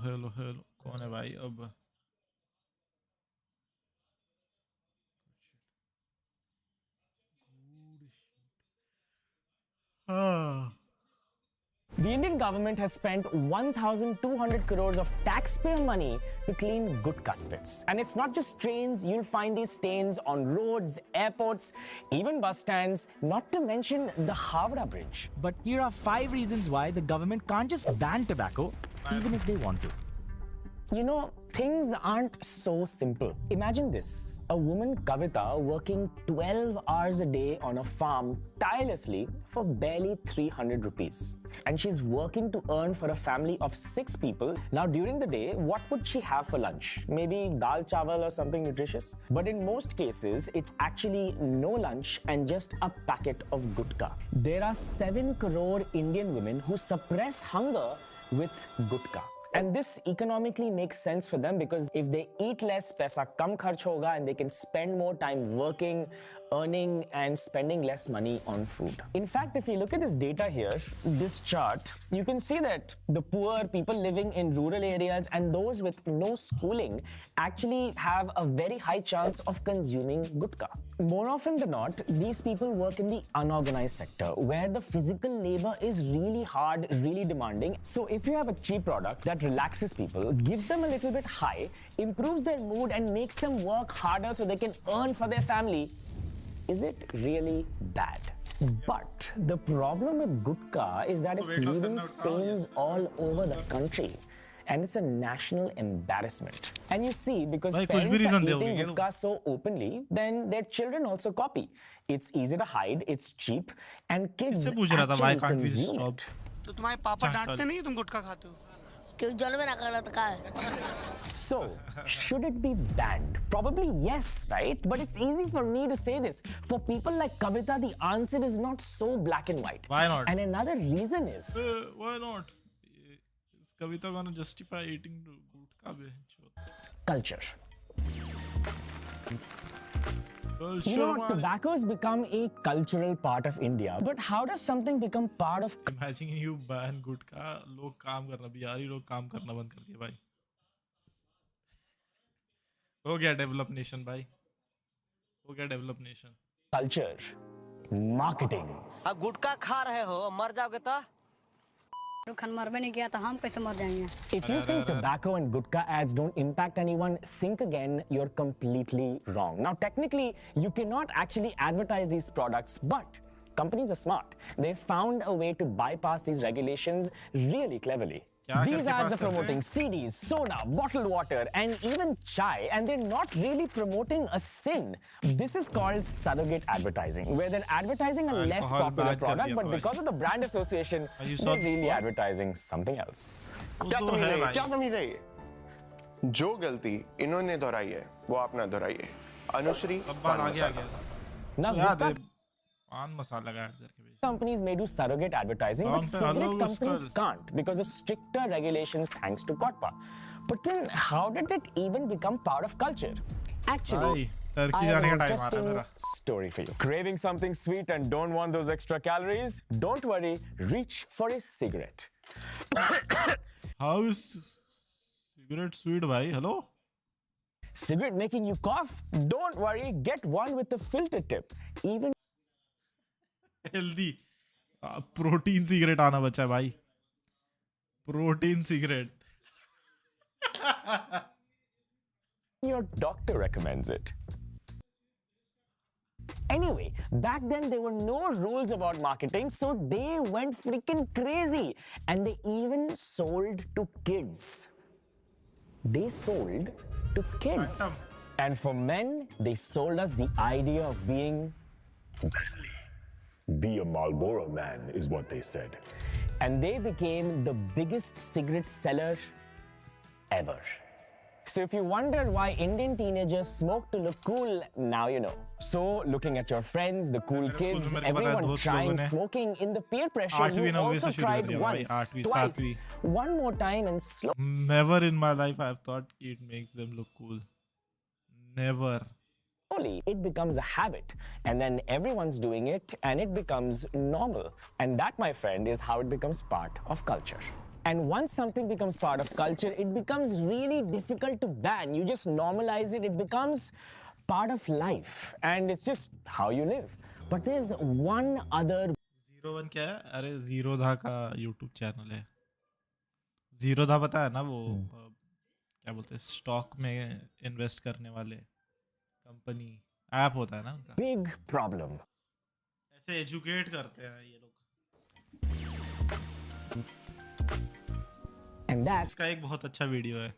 Hello hello कौन है भाई अब? हाँ The Indian government has spent 1,200 crores of taxpayer money to clean Gutka spits. And it's not just trains, you'll find these stains on roads, airports, even bus stands, not to mention the Howrah Bridge. But here are 5 reasons why the government can't just ban tobacco, even if they want to. You know, things aren't so simple. Imagine this, a woman, Kavita, working 12 hours a day on a farm tirelessly for barely 300 rupees. And she's working to earn for a family of 6 people. Now, during the day, what would she have for lunch? Maybe dal chawal or something nutritious? But in most cases, it's actually no lunch and just a packet of gutka. There are 7 crore Indian women who suppress hunger with gutka. And this economically makes sense for them because if they eat less, paisa kam kharch hoga and they can spend more time working, earning and spending less money on food. In fact, if you look at this data here, this chart, you can see that the poor, people living in rural areas and those with no schooling actually have a very high chance of consuming gutka. More often than not, these people work in the unorganized sector where the physical labor is really hard, really demanding. So if you have a cheap product that relaxes people, gives them a little bit high, improves their mood and makes them work harder so they can earn for their family, is it really bad? But the problem with gutka is that it's leaving stains all over the country. And it's a national embarrassment. And you see, because parents are eating gutka so openly, then their children also copy. It's easy to hide, it's cheap, and kids actually consume it. तो तुम्हारे पापा डांटते नहीं तुम गुटखा खाते हो? So, should it be banned? Probably yes, right? But it's easy for me to say this. For people like Kavita, the answer is not so black and white. Why not? And another reason is... why not? Is Kavita gonna justify eating gutka? Culture. You know, tobacco has become a cultural part of India. But how does something become part of... Imagine you ban gutka, लोग काम करना, बिहारी लोग काम करना बंद कर दिए भाई. हो गया develop nation भाई. हो गया develop nation. Culture. Marketing. हाँ गुटखा खा रहे हो मर जाओगे तो? If you think tobacco and gutka ads don't impact anyone, think again, you're completely wrong. Now, technically, you cannot actually advertise these products, but companies are smart. They found a way to bypass these regulations really cleverly. These ads are promoting CDs, soda, bottled water, and even chai, and they're not really promoting a sin. This is called surrogate advertising, where they're advertising a less popular product, but because of the brand association, they're really advertising something else. क्या कमी है ये? जो गलती इन्होंने दोहराई है, वो आप ना दोहराइए. Anushree Now, companies may do surrogate advertising, but cigarette companies can't because of stricter regulations thanks to COTPA. But then, how did it even become part of culture? Actually, I have an interesting story for you. Craving something sweet and don't want those extra calories? Don't worry, reach for a cigarette. How is cigarette sweet, bhai? Hello? Cigarette making you cough? Don't worry, get one with the filter tip. Even healthy protein cigarette आना बचा है भाई. Protein cigarette. your doctor recommends it. Anyway, back then there were no rules about marketing, so they went freaking crazy. And they even sold to kids. They sold to kids. And for men, they sold us the idea of being manly. Be a Marlboro man, is what they said. And they became the biggest cigarette seller ever. So if you wondered why Indian teenagers smoke to look cool, now you know. So looking at your friends, the cool kids, everyone trying smoking, in the peer pressure, you also tried once, twice, one more time and slow. Never in my life I've thought it makes them look cool. Never. Slowly, it becomes a habit, and then everyone's doing it, and it becomes normal. And that, my friend, is how it becomes part of culture. And once something becomes part of culture, it becomes really difficult to ban. You just normalize it, it becomes part of life. And it's just how you live. But there's one other 01 क्या है? अरे जीरोधा का YouTube channel है। जीरोधा पता है ना वो क्या बोलते हैं, स्टॉक में इन्वेस्ट करने वाले कंपनी ऐप होता है ना उनका। big problem. ऐसे एजुकेट करते हैं ये लोग। And that's इसका एक बहुत अच्छा वीडियो है,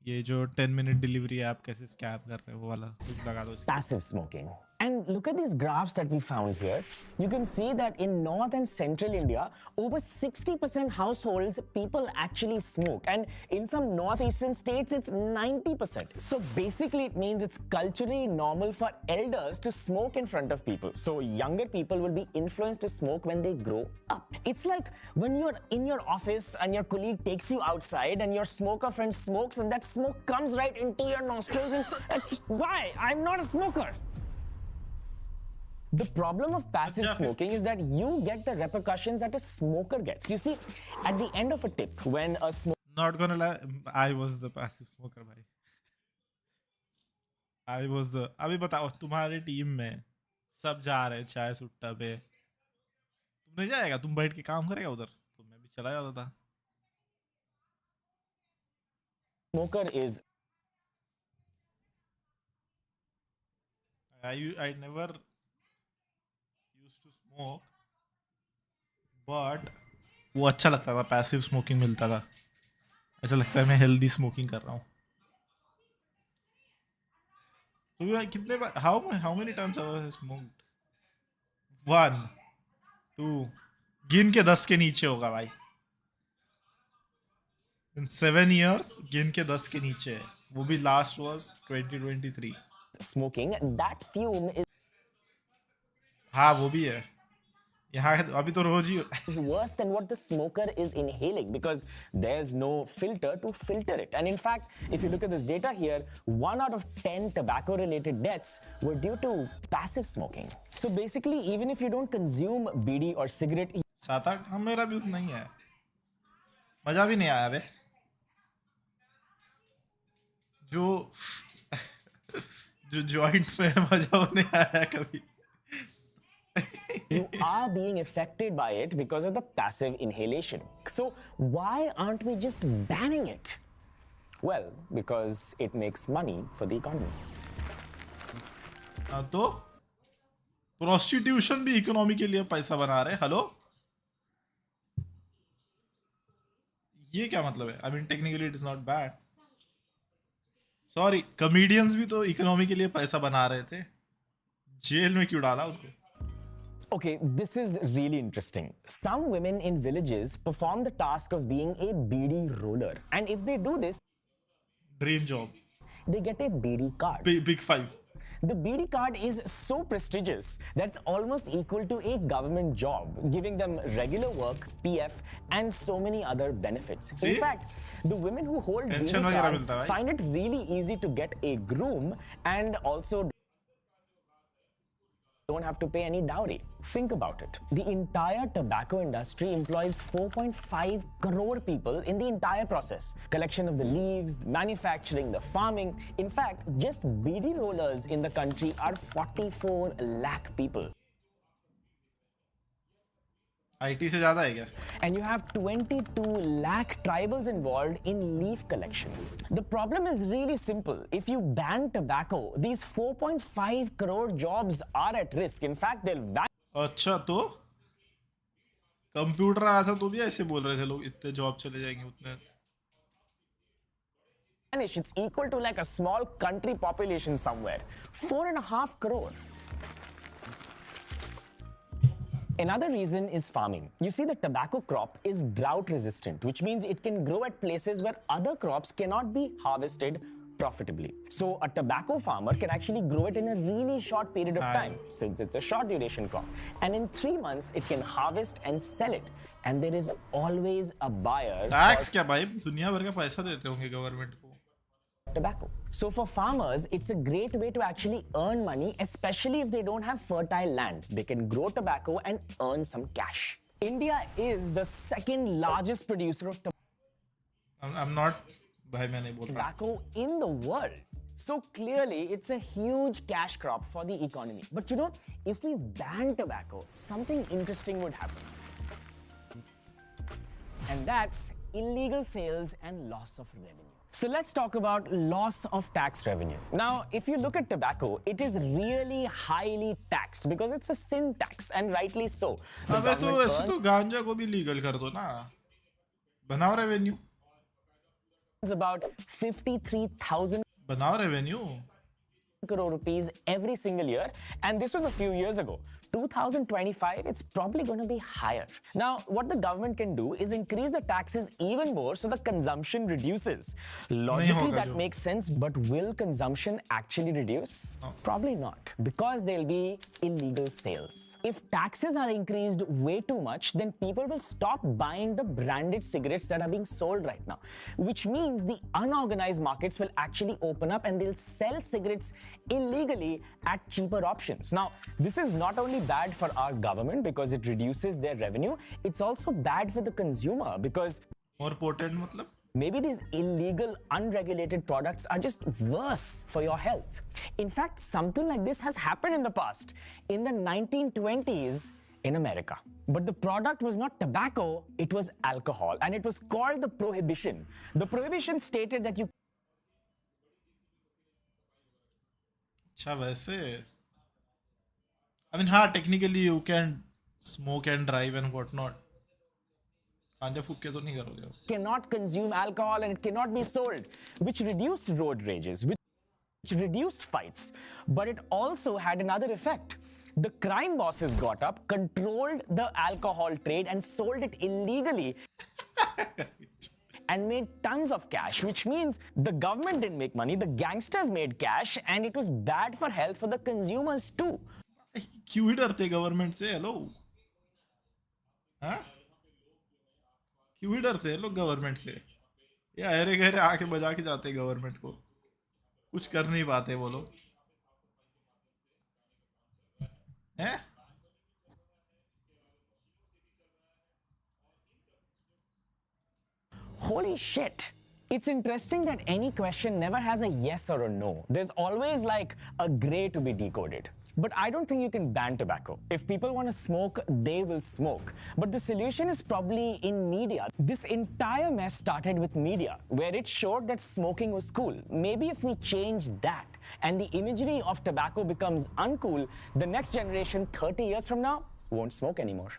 ये जो 10-minute डिलीवरी ऐप कैसे स्कैम कर रहे हैं वो वाला लगा दो। passive smoking. And look at these graphs that we found here. You can see that in North and Central India, over 60% households, people actually smoke. And in some northeastern states, it's 90%. So basically, it means it's culturally normal for elders to smoke in front of people. So younger people will be influenced to smoke when they grow up. It's like when you're in your office and your colleague takes you outside and your smoker friend smokes and that smoke comes right into your nostrils and why? I'm not a smoker. The problem of passive smoking is that you get the repercussions that a smoker gets. You see, at the end of a tip, when a smoker Not gonna lie, I was the passive smoker भाई। I was the। अभी बताओ तुम्हारी team में सब जा रहे हैं चाय सुट्टा पे, तुम नहीं जाएगा? तुम बैठ के काम करेगा उधर? तो मैं भी चला जाता था। smoker is I never used to smoke, but वो अच्छा लगता था, पैसिव स्मोकिंग मिलता था, ऐसा लगता है मैं हेल्दी स्मोकिंग कर रहा हूँ। तो भी कितने बार, how many times have I smoked? 1 2 गिन के 10 के नीचे होगा भाई। In 7 years गिन के 10 के नीचे है, वो भी last was 2023। smoking, that fume हाँ वो भी है यहाँ, अभी तो रोज ही is worse than what the smoker is inhaling because there's no filter to filter it. And in fact, if you look at this data here, 1 out of 10 tobacco-related deaths were due to passive smoking. So basically, even if you don't consume bidi or cigarette, 7-8 हम मेरा भी उतना ही है, मजा भी नहीं आया बे। जो जॉइंट में मजा वो नहीं आया कभी। you are being affected by it because of the passive inhalation. So why aren't we just banning it? Well, because it makes money for the economy. हाँ तो प्रोस्टिट्यूशन भी इकोनॉमी के लिए पैसा बना रहे। हेलो, ये क्या मतलब है? I mean technically it is not bad. Sorry, comedians भी तो इकोनॉमी के लिए पैसा बना रहे थे, जेल में क्यों डाला उनको? Okay, this is really interesting. Some women in villages perform the task of being a beedi roller. And if they do this, dream job, they get a beedi card. Big 5। The beedi card is so prestigious that it's almost equal to a government job, giving them regular work, PF, and so many other benefits. See? In fact, the women who hold beedi Pension वगैरह cards मिलता है भाई। find it really easy to get a groom and also don't have to pay any dowry. Think about it. The entire tobacco industry employs 4.5 crore people in the entire process. Collection of the leaves, the manufacturing, the farming. In fact, just beedi rollers in the country are 44 lakh people. IT से ज्यादा है क्या? And you have 22 lakh tribals involved in leaf collection. The problem is really simple. If you ban tobacco, these 4.5 crore jobs are at risk. In fact, they'll अच्छा, तो computer आया था तो भी ऐसे बोल रहे थे लोग, इतने जॉब चले जाएंगे उतने। vanish. It's equal to like a small country population somewhere. 4.5 crore. Another reason is farming. You see, the tobacco crop is drought resistant, which means it can grow at places where other crops cannot be harvested profitably. So a tobacco farmer can actually grow it in a really short period of time, since it's a short duration crop. And in 3 months, it can harvest and sell it. And there is always a buyer tax क्या भाई, दुनिया भर का पैसा देते होंगे government को। tobacco. So for farmers, it's a great way to actually earn money, especially if they don't have fertile land. They can grow tobacco and earn some cash. India is the second largest producer of I'm not, भाई मैं नहीं बोल रहा. tobacco in the world. So clearly, it's a huge cash crop for the economy. But you know, if we ban tobacco, something interesting would happen. And that's illegal sales and loss of revenue. So let's talk about loss of tax revenue. Now, if you look at tobacco, it is really highly taxed because it's a sin tax, and rightly so. The अबे तो government ऐसे तो गांजा को भी legal कर दो ना, बनाओ रेवेन्यू, earns about 53,000 बनाओ revenue. crore rupees every single year, and this was a few years ago. 2025, it's probably going to be higher. Now, what the government can do is increase the taxes even more so the consumption reduces. Logically, hoga that jo. makes sense, but will consumption actually reduce? Probably not, because there'll be illegal sales. If taxes are increased way too much, then people will stop buying the branded cigarettes that are being sold right now, which means the unorganized markets will actually open up and they'll sell cigarettes illegally at cheaper options. Now, this is not only bad for our government because it reduces their revenue, it's also bad for the consumer because और potent मतलब maybe these illegal, unregulated products are just worse for your health. In fact, something like this has happened in the past, in the 1920s in America. But the product was not tobacco, it was alcohol, and it was called the Prohibition. The Prohibition stated that you अच्छा वैसे I mean हाँ technically you can smoke and drive and what not. गांजा फूक के तो नहीं करोगे. cannot consume alcohol and it cannot be sold, which reduced road rages, which reduced fights. But it also had another effect. The crime bosses got up, controlled the alcohol trade and sold it illegally and made tons of cash, which means the government didn't make money, the gangsters made cash, and it was bad for health for the consumers too. क्यों ही डरते government से. Hello हाँ क्यों ही डरते हैं लोग government से. ये अरे गहरे आके बजा के जाते हैं गवर्नमेंट को. कुछ कर नहीं पाते वो लोग हैं. Holy shit! It's interesting that any question never has a yes or a no. There's always like a gray to be decoded. But I don't think you can ban tobacco. If people want to smoke, they will smoke. But the solution is probably in media. This entire mess started with media, where it showed that smoking was cool. Maybe if we change that and the imagery of tobacco becomes uncool, the next generation 30 years from now won't smoke anymore.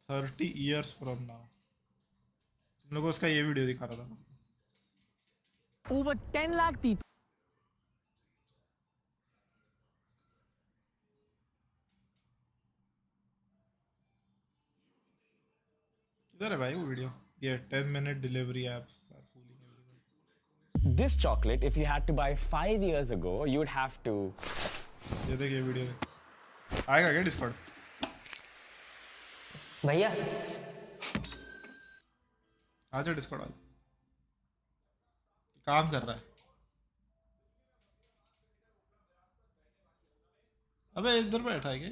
30 years from now. तुम लोगों को उसका ये video दिखा रहा था. Over 10 lakh people. किधर है भाई वो वीडियो. ये 10-minute delivery apps are fooling everyone. This chocolate, if you had to buy 5 years ago, you would have to. ये देख ये वीडियो देख. आएगा क्या डिस्कॉर्ड. भैया आजा डिस्कॉर्ड आ. काम कर रहा है. अबे इधर बैठा है क्या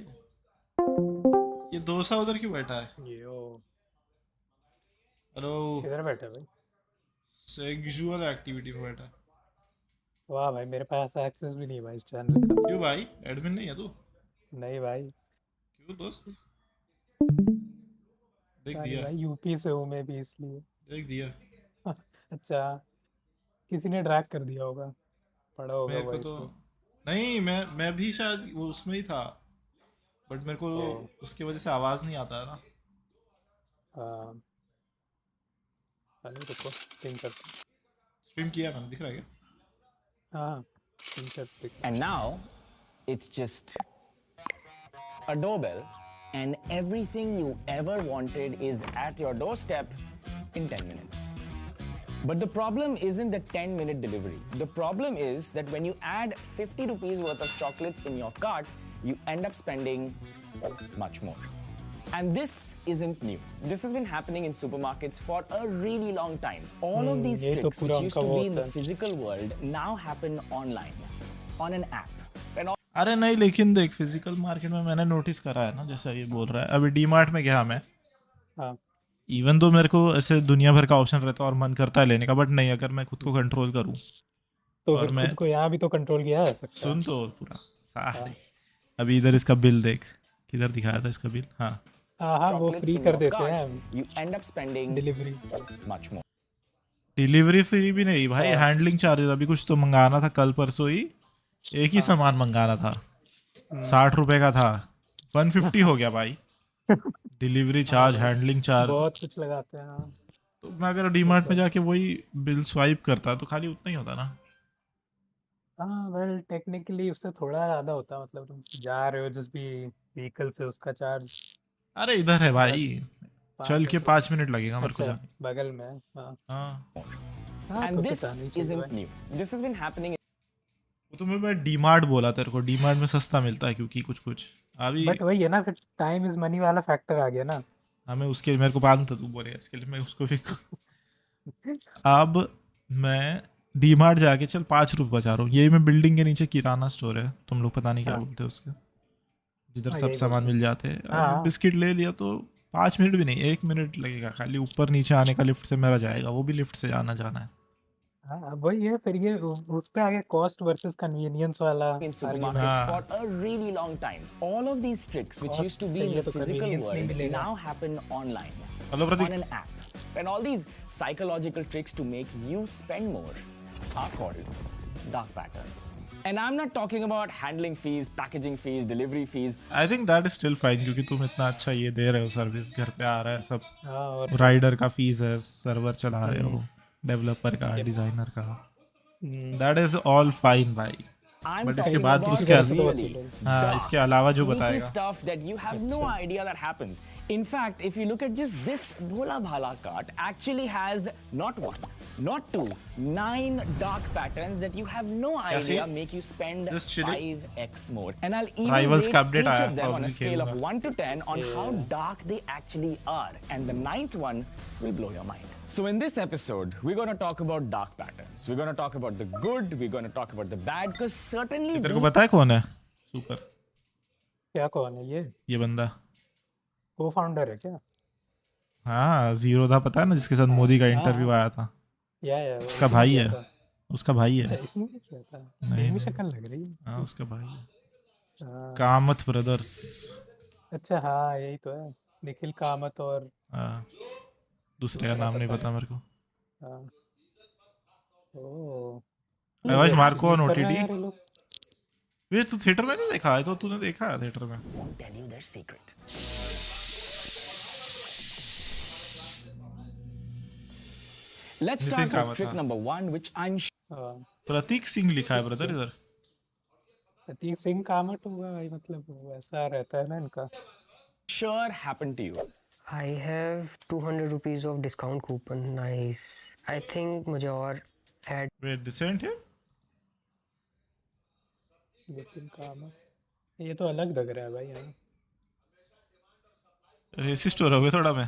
ये दोसा उधर क्यों बैठा है. यो हेलो किधर बैठा भाई? सेक्सुअल एक्टिविटी में बैठा है. वाह भाई, मेरे पास एक्सेस भी नहीं है भाई इस चैनल का। क्यों भाई, एडमिन नहीं है तू? नहीं भाई, क्यों दोस्त? देख अरे दिया, भाई यूपी से हूँ मैं भी इसलिए। देख दिया। अच्छा, किसी ने ड्रैग कर दिया होगा, पड़ा होगा मेरे को वॉइस तो को। नहीं, मैं भी शायद वो उसमें ही था, बट मेरे को उसकी वजह से आवाज नहीं आता है ना। हाँ, अरे रुको पिंग करते हैं। स्ट्रीम किया मैंने, दिख रहा है क्या? हाँ पिंग करते हैं। And now, it's just a doorbell, and everything you ever wanted is at your doorstep in 10 minutes. But the problem isn't the 10-minute delivery. The problem is that when you add 50 rupees worth of chocolates in your cart, you end up spending much more. And this isn't new. This has been happening in supermarkets for a really long time. All of these ये तो tricks, पूरा which used उनका to वो be in the होता है। physical world, now happen online, on an app. And all अरे नहीं, लेकिन देख फिजिकल मार्केट में मैंने नोटिस करा है ना, जैसा ये बोल रहा है। अभी डी मार्ट में गया मैं, हाँ इवन तो मेरे को ऐसे दुनिया भर का ऑप्शन रहता है और मन करता है लेने का, बट नहीं, अगर मैं खुद को कंट्रोल करूँ तो और फिर मैं खुद को यहाँ भी तो कंट्रोल किया जा सकता है। सुन तो पूरा सारे हाँ अभी इधर इसका बिल देख, किधर दिखाया था इसका बिल? हाँ, हाँ वो chocolates फ्री in कर your देते cart, हैं you end up spending delivery. much more. Delivery free भी नहीं भाई, हाँ। Handling charges. अभी कुछ तो मंगाना था कल परसों ही, एक ही सामान मंगाना था, 60 रुपए का था, 150 हो गया भाई। Delivery charge, handling charge. बहुत कुछ लगाते हैं हाँ। तो मैं अगर डीमार्ट में जाके वही बिल स्वाइप करता तो खाली उतना ही होता ना। हाँ वेल टेक्निकली उससे थोड़ा ज़्यादा होता है, मतलब तुम जा रहे हो जिस भी व्हीकल से उसका चार्ज अरे इधर है भाई, 10 चल 5 के रुपए। 5 मिनट लगेगा मेरे को अच्छा जाने। बगल में है, हाँ हाँ, हाँ And तो this पता नहीं चाहिए isn't भाई। new. This has been happening वो तो मैं डीमार्ट बोला तेरे को, डीमार्ट में सस्ता मिलता है क्योंकि कुछ कुछ अभी। बट वही है ना, फिर टाइम इज मनी वाला फैक्टर आ गया ना। हमें उसके, मेरे को मालूम था तू बोलेगा इसके लिए, मैं उसको भी अब मैं डीमार्ट जाके चल 5 रुपये बचा रहा हूँ। यही मैं बिल्डिंग के नीचे किराना स्टोर है, तुम लोग पता नहीं क्या हाँ। बोलते हैं उसके, जिधर हाँ, सब यही सामान बोलते मिल जाते हैं। हाँ। अब बिस्किट ले लिया तो 5 मिनट भी नहीं, 1 मिनट लगेगा खाली ऊपर नीचे आने का, लिफ्ट से मेरा जाएगा, वो भी लिफ्ट से आना जाना है। हाँ अब वही है, फिर ये उस पे आगे कॉस्ट वर्सेस कन्वीनियंस वाला in argument। supermarkets हाँ। for a really long time. All of these tricks, which Cost used to be in चाहिए the तो physical convenience नहीं world, मिलेगा। now happen online hello on Prateek. an app. And all these psychological tricks to make you spend more are called dark patterns. And I'm not talking about handling fees, packaging fees, delivery fees. I think that is still fine, क्योंकि तुम इतना अच्छा ये दे रहे हो service, घर पे आ रहा है सब, हाँ और राइडर का फीस है, सर्वर चला रहे हो, डेवलपर का, डिजाइनर का, दैट इज ऑल फाइन भाई। I'm But इसके talking बाद about उसके अल- really हाँ, dark, इसके अलावा जो sneaky बताएगा। stuff that you have no idea that happens. In fact, if you look at just this Bhola Bhala cart, actually has not one, not two, 9 dark patterns that you have no see? idea make you spend Just chilling. 5x more. And I'll even Rivals rate का update each आया, of them on a probably scale of खेलूंगा। 1 to 10 on how dark they actually are. And the 9th one will blow your mind. So in this episode, we're going to talk about dark patterns. We're going to talk about the good, we're going to talk about the bad, because certainly तेरे को these पता है कौन है super? क्या कौन है ये बंदा, को फाउंडर है क्या? हाँ जीरो था, पता है ना, जिसके साथ मोदी का इंटरव्यू आया था, या उसका इसने भाई किया है, था। उसका भाई अच्छा है। इसने भी किया था, नहीं, सेम ही नहीं। शक्ल लग रही है। हाँ उसका भाई है, हाँ, कामत ब्रदर्स। अच्छा हाँ यही तो है, निखिल कामत और हाँ, दूसरे का नाम नहीं पता मेरे को। हाँ। ओ आवाज मार्को ऑन बिजनेस कर रहे हैं ओटीटी। यार ये लोग। वे तू थिएटर में नहीं देखा है? तो तूने देखा है थिएटर में? won't tell you their secret. Let's Nitin start with Kamath, trick हाँ। number 1, which I'm हाँ, प्रतीक सिंह लिखा है ब्रदर इधर। प्रतीक सिंह कामत होगा भाई, मतलब वैसा रहता है ना इनका। sure happened to you. I have 200 rupees of discount coupon. Nice. I think मुझे और add वे डिसेंट है। निखिल कामत, ये तो अलग लग रहा है भाई। हाँ रेसिस्ट हो रहा है थोड़ा मैं।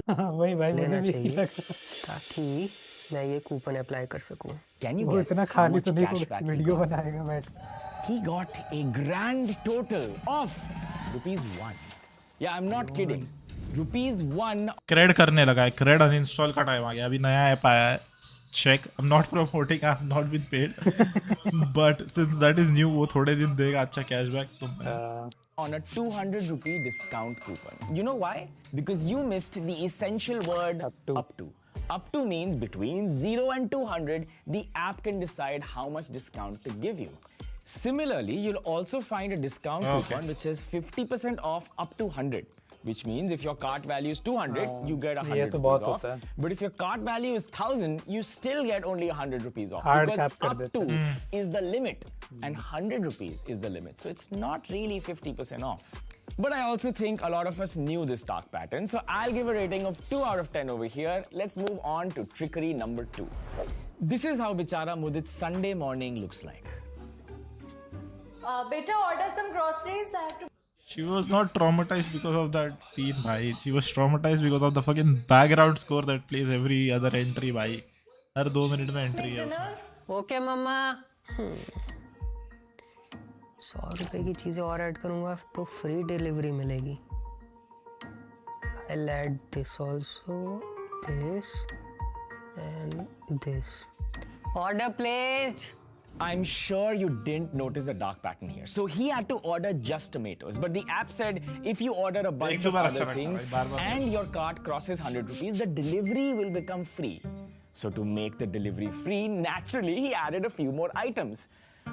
हाँ, वही भाई मुझे लेना भी चाहिए। लग रहा है। ताकि मैं ये कूपन अप्लाई कर सकूं। Can you वो guess इतना how खाली much तो नहीं cashback को he वीडियो got? बनाएगा बैठ। He got a grand total of ₹1. Yeah, I'm not kidding. ₹1. Cred करने लगा है, क्रेड अनइंस्टॉल का टाइम आ गया। अभी नया ऐप आया है, check. I am not promoting, I have not been paid, but since that is new, वो थोड़े दिन देगा अच्छा कैशबैक। तो मैं On a 200 rupee discount coupon. You know why? Because you missed the essential word Up to. up to. Up to means between 0 and 200, the app can decide how much discount to give you. Similarly, you'll also find a discount coupon which is 50% off up to 100. Which means if your cart value is 200, you get 100 ये तो rupees बहुत off. होता है। But if your cart value is 1000, you still get only 100 rupees off. Hard Because cap कर up देते to is the limit and 100 rupees is the limit. So it's not really 50% off. But I also think a lot of us knew this dark pattern. So I'll give a rating of 2 out of 10 over here. Let's move on to trickery number 2. This is how Bichara Mudit's Sunday morning looks like. Beta, order some groceries. I have to. she was not traumatized because of that scene, भाई. She was traumatized because of the fucking background score that plays every other entry, भाई. हर 2 minute में entry है उसमें। Okay मम्मा। 100 रुपए की चीज़ें और add करूँगा तो फ्री डिलीवरी मिलेगी। I'll add this also, this, and this. Order placed. I'm sure you didn't notice the dark pattern here. So he had to order just tomatoes, but the app said if you order a bunch of other things and your cart crosses 100 rupees, the delivery will become free. So to make the delivery free, naturally he added a few more items.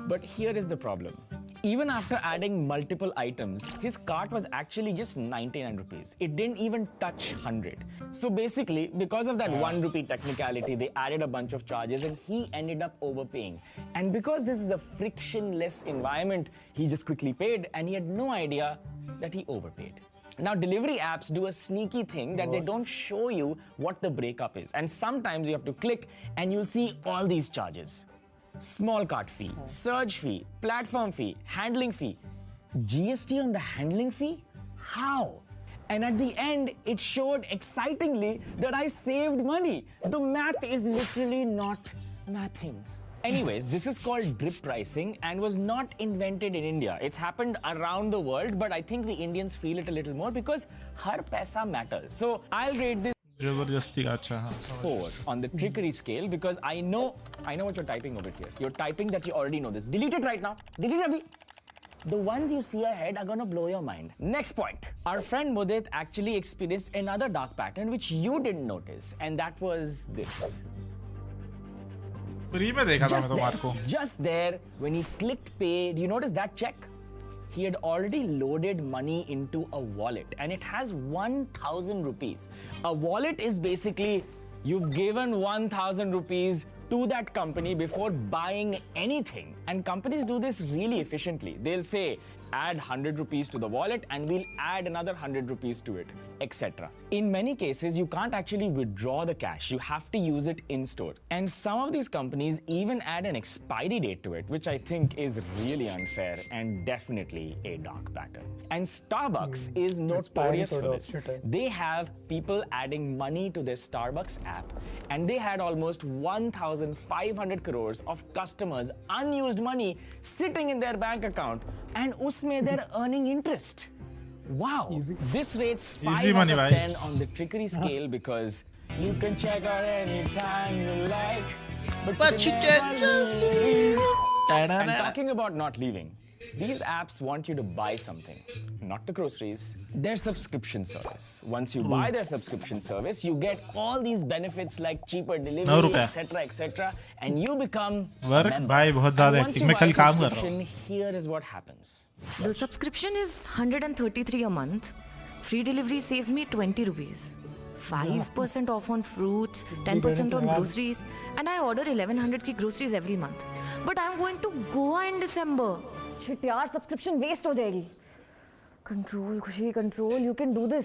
But here is the problem. Even after adding multiple items, his cart was actually just 99 rupees. It didn't even touch 100. So basically, because of that 1 rupee technicality, they added a bunch of charges and he ended up overpaying. And because this is a frictionless environment, he just quickly paid and he had no idea that he overpaid. Now, delivery apps do a sneaky thing that they don't show you what the breakup is. And sometimes you have to click and you'll see all these charges. Small cart fee, surge fee, platform fee, handling fee. GST on the handling fee? How? And at the end, it showed excitingly that I saved money. The math is literally not mathing. Anyways, this is called drip pricing and was not invented in India. It's happened around the world, but I think the Indians feel it a little more because har paisa matters. So I'll rate this जबरदस्ती का अच्छा हाँ 4 on the trickery scale because I know what you're typing over here. You're typing that you already know this. Delete it right now. Delete it. The ones you see ahead are gonna blow your mind. Next point. Our friend Mudit actually experienced another dark pattern which you didn't notice, and that was this. Free में देखा था मैं तो Marco Just there, when he clicked pay, do you notice that check? He had already loaded money into a wallet and it has 1,000 rupees. A wallet is basically you've given 1,000 rupees to that company before buying anything. And companies do this really efficiently. They'll say, add 100 rupees to the wallet and we'll add another 100 rupees to it, etc. In many cases, you can't actually withdraw the cash. You have to use it in store. And some of these companies even add an expiry date to it, which I think is really unfair and definitely a dark pattern. And Starbucks is notorious for this. They have people adding money to their Starbucks app, and they had almost 1,500 crores of customers' unused money sitting in their bank account, and usme they're earning interest. Wow, this rates 5 out of 10 on the trickery scale because you can check out anytime you like, but you can just leave. And talking about not leaving, these apps want you to buy something, not the groceries, their subscription service. Once you buy their subscription service, you get all these benefits like cheaper delivery, etc., etc., and you become a member. And once you buy a subscription, here is what happens. The subscription is 133 a month. Free delivery saves me 20 rupees. 5% off on fruits, 10% on groceries, and I order 1100 ki groceries every month. But I'm going to Goa in December. Shit yaar, subscription waste ho jayegi. Control, Khushi, control, you can do this.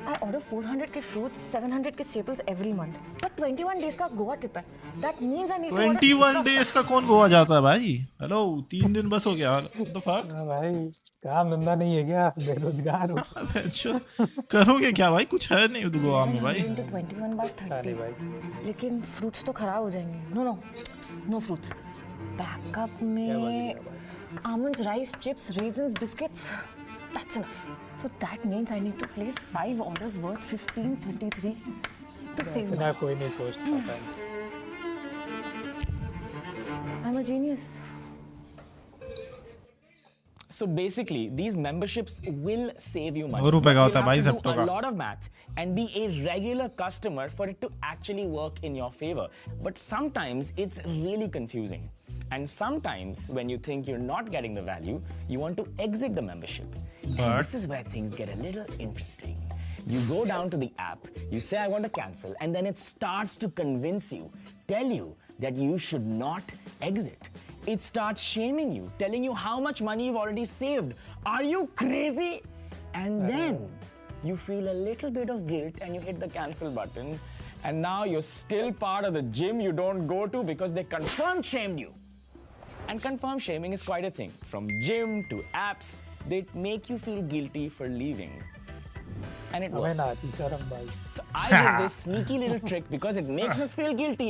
I order 400 ke fruits, 700 ke staples every month. But 21 days का Goa trip है. That means I need to order 21 days का कौन गोवा जाता है भाई? Hello 3 दिन बस हो गया. What the fuck? भाई काम धंधा नहीं है क्या? बेरोजगार हो. अच्छा करोगे क्या भाई? कुछ है नहीं उधर गोवा में भाई. 21 by 30. लेकिन fruits तो खराब हो जाएंगे. No fruits. Backup में almonds, rice, chips, raisins, biscuits. That's enough. So that means I need to place 5 orders worth 1533 to save money. इतना कोई नहीं सोच पाता. I'm a genius. So basically, these memberships will save you money. ₹2 का You होता है have भाई to do Zepto a का. lot of math and be a regular customer for it to actually work in your favor. But sometimes it's really confusing. And sometimes when you think you're not getting the value, you want to exit the membership. And this is where things get a little interesting. You go down to the app, you say, I want to cancel, and then it starts to convince you, tell you that you should not exit. It starts shaming you, telling you how much money you've already saved. Are you crazy? And then you feel a little bit of guilt and you hit the cancel button. And now you're still part of the gym you don't go to because they confirm shamed you. And confirm shaming is quite a thing. From gym to apps, they make you feel guilty for leaving. and it हमें works. ना आती शर्म भाई. So I give this sneaky little trick because it makes us feel guilty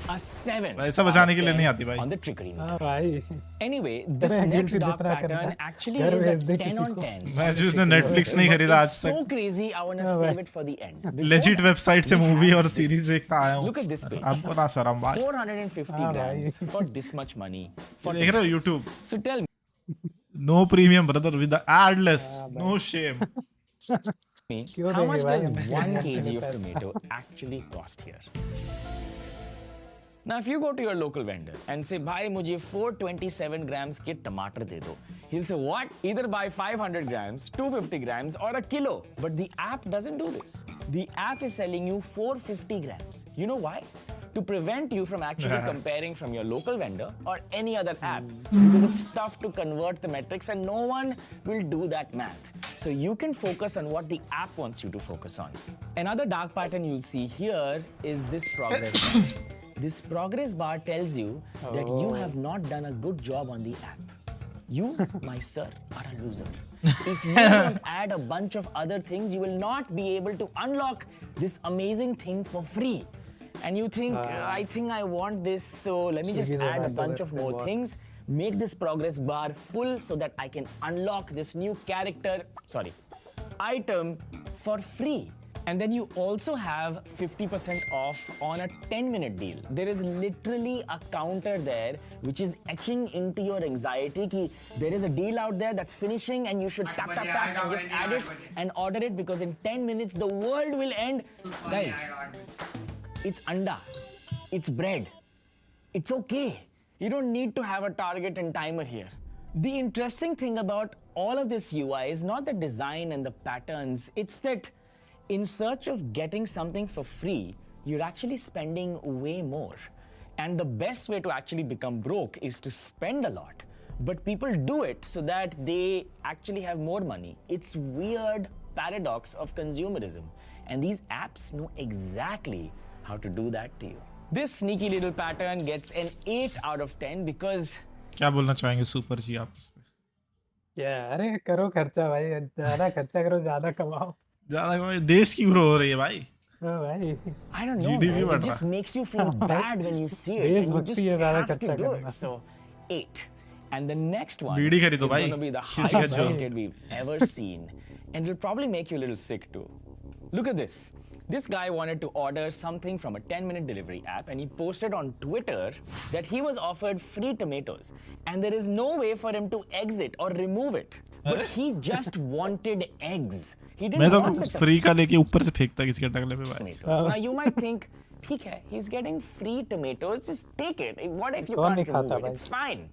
a 7 पैसा बचाने के लिए नहीं आती भाई. on the trickery meter. हाँ भाई. Anyway, this तेरे next guilty dark जितना pattern करना, actually घर is भेज a दे 10 किसी on को. 10. मैं जिसने Netflix नहीं खरीदा आज It's so तक. crazy, I want to save it for the end. Before legit that, website से we मूवी have और this. सीरीज देखता आया हूँ. Look at this page. आपको ना शर्म भाई. 450 हाँ grams भाई. for this much money. For देख रहे हो YouTube? So tell me, No premium brother with the adless. No shame. क्यों how देंगे much भाई does हम 1 इतने kg of पैसे? tomato actually cost here? Now, if you go to your local vendor and say, "Bhai, मुझे 427 grams के टमाटर दे दो," he'll say, "What? Either buy 500 grams, 250 grams, or a kilo." But the app doesn't do this. The app is selling you 450 grams. You know why? To prevent you from actually comparing from your local vendor or any other app, because it's tough to convert the metrics and no one will do that math. So you can focus on what the app wants you to focus on. Another dark pattern you'll see here is this progress bar. This progress bar tells you that you have not done a good job on the app. You, my sir, are a loser. If you don't add a bunch of other things, you will not be able to unlock this amazing thing for free. And you think, I think I want this, so let me just Swiggy, add a Zomato, bunch of more what? things, make this progress bar full so that I can unlock this new item for free. And then you also have 50% off on a 10-minute deal. There is literally a counter there which is etching into your anxiety ki there is a deal out there that's finishing and you should tap and just add it and order it because in 10 minutes the world will end. Guys, it's anda, it's bread. It's okay. You don't need to have a target and timer here. The interesting thing about all of this UI is not the design and the patterns, it's that in search of getting something for free, you're actually spending way more. And the best way to actually become broke is to spend a lot. But people do it so that they actually have more money. It's weird paradox of consumerism. And these apps know exactly how to do that to you. This sneaky little pattern gets an 8 out of 10 because क्या बोलना चाहेंगे super जी आप इस पे? क्या अरे करो खर्चा भाई, ज्यादा खर्चा करो, ज्यादा कमाओ. ज्यादा कमाई, देश की ग्रो हो रही है भाई. हाँ भाई. I don't know, GDP man. बढ़ It just रहा. makes you feel bad when you see it, and you देशभक्ति just है ज्यादा have to खर्चा do करना. it. So, 8. And the next one bidi is खरीदो भाई, going to be the किसी का highest जो. rated we've ever seen, and it'll probably make you a little sick too. Look at this. This guy wanted to order something from a 10-minute delivery app, and he posted on Twitter that he was offered free tomatoes, and there is no way for him to exit or remove it. But he just wanted eggs. He मैं didn't तो want the free का लेके ऊपर से फेंकता किसी के टकले पे भाई. tomatoes. Now you might think, ठीक है, he's getting free tomatoes, just take it. What if you कौन can't नहीं खाता remove it? भाई? It's fine.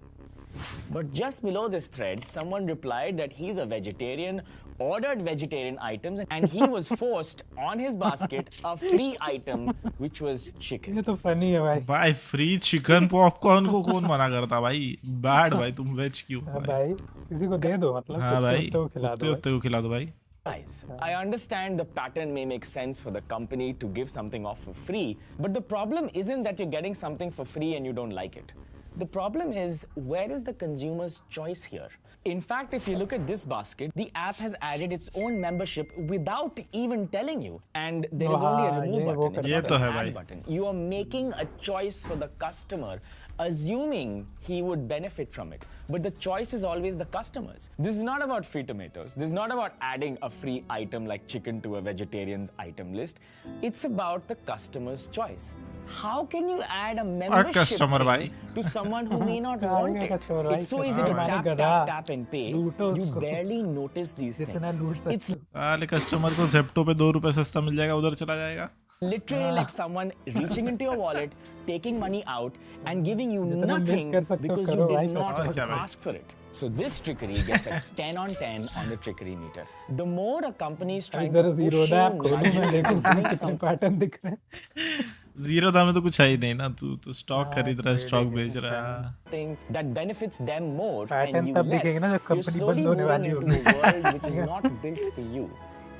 But just below this thread, someone replied that he's a vegetarian, ordered vegetarian items, and he was forced on his basket a free item, which was chicken. ये तो funny है भाई. भाई free chicken popcorn को कौन मना करता भाई? बैड भाई, तुम वेज क्यों हाँ भाई? भाई, किसी को दे दो, मतलब हाँ भाई, कुत्ते को खिला दो. कुत्ते को खिला दो भाई. Guys, I understand the pattern may make sense for the company to give something off for free, but the problem isn't that you're getting something for free and you don't like it. The problem is, where is the consumer's choice here? In fact, if you look at this basket, the app has added its own membership without even telling you. And there is only a हाँ, remove ये वो button. It's ये not तो an है add भाई. button. You are making a choice for the customer, assuming he would benefit from it. But the choice is always the customer's. This is not about free tomatoes. This is not about adding a free item like chicken to a vegetarian's item list. It's about the customer's choice. How can you add a membership customer, thing bhai. to someone who may not कहाँ want गया it? customer, भाई? It's so easy to customer, tap, भाई. tap, tap and pay. लूटो You उसको. barely notice these जितना things. लूट सकते It's हो. अरे कस्टमर को जेप्टो पे 2 रुपए सस्ता मिल जाएगा, उधर चला जाएगा. literally like someone reaching into your wallet, taking money out, and giving you जितना मिस nothing कर सकते हो because करो you भाई did not customer. क्या भाई? ask for it. So this trickery gets a 10 on 10 on the trickery meter. The more a company is trying to इधर push zero you था, आप खोलो मैं nudge you देखूं into इसमें doing कितने something, पैटर्न दिख रहे हैं. जीरो था में तो कुछ है ही नहीं ना. तू स्टॉक खरीद रहा है, स्टॉक बेच रहा है. that benefits them more Pattern and you तब less, दिखेगा ना जब you're company slowly बंद होने moving वाली into होगी. a world which is not built for you.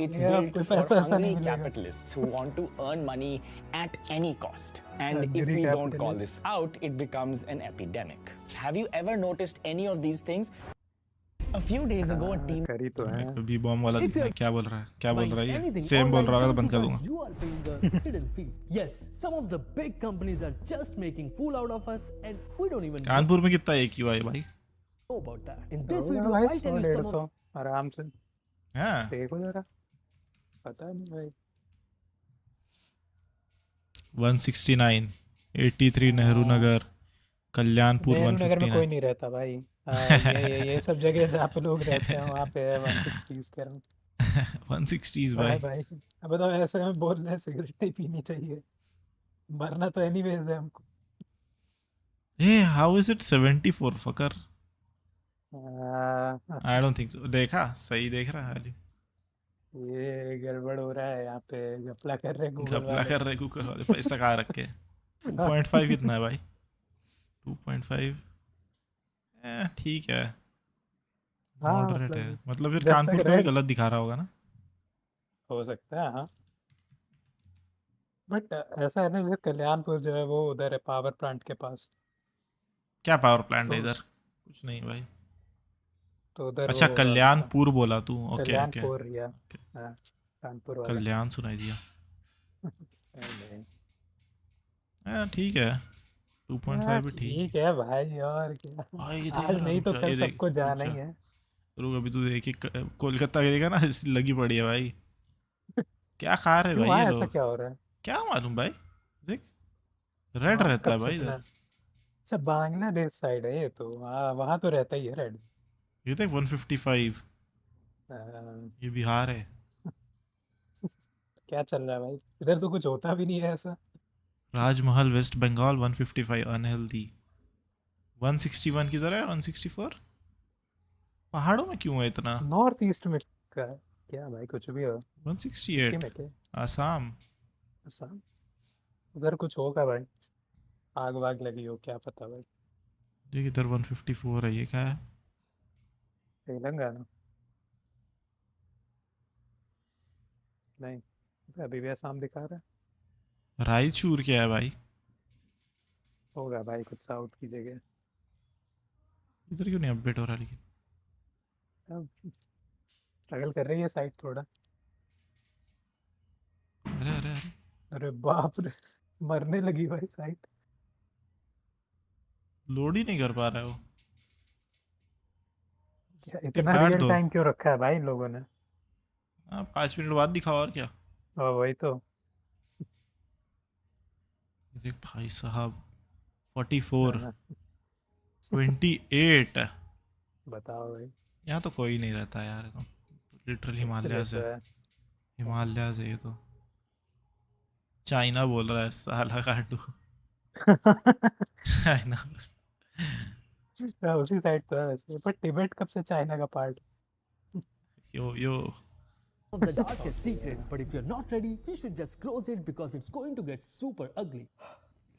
It's Yeah, built पैसा for ऐसा नहीं hungry मिलेगा. capitalists who want to earn money at any cost. And if Hungry we don't call capitalists. this out, it becomes an epidemic. Have you ever noticed any of these things? A few days ago, a team करी तो है। B bomb वाला दिखना है, क्या बोल रहा है, क्या बोल रहा है ये? सेम बोल रहा होगा तो बंद कर दूंगा। You are paying the hidden fee. Yes, some of the big companies are just making fool out of us, and we don't even Kanpur में कितना एक ही है भाई? know about that. In this होगा video, भाई I'll 100 tell you some of 150 आराम से हाँ, देखो जरा, पता नहीं भाई। 169, 83 नेहरू नगर, कल्याणपुर नेहरू नगर में कोई 159। नहीं रहता भाई। ये सब जगह जहाँ पे लोग रहते हैं वहाँ पे 160s कह रहा हूँ 160s भाई। भाई। भाई अब बताओ, ऐसे में बोल रहे हैं सिगरेट नहीं पीनी चाहिए, मरना तो एनीवेज है हमको। Eh how is it 74 fucker? Ah, I don't think so. देखा सही देख रहा है, ये गड़बड़ हो रहा है यहाँ पे, घपला कर रहे हैं गूगल घपला वाले। कर रहे गूगल वाले, पैसा कहाँ रख के। 2.5 कितना है भाई? 2.5 ठीक है, हाँ मॉडरेट है। मतलब फिर जब तक कानपुर का भी रेड गलत दिखा रहा होगा ना? हो सकता है, हाँ। बट ऐसा है ना, जैसे कल्याणपुर जो है वो उधर है पावर प्लांट के पास, क्या पावर प्लांट है तो इधर? कुछ नहीं भाई। तो उधर अच्छा वो होगा उसका कल्याणपुर बोला तू? ओके ओके, कल्याणपुर या हाँ, कानपुर वाला। कल्याण सुनाई दिया। नहीं, ठीक है, 2.5 भी ठीक। ठीक है भाई, और क्या। भाई ये देख आज रहा, नहीं रुक तो जा, कल ये देख, सबको जाना रुक ही जा, है। रुक अभी तू देखी कोलकाता के देखा ना, लगी पड़ी है भाई। क्या खा रहे क्यों भाई वहाँ ये ऐसा लोग? क्या हो रहा है? क्या मालूम भाई, देख रेड वहाँ रहता है कब से भाई इतना? इधर। अच्छा, बांग्लादेश साइड है ये तो, हाँ वहाँ तो रहता ही है रेड। ये देख 155, ये बिहार है। क्या चल रहा है भाई, इधर तो कुछ होता भी नहीं है ऐसा। राजमहल वेस्ट बंगाल 155 अनहेल्दी। 161 किधर है? 164 पहाड़ों में क्यों है इतना? नॉर्थ ईस्ट में क्या भाई, कुछ भी हो। 168 सिक्किम है क्या? आसाम। असम, उधर कुछ होगा भाई, आग वाग लगी हो, क्या पता भाई। देख इधर 154 है, ये क्या है? तेलंगाना नहीं, अभी भी असम दिखा रहा है। रायचूर क्या है भाई? होगा भाई कुछ साउथ की जगह। इधर क्यों नहीं अपडेट हो रहा? लेकिन अब स्ट्रगल कर रही है साइट थोड़ा। अरे अरे अरे, अरे बाप रे, मरने लगी भाई साइट। लोड ही नहीं कर पा रहा है वो। क्या इतना काट रियल दो। टाइम क्यों रखा है भाई इन लोगों ने? हाँ 5 मिनट बाद दिखाओ और क्या। और वही तो। ये देख भाई साहब 44 हाँ, 28। बताओ भाई, यहाँ तो कोई नहीं रहता यार, लिटरल हिमालय इसलिए से, तो है। हिमालय से। ये तो चाइना बोल रहा है साला काटू। चाइना। हाँ, उसी साइड तो है वैसे, पर तिब्बत कब से चाइना का part? Yo of the darkest secrets, but if you're not ready, you should just close it because it's going to get super ugly.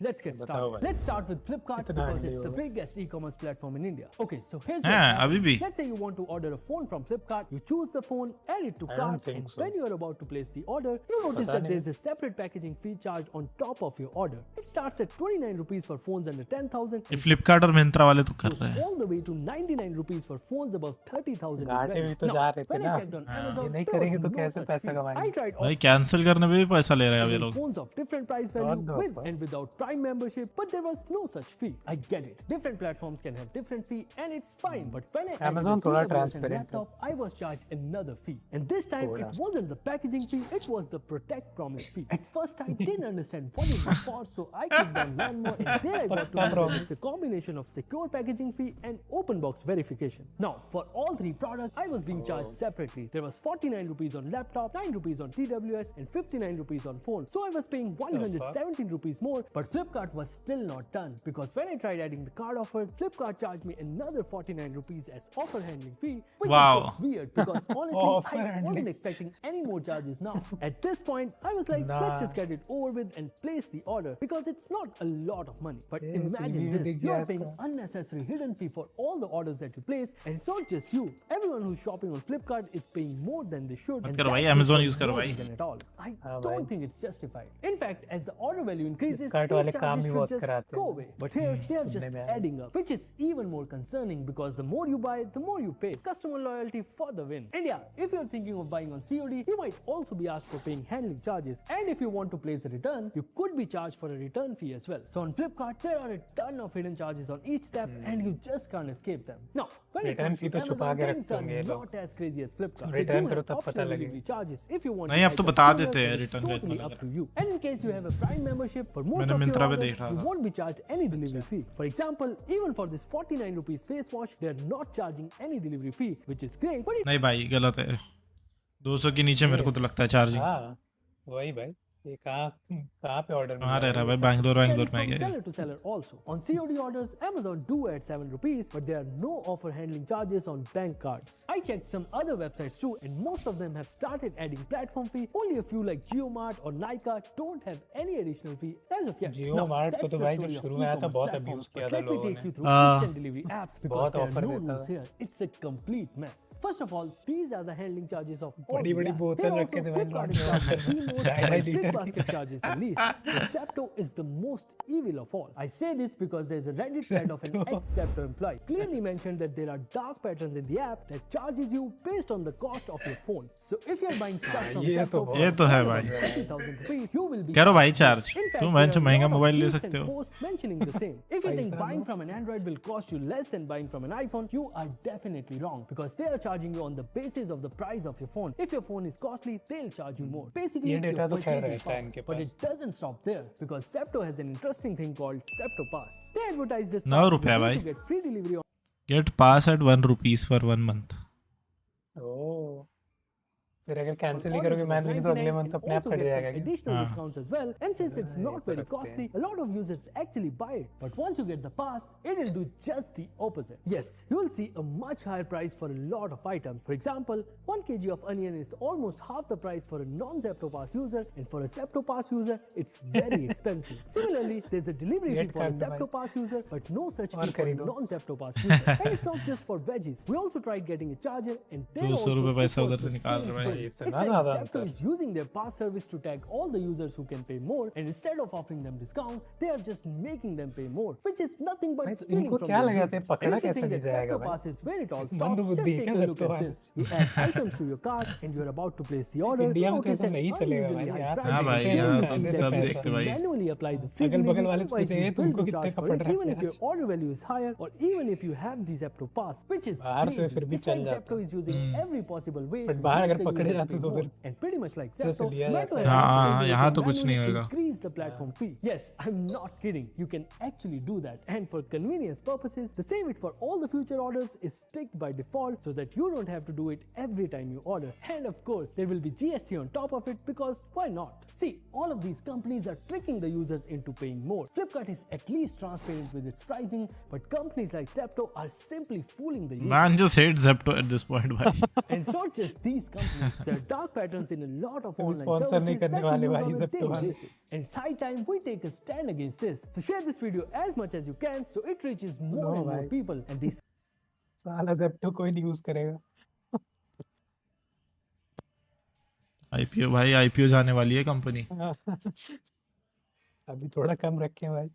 Let's get बताओ started. भाई। Let's start with Flipkart कितना because ugly it's the होगा? biggest e-commerce platform in India. Okay, so here's हाँ, what's अभी happening. भी। Let's say you want to order a phone from Flipkart. You choose the phone, add it to I don't cart, think and so. when you are about to place the order, you notice पता that नहीं। there's a separate packaging fee charge on top of your order. It starts at 29 rupees for phones under 10,000 ये and Flipkart और मिंत्रा वाले तो कर goes रहे हैं। all the way to 99 rupees for phones above 30,000 in घाटे value. भी तो Now, जा रहे थे when I ना। checked on हाँ। Amazon, ये नहीं there was करेंगे तो no कैसे such पैसा fee. कमाएंगे? I tried all भाई कैंसिल करने में भी पैसा ले रहे हैं अब ये even लोग। phones of different price What value the with fuck? and without Prime membership, but there was no such fee. I get it. Different platforms can have different fee and it's fine. But when I added Amazon a थोड़ा TWS and transparent है। laptop, I was charged another fee. And this time थोड़ा। it wasn't the packaging fee, it was the Protect Promise fee. At first I didn't understand what it was for, so I clicked on learn more and there I got to know that it's a combination of secure packaging fee and open box verification. Now for all three products, I was being charged separately. There was 49 rupees on laptop, 9 rupees on TWS and 59 rupees on phone. So I was paying 117 rupees more, but Flipkart was still not done because when I tried adding the card offer, Flipkart charged me another 49 rupees as offer handling fee, which Wow. is just weird because honestly Offer I handling. wasn't expecting any more charges now. At this point, I was like, Nah. let's just get it over with and place the order because it's not a lot of money. But Yeah, imagine CV this, दिख you गया are paying इसका। unnecessary hidden fee for all the orders that you place, and it's not just you. Everyone who's shopping on Flipkart is paying more than they should. मत and करो भाई, that's Amazon for use करो no भाई। reason at all. I हाँ don't भाई। think it's justified. In fact, as the order value increases, Flipkart these वाले वाले काम charges भी should बहुत just कराते go हैं। away. But here they are just सुनने में आया। adding up, which is even more concerning because the more you buy, the more you pay. Customer loyalty for the win. And yeah, if you're thinking of buying on COD, you might also be asked for paying handling charges. And if you want to place a return, you could be charged for a return fee as well. So on Flipkart, there are a ton of hidden charges on each step, and you just can't escape them. Now, when it Return comes fee to तो छुपा Amazon, के things रखते are होंगे ये लोग। not as crazy as Flipkart. They Return do करो have तब पता optional लगेगा। delivery charges if you want नहीं, to अब तो buy बता them देते हैं sooner, but it's return का totally इतना up to you. And in case you have a Prime membership, for most मैंने of your मिंत्रा पे orders, देख रहा you था। won't be charged any delivery fee. For example, even for this 49 rupees face wash, they're not charging any delivery fee, which is great, but it नहीं भाई गलत है, 200 के नीचे मेरे को तो लगता है चार्जिंग। हाँ वही भाई, ये कहाँ पे ऑर्डर कहाँ रह रहा है भाई? बैंगलोर varies में from क्या? seller to seller also. On COD orders, Amazon do add 7 rupees, but there are no offer handling charges on bank cards. I checked some other websites too, and most of them have started adding platform fee. Only a few like JioMart or Nykaa don't have any additional fee as of yet. JioMart को that's तो the भाई जब story of शुरू में आया था e-commerce बहुत platforms, abuse किया but था let me लोगों take ने। you through instant delivery apps because बहुत there are offer no देता rules था। here. It's a complete mess. First of all, these are the handling charges of all बड़ी the बड़ी apps. बोतल They're रखे also थे भाई Flipkart launch is charging the most, ढाई while litre Big Basket charges the least. But Zepto is the most evil of all. I say this because there's a Reddit thread of an ex-Zepto employee clearly mentioned that there are dark patterns in the app that charges you based on the cost of your phone. So if you're buying stuff from ये Zepto तो for ये तो है around भाई। 20,000 rupees, you will be करो भाई charged. Charge, In fact, तुम there bench are a महंगा lot of मोबाइल ले tweets सकते and हो। posts mentioning the same. If you think पैसा buying low. from an Android will cost you less than buying from an iPhone, you are definitely wrong because they are charging you on the basis of the price of your phone. If your phone is costly, they'll charge you more. Basically, ये data your तो खैर purchasing रहता है power. इनके But pass. it doesn't stop there because Zepto has an interesting thing called Zepto Pass. They advertise this 9 pass as a रुपया way भाई। to get free delivery on get pass at 1 rupees for 1 month। Oh फिर अगर cancel ही orders करोगे of month तो अगले 99 month and अपने आप also कट get some जाएगा क्या? additional हाँ। discounts as well. And since it's ये not तो very रखते costly, हैं। a lot of users actually buy it. But once you get the pass, it'll do just the opposite. Yes, you'll see a much higher price for a lot of items. For example, 1 kg of onion is almost half the price for a non-Zepto Pass user, and for a Zepto Pass user, it's very expensive. Similarly, there's a delivery fee Get for a कर दो Zepto भाई। Pass user, but no such और fee for a खरीदो। non-Zepto Pass user. And it's not just for veggies. We also tried getting a charger, and they're 200 also रुपए पैसा equal उधर से to निकाल same रहे भाई। story. इतना Except ज़्यादा Zepto अंतर। is using their pass service to tag all the users who can pay more, and instead of offering them discount, they are just making them pay more, which is nothing but भाई, stealing इनको from क्या their लगा users. से पकड़ा And if you कैसे think नहीं that जाएगा Zepto भाई? Pass is where it all मंद stops, बुद्धि just है take क्या a look Zepto at है? this. You add items to your cart, and you're about to place the order. India You में तो notice ऐसा an नहीं चलेगा unusually भाई, high यहाँ तो price. हाँ भाई, Then यहाँ you तो see सब that you देखते have to भाई। manually apply the free अगल बगल delivery, वाले otherwise पूछे, you तुमको will be कितने charged का for पड़ it, रहा है even if your आज? order value is higher, or even if you have the Zepto Pass, which is बाहर तो crazy. फिर भी It's चल like जाता। Zepto is using every possible way But to बाहर make अगर the पकड़े users जाते pay तो more. फिर And pretty much like जैसे Zepto, लिया Zomato जाता has है। हाँ, also हाँ, been यहाँ able तो to कुछ नहीं manually होगा। increase the platform fee. Yes, I'm not kidding. You can actually do that. And for convenience purposes, the save it for all the future orders is ticked by default so that you don't have to do it every time you order. And of course, there will be GST on top of it because why not? See, all of these companies are tricking the users into paying more. Flipkart is at least transparent with its pricing, but companies like Zepto are simply fooling the users. Man just hates Zepto at this point भाई। And it's not just these companies. There are dark patterns in a lot of online sponsor नहीं services करने that we वाले use भाई on a Zepto daily वाले। basis. And it's high time we take a stand against this. So share this video as much as you can so it reaches more No, and more भाई। people. And these साला Zepto कोई नहीं use करेगा। IPO भाई, IPO जाने वाली है company. अभी थोड़ा कम रखे भाई।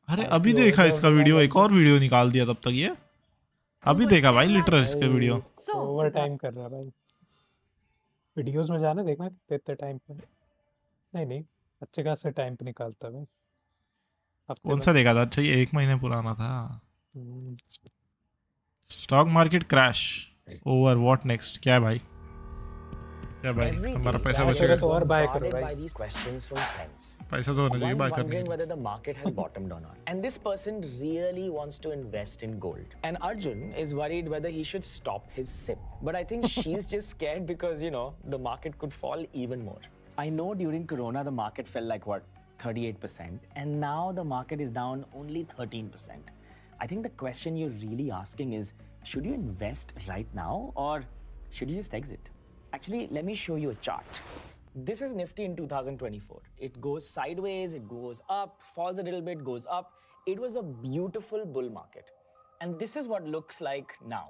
अरे अभी IPO देखा हो इसका गया वीडियो, भाई। एक और वीडियो निकाल दिया तब तक ये। अभी देखा भाई लिटरल इसका वीडियो। ओवर टाइम कर रहा है भाई। वीडियोस में जाना देखना कितने टाइम पे। नहीं नहीं, अच्छे खासे टाइम पे निकालता है भाई। हफ्ते कौन में। सा देखा था? अच्छा ये 1 महीने पुराना था। Hmm, stock market crash over, what next? क्या है भाई? क्या भाई Every हमारा day, पैसा I बचेगा? तो और buy करो bombarded भाई। by these questions from friends. पैसा तो होना चाहिए One's बाय करने wondering के लिए। whether the market has bottomed or not. And this person really wants to invest in gold. And Arjun is worried whether he should stop his sip. But I think she's just scared because, you know, the market could fall even more. I know during Corona, the market fell like what, 38%. And now the market is down only 13%. I think the question you're really asking is, should you invest right now or should you just exit? Actually, let me show you a chart. This is Nifty in 2024. It goes sideways, it goes up, falls a little bit, goes up. It was a beautiful bull market. And this is what looks like now.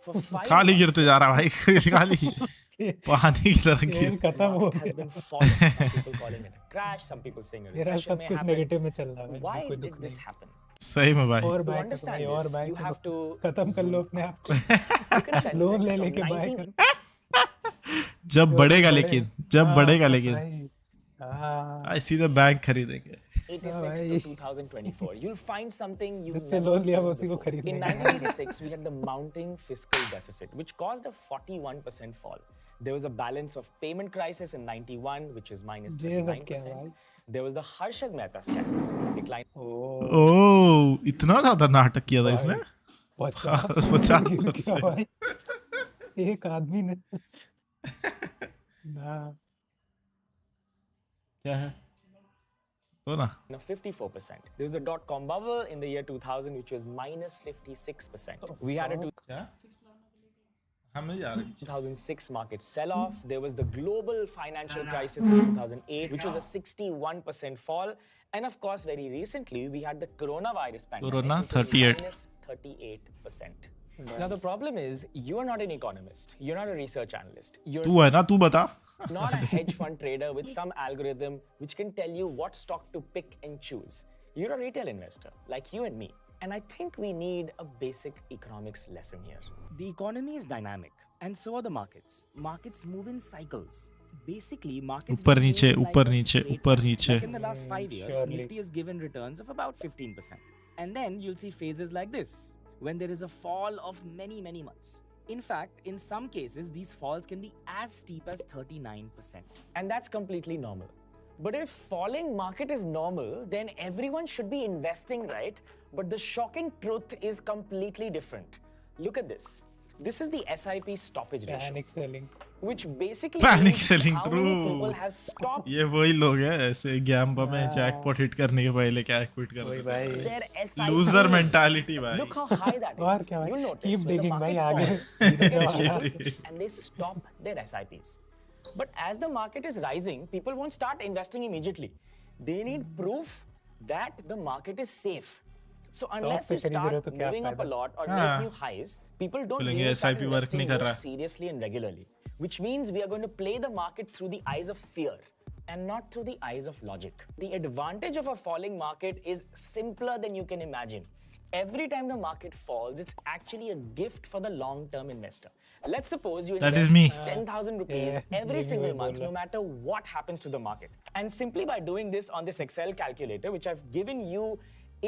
For 5 खाली months, गिरते जा रहा भाई खाली। पानी की तरह खेल गिर खत्म हो गया some people calling it a crash, some people saying a मेरा recession सब may कुछ happen. नेगेटिव में चल रहा है, Why कोई did दुख this नहीं। happen? सही में भाई और To बाय करो understand भाई, और this, बाय you करो, have to खत्म कर लो अपने आप को, you can sense loan it. ले So लेके बाय 19 करो। जब बढ़ेगा लेकिन जब हाँ, बढ़ेगा तो लेकिन भाई, हाँ, आई सीधे बैंक खरीदेंगे 86 भाई। to 2024, you'll find something you've जिससे never लोन लिया seen वो उसी को before. खरीदने In का। 1986, we had the mounting fiscal deficit, which caused a 41% fall. There was a balance of payment crisis in 91, which is minus ये सब क्या है 39%. भाई? There was the Harshad Mehta scandal, decline ओ, ओ इतना ज्यादा नाटक किया था इसने 50% 50%। भाई, एक आदमी ने ना क्या है तो ना of 54%. There was a dot-com bubble in the year 2000, which was minus 56%. We had a क्या हम नहीं जा रहे 2006 market sell-off. There was the global financial crisis in 2008, which was a 61% fall. And of course, very recently, we had the coronavirus pandemic, Corona, which was 38. minus 38%. Now, the problem is, you are not an economist. You're not a research analyst. You're तू है ना तू बता not a hedge fund trader with some algorithm which can tell you what stock to pick and choose. You're a retail investor, like you and me. And I think we need a basic economics lesson here. The economy is dynamic, and so are the markets. Markets move in cycles. Basically, markets ऊपर behave नीचे like ऊपर a नीचे straight ऊपर line. नीचे Like in the last 5 years, Surely. Nifty has given returns of about 15%. And then you'll see phases like this, when there is a fall of many, many months. In fact, in some cases, these falls can be as steep as 39%. And that's completely normal. But if falling market is normal, then everyone should be investing, right? But the shocking truth is completely different. Look at this. This is the SIP stoppage ratio, panic selling, which basically Panic means selling, how many true. people have stopped ये वही लोग हैं ऐसे गैम्बा में jackpot hit करने के पहले क्या क्विट कर वही देते भाई, their SIPs. लूजर मेंटालिटी भाई Look how high that is. और क्या भाई? You'll notice Keep when the digging market भाई, आगे falls, सीधा they जाओ get आगे। out and they stop their SIPs. But as the market is rising, people won't start investing immediately. They need proof that the market is safe. So unless पे you खरीद रहे हो start तो क्या moving up a फायदा? lot or हाँ। make new highs, people don't बोलेंगे really start SIP work investing नहीं कर more रहा। seriously and regularly. Which means we are going to play the market through the eyes of fear and not through the eyes of logic. The advantage of a falling market is simpler than you can imagine. Every time the market falls, it's actually a gift for the long-term investor. Let's suppose you That invest is me. 10,000 rupees Yeah, every ये single वही month, बोल no matter what happens to the market. And simply by doing this on this Excel calculator, which I've given you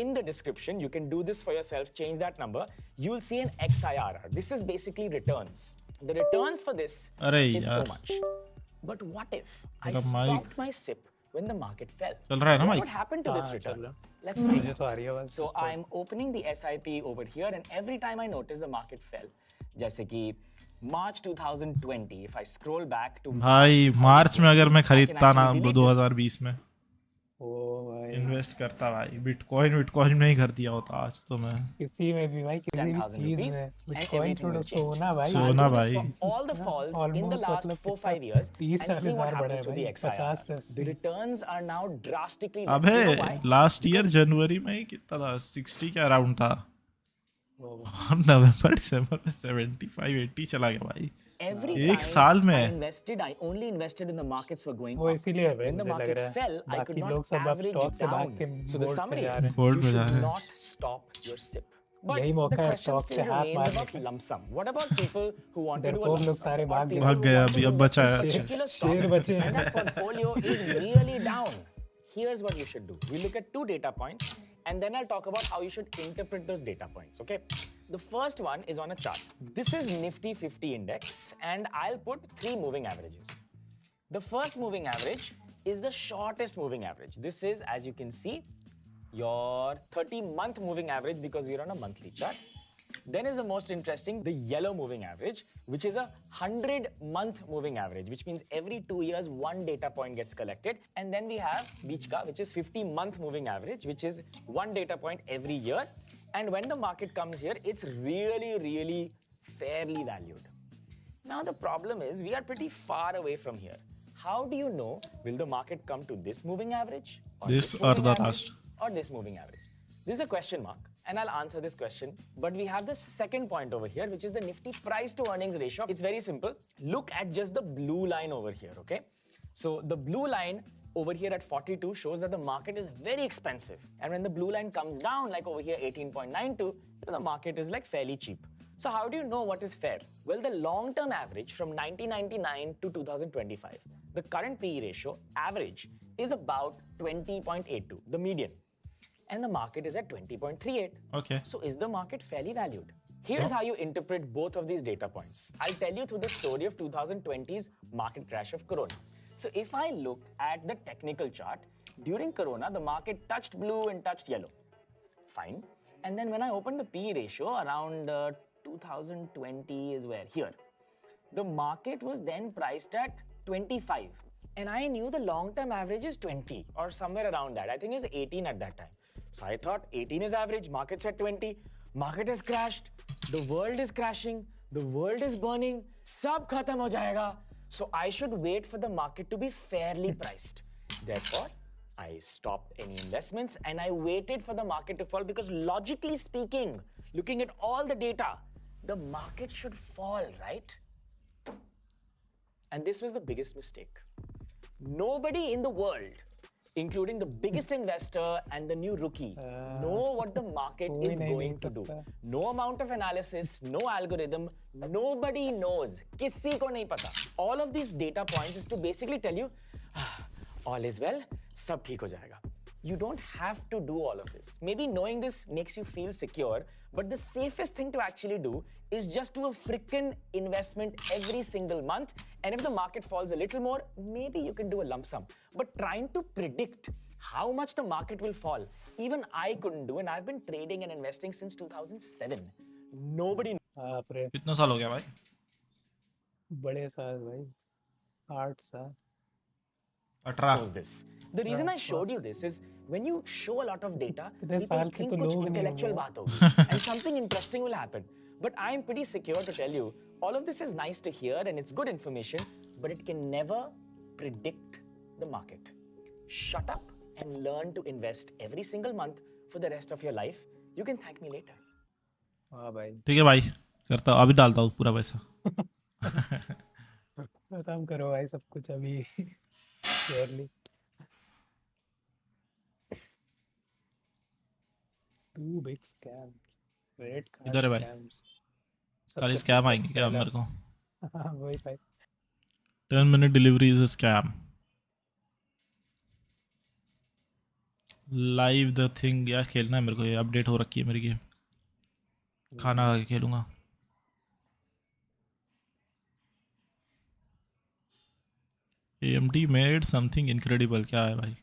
in the description, you can do this for yourself, change that number, you'll see an XIRR. This is basically returns. The returns for this अरे is so यार much. But what if I मेरा stopped my SIP when the market fell? चल रहा है ना What mike would happen to this हाँ, return? चल रहा। Let's find मुझे out. तो आ रही है आवाज। So I'm opening the SIP over here, and every time I notice the market fell, जैसे कि March 2020, if I scroll back to भाई मार्च में अगर मैं I can खरीदता ना actually delete this. 2020 में ओ भाई, इन्वेस्ट करता भाई बिटकॉइन में ही कर दिया होता आज तो मैं किसी में भी भाई, किसी भी 10,000 चीज rupees में and बिटकॉइन everything छोड़ो, will change. सोना भाई, So I'll सोना do this भाई। for all the falls in the Almost last मतलब 4-5 कितना? years 30-40 and see what हजार बढ़ा happens है to the भाई, XIRR. 50 से 80। The returns are now drastically less. अबे You know why? Last year जनवरी में ही कितना था 60 के अराउंड था ओ, और नवंबर दिसंबर में 75-80 चला गया भाई Every एक time साल में। I only invested in the markets were going वो up. इसीलिए है भाई, When the मुझे लग market रहा है fell, I could बाकी लोग not सब अब average स्टॉक से भाग down. के So the गोल्ड पे summary जा is, रहे हैं। गोल्ड you पे जा should रहे हैं। not stop your SIP. But यही मौका the है question स्टॉक still से हाथ remains मारने about का। lump sum. What about people who want to do a डरपोक lump लोग sum? सारे Or भाग people भाग who गए, want to अभी अब invest बचा in है। अच्छा। particular शेर stocks बचे हैं। and that portfolio is really down. Here's what you should do. We look at 2 data points and then I'll talk about how you should interpret those data points, okay? The first one is on a chart. This is Nifty 50 index and I'll put 3 moving averages. The first moving average is the shortest moving average. This is, as you can see, your 30-month moving average because we're on a monthly chart. Then is the most interesting, the yellow moving average, which is a 100-month moving average, which means every 2 years, 1 data point gets collected. And then we have Bichka, which is 50-month moving average, which is 1 data point every year. And when the market comes here, it's really, really fairly valued. Now the problem is we are pretty far away from here. How do you know, will the market come to this moving average? Or This or moving the average, last? Or this moving average? This is a question mark, and I'll answer this question. But we have the second point over here, which is the Nifty price to earnings ratio. It's very simple. Look at just the blue line over here, okay? So the blue line over here at 42 shows that the market is very expensive. And when the blue line comes down, like over here 18.92, the market is like fairly cheap. So how do you know what is fair? Well, the long-term average from 1999 to 2025, the current PE ratio average is about 20.82, the median. And the market is at 20.38. Okay. So is the market fairly valued? Here's how you interpret both of these data points. I'll tell you through the story of 2020's market crash of Corona. So if I look at the technical chart, during Corona, the market touched blue and touched yellow. Fine. And then when I opened the PE ratio around 2020 is where? Here. The market was then priced at 25. And I knew the long-term average is 20 or somewhere around that. I think it was 18 at that time. So I thought 18 is average, market's at 20, market has crashed, the world is crashing, the world is burning, sab khatam ho jayega. So I should wait for the market to be fairly priced. Therefore, I stopped any investments and I waited for the market to fall because logically speaking, looking at all the data, the market should fall, right? And this was the biggest mistake. Nobody in the world, including the biggest investor and the new rookie, know what the market is going to do. No amount of analysis, no algorithm, nobody knows. Kisi ko nahi pata. All of these data points is to basically tell you, all is well, sab theek ho jayega. You don't have to do all of this. Maybe knowing this makes you feel secure, but the safest thing to actually do is just do a frickin' investment every single month. And if the market falls a little more, maybe you can do a lump sum. But trying to predict how much the market will fall, even I couldn't do. And I've been trading and investing since 2007. Nobody बाप रे कितना साल हो गया भाई? बड़े साल भाई 8 साल 18. knows this. The reason I showed you this is when you show a lot of data, इतने people साल के think तो कुछ लोग नहीं intellectual होंगे। बात होगी and something interesting will happen. But I am pretty secure to tell you, all of this is nice to hear and it's good information, but it can never predict the market. Shut up and learn to invest every single month for the rest of your life. You can thank me later. हाँ भाई ठीक है भाई, करता हूँ, अभी डालता हूँ पूरा पैसा. खत्म करो भाई सब कुछ अभी surely too big scams credit card इधर है भाई. कल स्कैम आएंगे क्या मेरे को? हाँ वही भाई 10-minute delivery is a scam. Live the thing यार खेलना है मेरे को, ये अपडेट हो रखी है मेरी गेम. खाना खा के खेलूंगा. AMD made something incredible. क्या है भाई?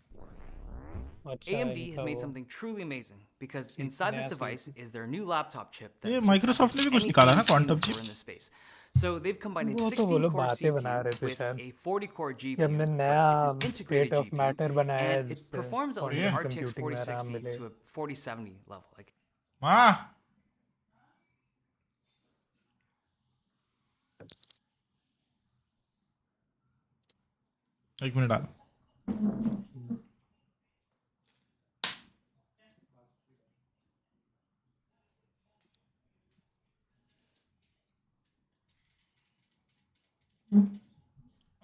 AMD has made something truly amazing because inside this device is their new laptop chip. that ये Microsoft ने भी कुछ surpasses निकाला ना anything quantum seen chip. before in this space. So they've combined a वो तो वो 16 लोग core बातें बना रहे CPU थे with शायद a 40 core कि GPU. हमने but नया it's an integrated state of GPU, matter बनाया है and it जिससे performs on Yeah. the RTX computing में आराम 4060 मिले to a 4070 level. Like हाँ. एक मिनट डाल.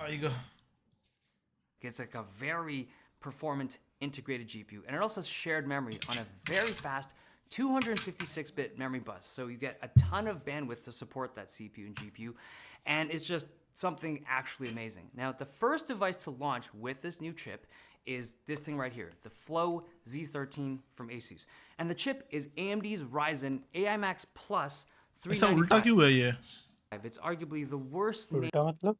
आएगा. it's like a very performant integrated GPU, and it also has shared memory on a very fast 256-bit memory bus. So you get a ton of bandwidth to support that CPU and GPU, and it's just something actually amazing. Now, the first device to launch with this new chip is this thing right here, the Flow Z13 from Asus. And the chip is AMD's Ryzen AI Max Plus ऐसा उल्टा 395. क्यों है ये? It's arguably the worst उल्टा मतलब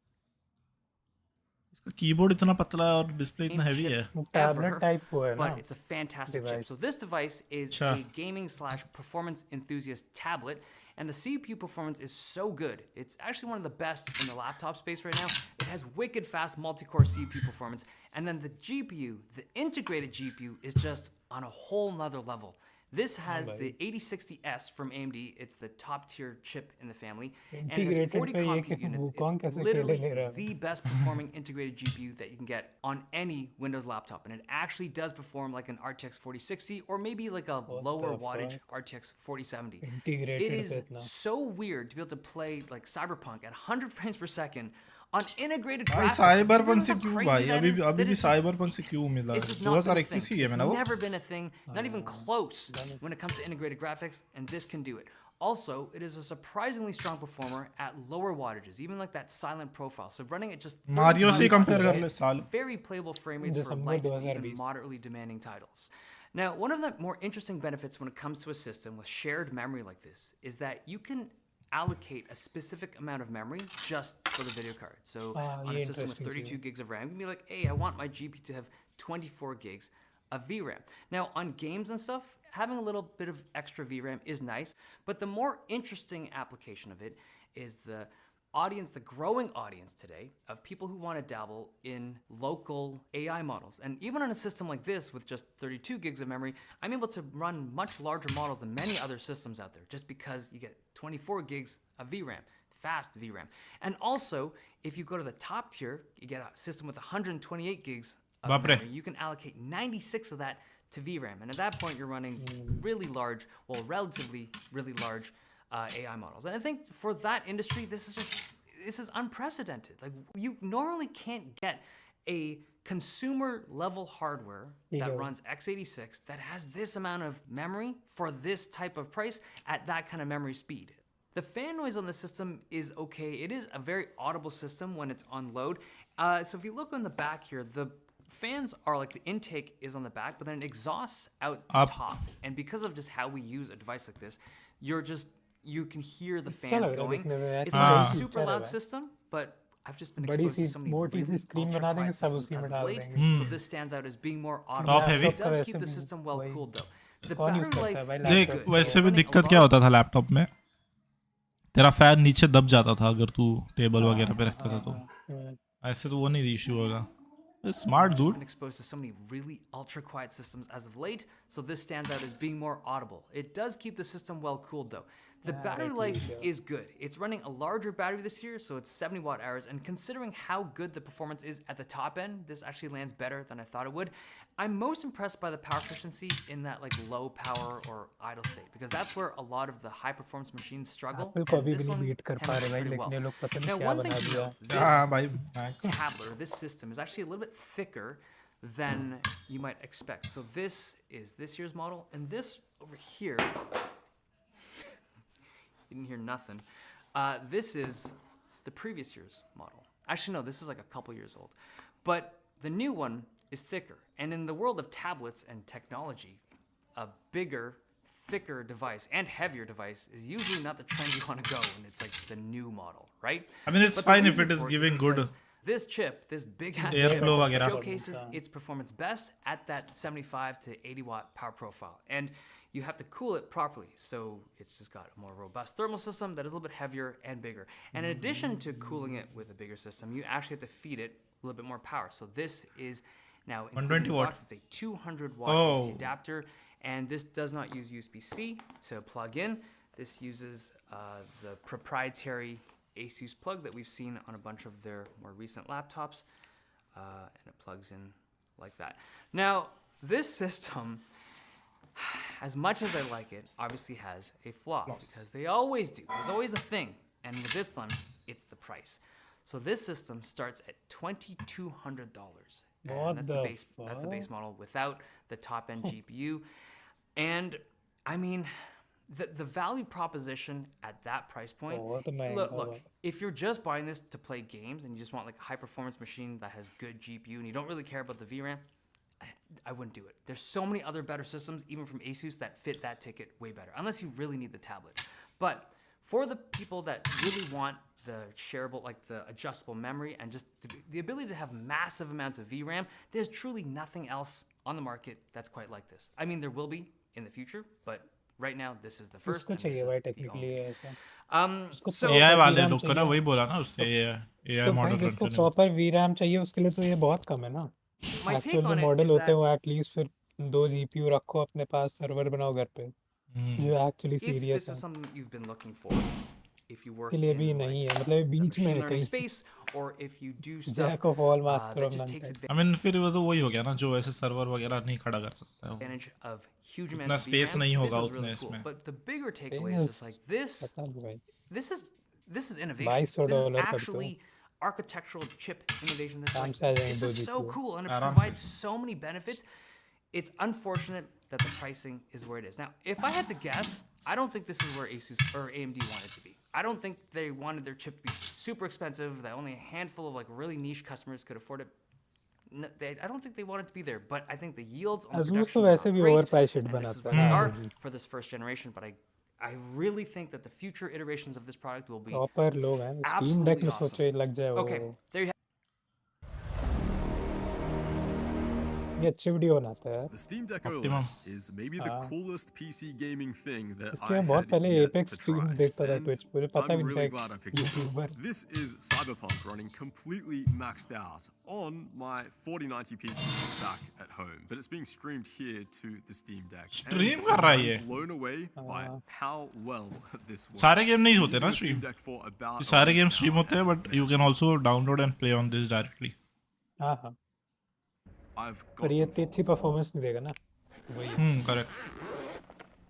इसका keyboard इतना पतला है और डिस्प्ले इतना हैवी है. टैबलेट ever, टाइप वो है ना but it's a fantastic chip. device. So this device is Sure. a gaming / performance enthusiast tablet, and the CPU performance is so good. It's actually one of the best in the laptop space right now. It has wicked fast multi-core CPU performance, and then the GPU, the integrated GPU, is just on a whole nother level. This has the 8060S from AMD. It's the top tier chip in the family. And it has Integrated 40 पे ये compute कि units. Wukong It's कैसे literally खेले ले रहा है? the best performing integrated GPU that you can get on any Windows laptop. And it actually does perform like an RTX 4060 or maybe like a lower the wattage RTX 4070. Integrated It is पे इतना। so weird to be able to play like Cyberpunk at 100 frames per second on integrated भाई graphics. Cyberpunk You से know how क्यों crazy भाई that अभी is? अभी That भी is just- cyberpunk से क्यों मिला It's just दो not हजार been a thing. इक्कीस ही है It's ना वो never been a thing, not even close when it comes to integrated graphics, and this can do it. Also, it is a surprisingly strong performer at lower wattages, even like that silent profile. So running at just 30 Mario से frames per compare कर second, ले साल very playable frame rates for December light to even 2020. moderately demanding titles. Now, one of the more interesting benefits when it comes to a system with shared memory like this is that you can allocate a specific amount of memory just for the video card. So on a yeah, system with interesting 32 gigs of RAM, you can be like, hey, I want my GPU to have 24 gigs of VRAM. Now, on games and stuff, having a little bit of extra VRAM is nice, but the more interesting application of it is the audience, the growing audience today of people who want to dabble in local AI models. And even on a system like this with just 32 gigs of memory, I'm able to run much larger models than many other systems out there just because you get 24 gigs of VRAM, fast VRAM. And also, if you go to the top tier, you get a system with 128 gigs of Bapre. memory. You can allocate 96 of that to VRAM. And at that point, you're running really large, well, relatively really large AI models. And I think for that industry, this is unprecedented. Like, you normally can't get a consumer level hardware that runs x86 that has this amount of memory for this type of price at that kind of memory speed. The fan noise on the system is okay. It is a very audible system when it's on load. So if you look on the back here, the fans are like the intake is on the back, but then it exhausts out the Up. top. And because of just how we use a device like this, you can hear the अच्छा fans लग रहा है going. दिखने में, It's अच्छा not a feature super है loud भाई। system, but I've just been बड़ी exposed to C so many मोटी सी really screen बना देंगे, ultra-quiet सब systems उसी में as of डाल late, देंगे। so this stands out as being more Top audible. heavy? It does Laptop keep the वैसे system well वही- cooled though. The कौन use battery करता है life भाई is देख good. वैसे It's भी running a दिक्कत क्या lot- होता था लैपटॉप में तेरा फैन नीचे दब जाता था अगर तू टेबल वगैरह पे रखता था तो ऐसे तो वो नहीं इशू होगा smart I've just dude been exposed to so many really ultra quiet systems as of late, so this stands out as being more audible. It does keep the system well cooled though. The battery life is good. It's running a larger battery this year, so it's 70 watt hours. And considering how good the performance is at the top end, this actually lands better than I thought it would. I'm most impressed by the power efficiency in that like low power or idle state, because that's where a lot of the high performance machines struggle. Apple को and अभी this भी नहीं one beat कर पा handles रहे भाई, pretty लेकिन ये well. लोग पता नहीं Now, क्या one thing बना to दिया। note, हाँ this भाई tabler, this system is actually a little bit thicker than you might expect. So this is this year's model, and this over here, you didn't hear nothing. This is the previous year's model. Actually, no, this is like a couple years old. But the new one is thicker. And in the world of tablets and technology, a bigger, thicker device and heavier device is usually not the trend you want to go when it's like the new model, right? I mean, it's But the fine if reason it is for giving good because this chip, this big ass airflow chip, वगैरह। showcases its performance best at that 75 to 80 watt power profile. And you have to cool it properly. So it's just got a more robust thermal system that is a little bit heavier and bigger. And in addition to cooling it with a bigger system, you actually have to feed it a little bit more power. So this is now 120 watt. Box, it's a 200 watt Oh. AC adapter. And this does not use USB-C to plug in. This uses the proprietary ASUS plug that we've seen on a bunch of their more recent laptops. And it plugs in like that. Now, this system, as much as I like it, obviously has a flaw, because they always do. There's always a thing. And with this one, it's the price. So this system starts at $2,200. What And that's the that's the base fuck? model without the top end GPU. And I mean, the value proposition at that price point. बहुत महंगा Look, भाई। if you're just buying this to play games and you just want like a high performance machine that has good GPU and you don't really care about the VRAM, I wouldn't do it. There's so many other better systems, even from ASUS, that fit that ticket way better, unless you really need the tablet. But for the people that really want the shareable, like the adjustable memory and just the ability to have massive amounts of VRAM, there's truly nothing else on the market that's quite like this. I mean, there will be in the future, but right now this is the first. किसको and this चाहिए is भाई the technically only. ऐसा? उसको So AI proper वाले VRAM लोग को ना चाहिए। वही बोला ना उसने AI तो भाई मॉडल जिसको रन करने प्रॉपर VRAM चाहिए उसके लिए तो ये बहुत कम है ना। my take एक्चुअल on जो it मॉडल is होते हैं that वो एटलीस्ट फिर 2 GPU रखो अपने पास, सर्वर बनाओ घर पे, जो एक्चुअली If सीरियस this है, is something you've been looking for, if you work के लिए in भी like नहीं है, मतलब ये the बीच में machine है learning कहीं, space, or if you do stuff jack of all master that of just none takes type. I mean, फिर वो तो वही हो गया ना, जो ऐसे सर्वर वगैरह नहीं खड़ा कर सकता है वो। advantage of huge उतना amounts of space VRAM, नहीं this होगा is उतने really cool. इसमें। But the bigger takeaway is just like this. पता नहीं भाई, This is innovation. $22 This is कर दो, actually architectural chip innovation. That's काम like, से आ जाएंगे this 2 is so GPU। cool and it आराम से। provides so many benefits. It's unfortunate that the pricing is where it is. Now, if I had to guess, I don't think this is where Asus or AMD wanted to be. I don't think they wanted their chip to be super expensive, that only a handful of like really niche customers could afford it. No, I don't think they wanted to be there, but I think the yields on the Asus तो production वैसे are भी great, overpriced shit and this is बनाता where है they ना are ROG। for this first generation. But I really think that the future iterations of this product will be proper लोग हैं, steam deck absolutely में awesome. सोचो लग जाए Okay, वो, there you have ये अच्छी वीडियो बनाता है। The Steam Deck Optimum. OLED is maybe the हाँ। coolest PC gaming thing that इसके I मैं बहुत had पहले yet apex to streams try, देखता था and ट्विच पे, मुझे पता I'm भी नहीं really था glad I picked it up. YouTuber. This is Cyberpunk running completely maxed out on my 4090 PC back at home, but it's being streamed here to the Steam Deck. And Stream कर रहा है ये। I'm blown away by हाँ। how well this works. सारे game नहीं होते ना Using the Steam stream। Deck for about ये a सारे week गेम now, स्ट्रीम होते हैं, but you can also download and play on this directly. हाँ हाँ, I've पर got ये some इतनी अच्छी thoughts. परफॉर्मेंस नहीं देगा ना, वही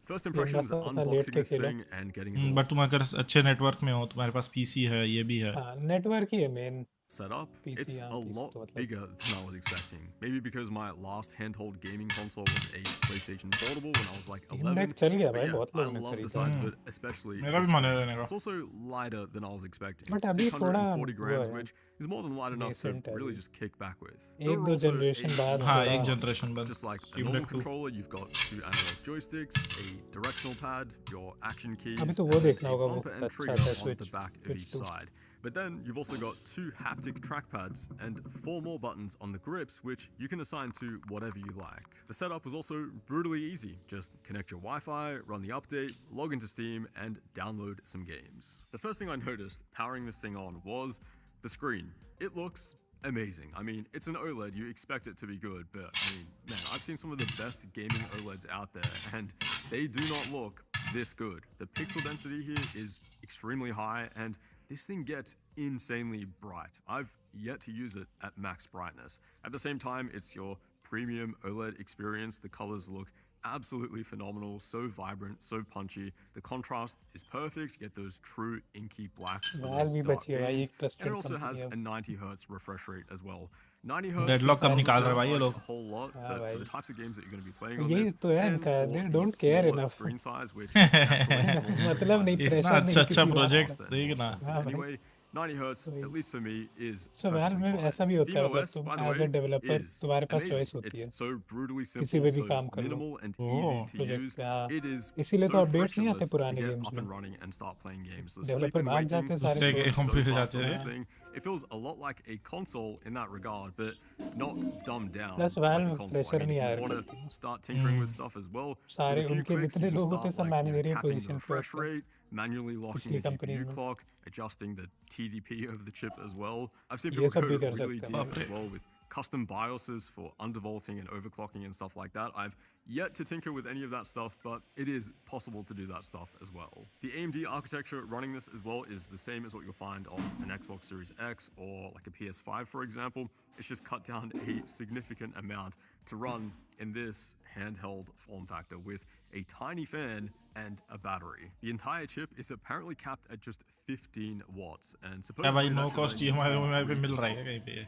First impressions, सा लेट unboxing के this Khelo. thing and getting it but तुम अगर अच्छे नेटवर्क में हो, तुम्हारे पास पीसी है, ये भी है। हाँ, नेटवर्क ही है main. set up, PC, it's yeah, a PC lot तो मतलब- bigger than I was expecting. Maybe because my last handheld gaming console was a PlayStation Portable when I was like Steam 11. Deck चल गया But भाई, yeah, बहुत I लोगों ने love the खरीदा। size of it, especially मेरा भी this मन है one. लेने का। It's also lighter than I was expecting. But अभी थोड़ा 640 वो grams, है, which is more than light enough to decent है really अभी। just kick back with. एक There are दो also generation a बाद lot हाँ, of एक buttons. generation बाद Just like a Steam normal Deck 2। controller, you've got 2 analog joysticks, a directional pad, your action keys, अभी तो and वो then देखना a होगा वो bumper and टच trigger आता है on switch, the back of switch each two. side. But then you've also got 2 haptic trackpads and 4 more buttons on the grips, which you can assign to whatever you like. The setup was also brutally easy. Just connect your Wi-Fi, run the update, log into Steam, and download some games. The first thing I noticed powering this thing on was the screen. It looks amazing. I mean, it's an OLED, you expect it to be good, but I mean, man, I've seen some of the best gaming OLEDs out there, and they do not look this good. The pixel density here is extremely high, and this thing gets insanely bright. I've yet to use it at max brightness. At the same time, it's your premium OLED experience. The colors look absolutely phenomenal, so vibrant, so punchy. The contrast is perfect. You get those true inky blacks for Valve those भी dark बची है भाई, games. एक trusted And it also company has अब। a 90 hertz refresh rate as well. 90 hertz Deadlock कब doesn't निकाल रहे sound भाई ये like लोग। a whole lot, हाँ but for भाई। the types of games that you're going to be playing on यही this, तो है and इनका, for they the don't care smaller enough। screen size, which naturally small screen मतलब नहीं, sizes इतना pressure अच्छा नहीं अच्छा किसी बात प्रोजेक्ट का। देखना। हाँ भाई। Anyway, 90 hertz, at least for me, is So Valve में perfectly ऐसा fine. भी होता है, मतलब SteamOS, तुम by the as a way, developer is तुम्हारे पास amazing. choice होती है, It's so brutally किसी simple, पे भी so काम कर लो। minimal and Oh, easy to project use. पे, हाँ। It is इसीलिए so तो updates नहीं आते frictionless to पुराने get games up में। and running and start playing games. The Developer sleep and भाग waiting जाते हैं सारे दूसरे is के so computer fast जाते on हैं। this thing. It feels a lot like a console in that regard, but not dumbed down Plus like a Valve console. fresher I mean, नहीं if hire you want करती है। to start tinkering with stuff as well, with सारे a few उनके clicks, जितने you can लोग होते हैं start सब like, managerial capping the position पे refresh होते हैं rate, manually locking पिछली the कंपनीज GPU में। clock, adjusting the TDP of the chip as well. I've seen ये people सब भी go कर really सकते deep हैं। as well with custom BIOSes for undervolting and overclocking and stuff like that. I've yet to tinker with any of that stuff, but it is possible to do that stuff as well. The AMD architecture running this as well is the same as what you'll find on an Xbox Series X or like a PS5, for example. It's just cut down a significant amount to run in this handheld form factor with a tiny fan and a battery. The entire chip is apparently capped at just 15 watts, and क्या supposedly भाई, no that should cost let you EMI पे really मिल रहा है talk कहीं पे?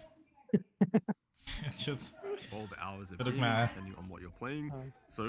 अच्छा 12 hours of Look, gaming, man. depending on what you're playing. हाँ। So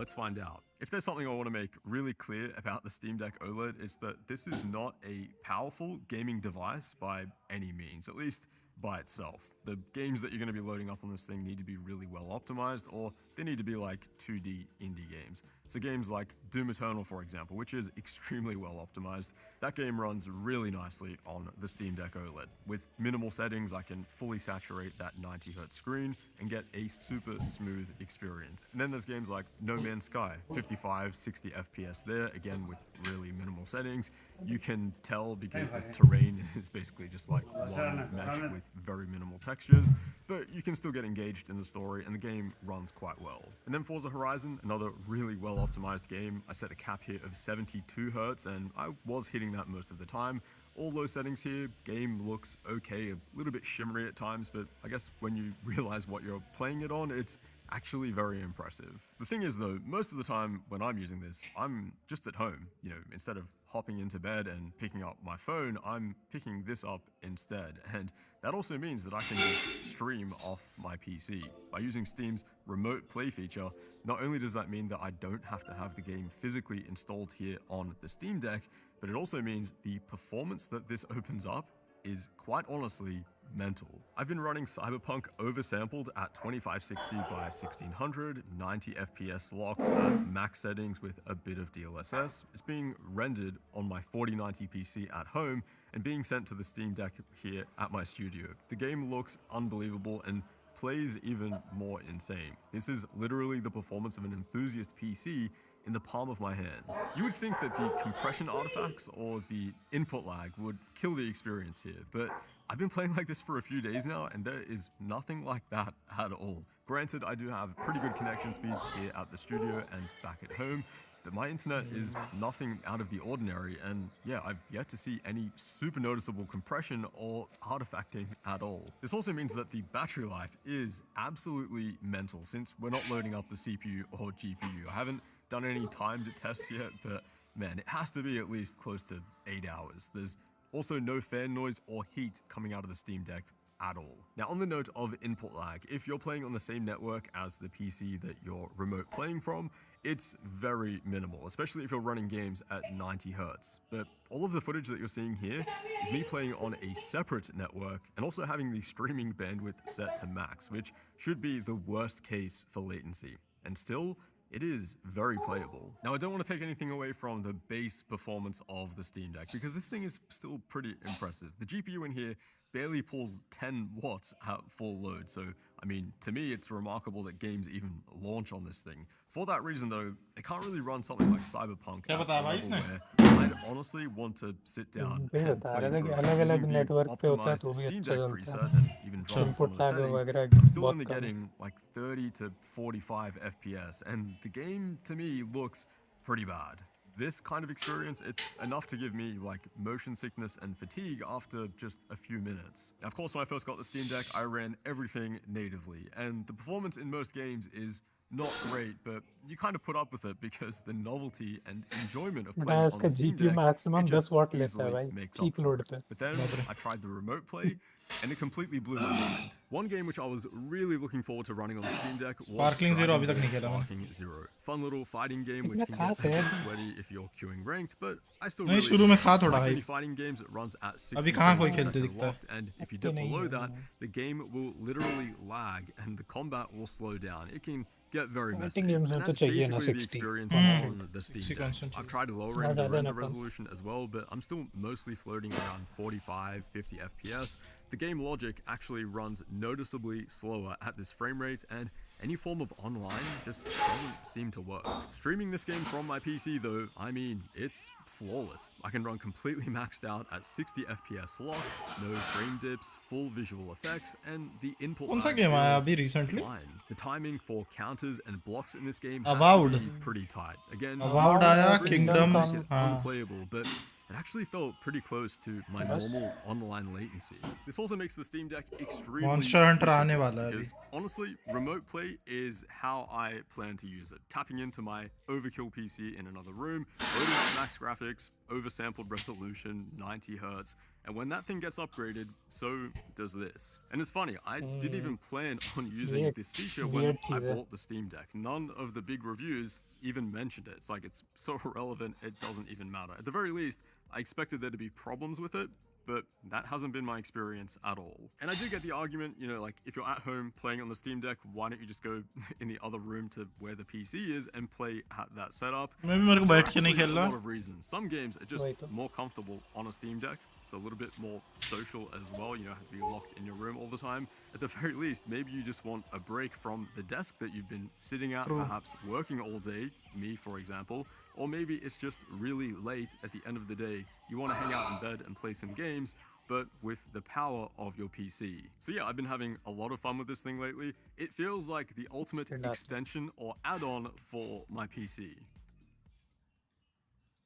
let's find out. If there's something I want to make really clear about the Steam Deck OLED, it's that this is not a powerful gaming device by any means, at least by itself. The games that you're going to be loading up on this thing need to be really well optimized, or they need to be like 2D indie games. So games like Doom Eternal, for example, which is extremely well optimized. That game runs really nicely on the Steam Deck OLED. With minimal settings, I can fully saturate that 90Hz screen and get a super smooth experience. And then there's games like No Man's Sky, 55, 60 FPS there, again with really minimal settings. You can tell because the terrain is basically just like one mesh with very minimal textures, but you can still get engaged in the story and the game runs quite well. And then Forza Horizon, another really well optimized game. I set a cap here of 72 Hz and I was hitting that most of the time. All those settings here, game looks okay, a little bit shimmery at times, but I guess when you realize what you're playing it on, it's actually very impressive. The thing is though, most of the time when I'm using this, I'm just at home. You know, instead of hopping into bed and picking up my phone, I'm picking this up instead. And that also means that I can just stream off my PC. By using Steam's remote play feature, not only does that mean that I don't have to have the game physically installed here on the Steam Deck, but it also means the performance that this opens up is quite honestly mental. I've been running Cyberpunk oversampled at 2560 by 1600, 90 FPS locked at max settings with a bit of DLSS. It's being rendered on my 4090 PC at home and being sent to the Steam Deck here at my studio. The game looks unbelievable and plays even more insane. This is literally the performance of an enthusiast PC in the palm of my hands. You would think that the compression artifacts or the input lag would kill the experience here, but I've been playing like this for a few days now and there is nothing like that at all. Granted, I do have pretty good connection speeds here at the studio and back at home, but my internet is nothing out of the ordinary, and yeah, I've yet to see any super noticeable compression or artifacting at all. This also means that the battery life is absolutely mental since we're not loading up the CPU or GPU. I haven't done any timed tests yet, but man, it has to be at least close to 8 hours. There's also no fan noise or heat coming out of the Steam Deck at all. Now, on the note of input lag, if you're playing on the same network as the PC that you're remote playing from, it's very minimal, especially if you're running games at 90 Hz. But all of the footage that you're seeing here is me playing on a separate network and also having the streaming bandwidth set to max, which should be the worst case for latency. And still, it is very playable. Now, I don't want to take anything away from the base performance of the Steam Deck because this thing is still pretty impressive. The GPU in here barely pulls 10 watts at full load, so I mean, to me, it's remarkable that games even launch on this thing. For that reason, though, it can't really run something like Cyberpunk at a level where I'd honestly want to sit down and play through it. Using the optimized Steam Deck preset and even drawing some of the settings, I'm still only getting like 30 to 45 FPS, and the game, to me, looks pretty bad. This kind of experience, it's enough to give me like motion sickness and fatigue after just a few minutes. Now, of course, when I first got the Steam Deck, I ran everything natively, and the performance in most games is not great, but you kind of put up with it because the novelty and enjoyment of playing on the Steam Deck, maximum it just 10 watt easily लेता है भाई makes cheap up for load it. पे But then I tried the remote play, and it completely blew my mind. One game which I was really looking forward to running on the Steam Deck was Sparkling Zero अभी तक नहीं खेला मैंने. Sparking Zero. Fun little fighting game which इतना can खास get है pretty sweaty if you're queuing ranked, but I still नहीं, really शुरू में था like थोड़ा any hype. fighting games, it runs at 60 अभी कहाँ कोई frames per खेलते second दिखता है. locked, and if you अब तो dip नहीं below है, that, the game will literally lag and the combat will slow down. It can get very messy. Fighting games And में तो that's चाहिए ना basically the 60. experience on the Steam 60 Deck. constant I've tried lowering Not the that render enough. resolution as well, but I'm still mostly floating around 45, 50 FPS. The game logic actually runs noticeably slower at this frame rate, and any form of online just doesn't seem to work. Streaming this game from my PC though, I mean, it's flawless. I can run completely maxed out at 60 FPS locked, no frame dips, full visual effects, and the input कौन सा lag game आया feels अभी recently? fine. The timing for counters and blocks in this game Avowed. has to be pretty tight. Again, Avowed आया, frame Kingdom, makes it हाँ. unplayable, but it actually felt pretty close to my normal online latency. This also makes the Steam Deck extremely Monster Hunter आने वाला है अभी. because honestly, remote play is how I plan to use it. Tapping into my overkill PC in another room, loading up max graphics, oversampled resolution, 90 Hz, and when that thing gets upgraded, so does this. And it's funny, I didn't even plan on using Weird- this feature when weird I teaser. bought the Steam Deck. None of the big reviews even mentioned it. It's like it's so irrelevant, it doesn't even matter. At the very least, I expected there to be problems with it, but that hasn't been my experience at all. And I do get the argument, you know, like if you're at home playing on the Steam Deck, why don't you just go in the other room to where the PC is and play at that setup? मैं भी मेरे को There are बैठ के नहीं actually खेल a रहा. lot of reasons. Some games are just वही तो. more comfortable on a Steam Deck. It's a little bit more social as well. You don't have to be locked in your room all the time. At the very least, maybe you just want a break from the desk that you've been sitting at, perhaps working all day, me for example. Or maybe it's just really late at the end of the day. You want to hang out in bed and play some games, but with the power of your PC. So yeah, I've been having a lot of fun with this thing lately. It feels like the ultimate extension or add-on for my PC.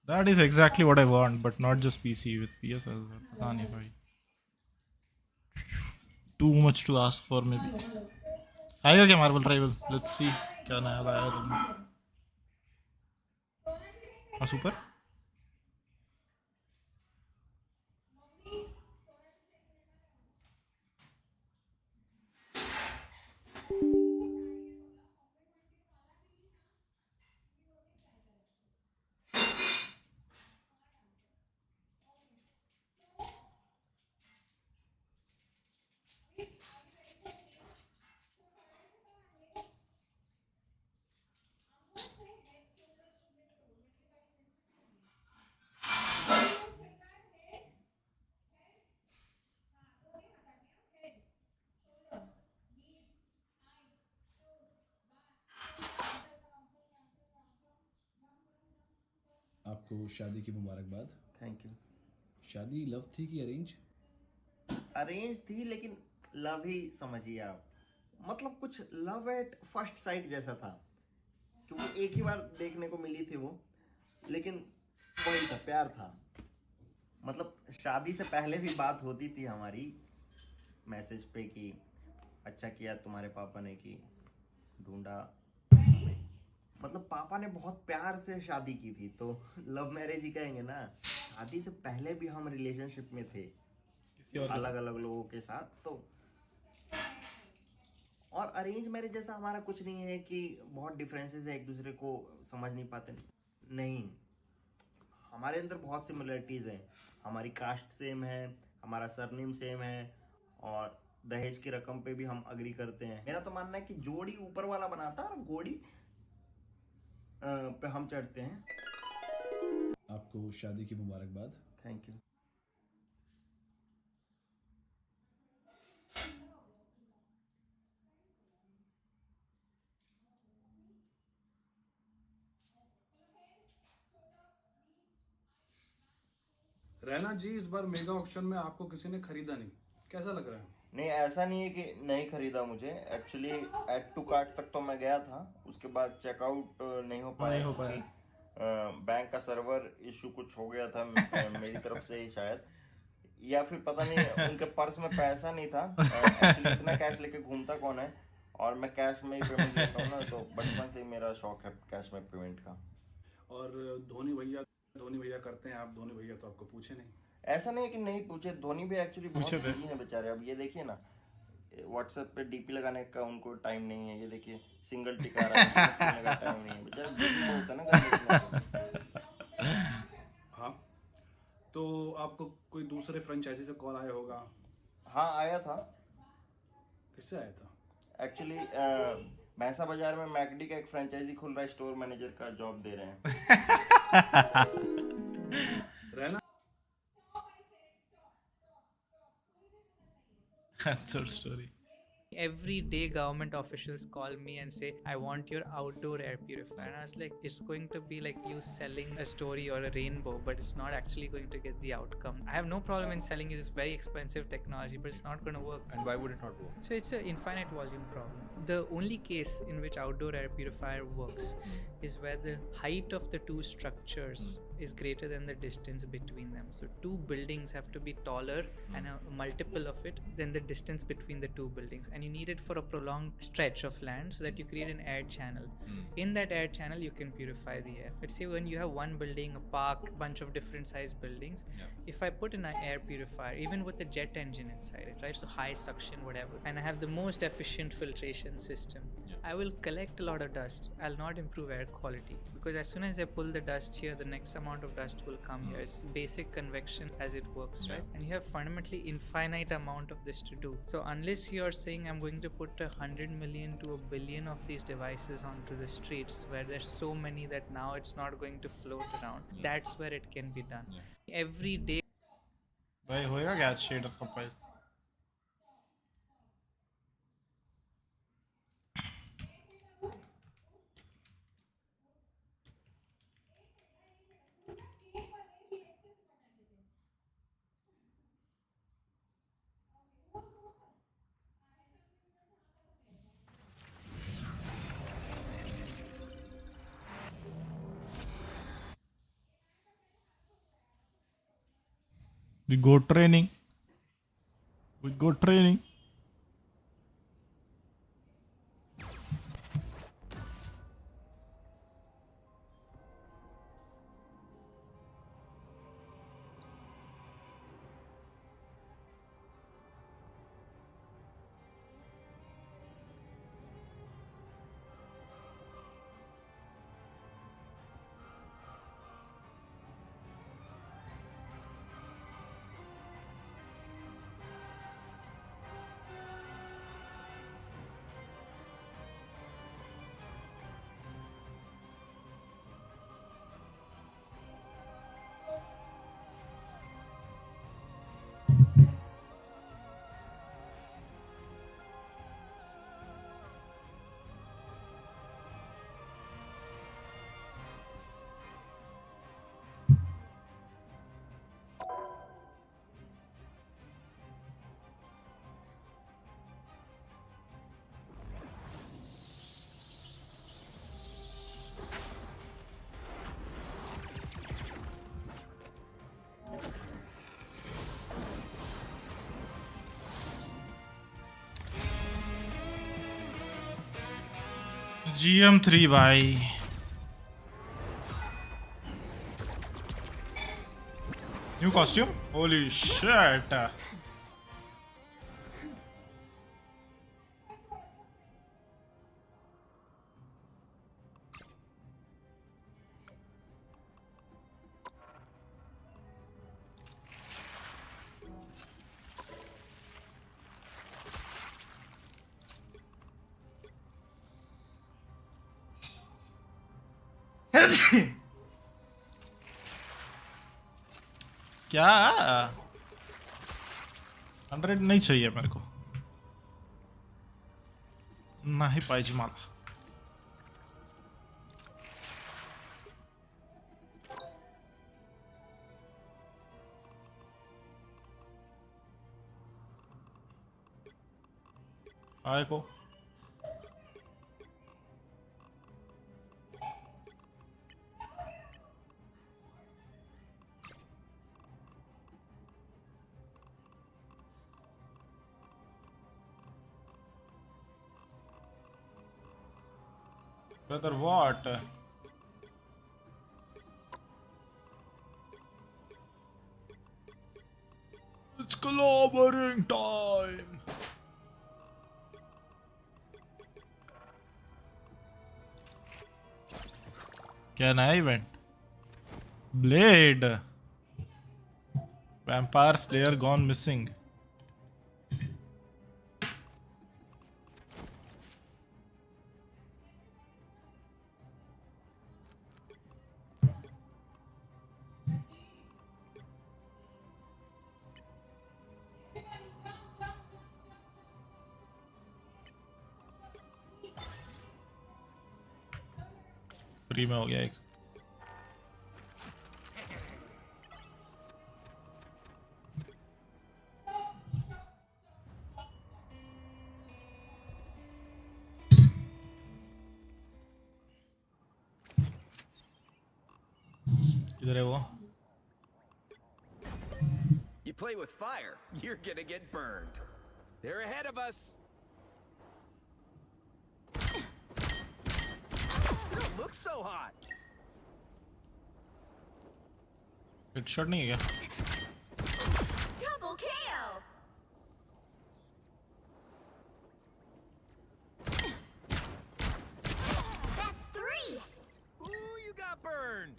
That is exactly what I want, but not just PC, with PS as well. पता नहीं भाई. Too much to ask for maybe. आएगा क्या Marvel Rival? Let's see क्या नया लाया तुमने. हाँ सुपर. आपको शादी की मुबारकबाद. Thank you. शादी लव थी कि अरेंज? अरेंज थी, लेकिन लव ही समझिए आप. मतलब कुछ लव एट फर्स्ट साइट जैसा था, क्योंकि एक ही बार देखने को मिली थी वो, लेकिन वही था, प्यार था. मतलब शादी से पहले भी बात होती थी हमारी मैसेज पे कि अच्छा किया तुम्हारे पापा ने कि ढूंढा. मतलब पापा ने बहुत प्यार से शादी की थी, तो लव मैरिज ही कहेंगे ना. शादी से पहले भी हम रिलेशनशिप में थे अलग अलग लोगों के साथ. तो और अरेंज मैरिज जैसा हमारा कुछ नहीं है कि बहुत डिफरेंसेस है, एक दूसरे को समझ नहीं पाते. नहीं, हमारे अंदर बहुत सिमिलरिटीज हैं. हमारी कास्ट सेम है, हमारा सरनेम सेम है, और दहेज की रकम पे भी हम अग्री करते हैं. मेरा तो मानना है कि जोड़ी ऊपर वाला बनाता है और घोड़ी पे हम चढ़ते हैं. आपको शादी की मुबारकबाद. Thank you. रैना जी, इस बार मेगा ऑक्शन में आपको किसी ने खरीदा नहीं, कैसा लग रहा है? नहीं, ऐसा नहीं है कि नहीं खरीदा मुझे. एक्चुअली ऐड टू कार्ट तक तो मैं गया था, उसके बाद चेकआउट नहीं हो पाया. बैंक का सर्वर इशू कुछ हो गया था मेरी तरफ से ही शायद, या फिर पता नहीं उनके पर्स में पैसा नहीं था. एक्चुअली इतना कैश लेके घूमता कौन है, और मैं कैश में ही पेमेंट लेता हूँ ना, तो बचपन से ही मेरा शौक है कैश में पेमेंट का. और धोनी भैया करते हैं आप? धोनी भैया तो आपको पूछे नहीं. ऐसा नहीं है कि नहीं पूछे, धोनी भी एक्चुअली बहुत बिजी हैं बेचारे. अब ये देखिए ना, व्हाट्सएप पे डीपी लगाने का उनको टाइम नहीं है. ये देखिए सिंगल टिक आ रहा है, का टाइम नहीं है बेचारे, बिजी बहुत है ना. हाँ, तो आपको कोई दूसरे फ्रेंचाइजी से कॉल आया होगा? हाँ, आया था. किससे आया था? एक्चुअली भैंसा बाजार में मैकडी का एक फ्रेंचाइजी खुल रहा है, स्टोर मैनेजर का जॉब दे रहे हैं. रहना Answer story. Every day government officials call me and say, I want your outdoor air purifier. And I was like, it's going to be like you selling a story or a rainbow, but it's not actually going to get the outcome. I have no problem in selling it. It's very expensive technology, but it's not going to work. And why would it not work? So it's an infinite volume problem. The only case in which outdoor air purifier works is where the height of the two structures is greater than the distance between them. So two buildings have to be taller and a multiple of it than the distance between the two buildings. And you need it for a prolonged stretch of land, so that you create an air channel. In that air channel, you can purify the air. Let's say when you have one building, a park, a bunch of different sized buildings, if I put in an air purifier, even with a jet engine inside it, right, so high suction, whatever, and I have the most efficient filtration system, I will collect a lot of dust. I'll not improve air quality, because as soon as I pull the dust here, the next amount of dust will come here. It's basic convection as it works, right? And you have fundamentally infinite amount of this to do. So unless you're saying I'm going to put 100 million to 1 billion of these devices onto the streets, where there's so many that now it's not going to float around, that's where it can be done. Every day. भाई होएगा क्या shaders compile? We go training. We go training. GM3 भाई new costume, holy shit. क्या 100 नहीं चाहिए मेरे को, ना ही पायजमाला. आए को brother, what? It's clobbering time. क्या नया event? Blade. Vampire Slayer gone missing. Free में हो गया एक. किधर है वो? You play with fire, you're gonna get burned. They're ahead of us. look so hot. Headshot नहीं है क्या? Double KO. That's 3. Ooh, you got burned.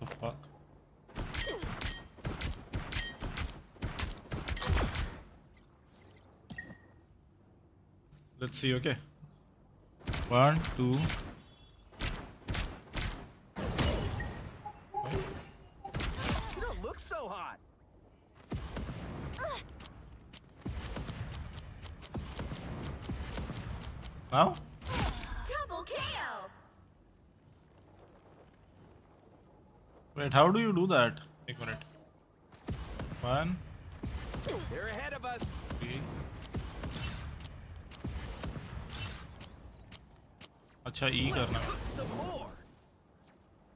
The fuck? Let's see. Okay. 1, 2. You don't look so hot. Now? Double KO. Wait, how do you do that? One minute. 1, They're ahead of us. 3. अच्छा E Let's करना है. cook some more.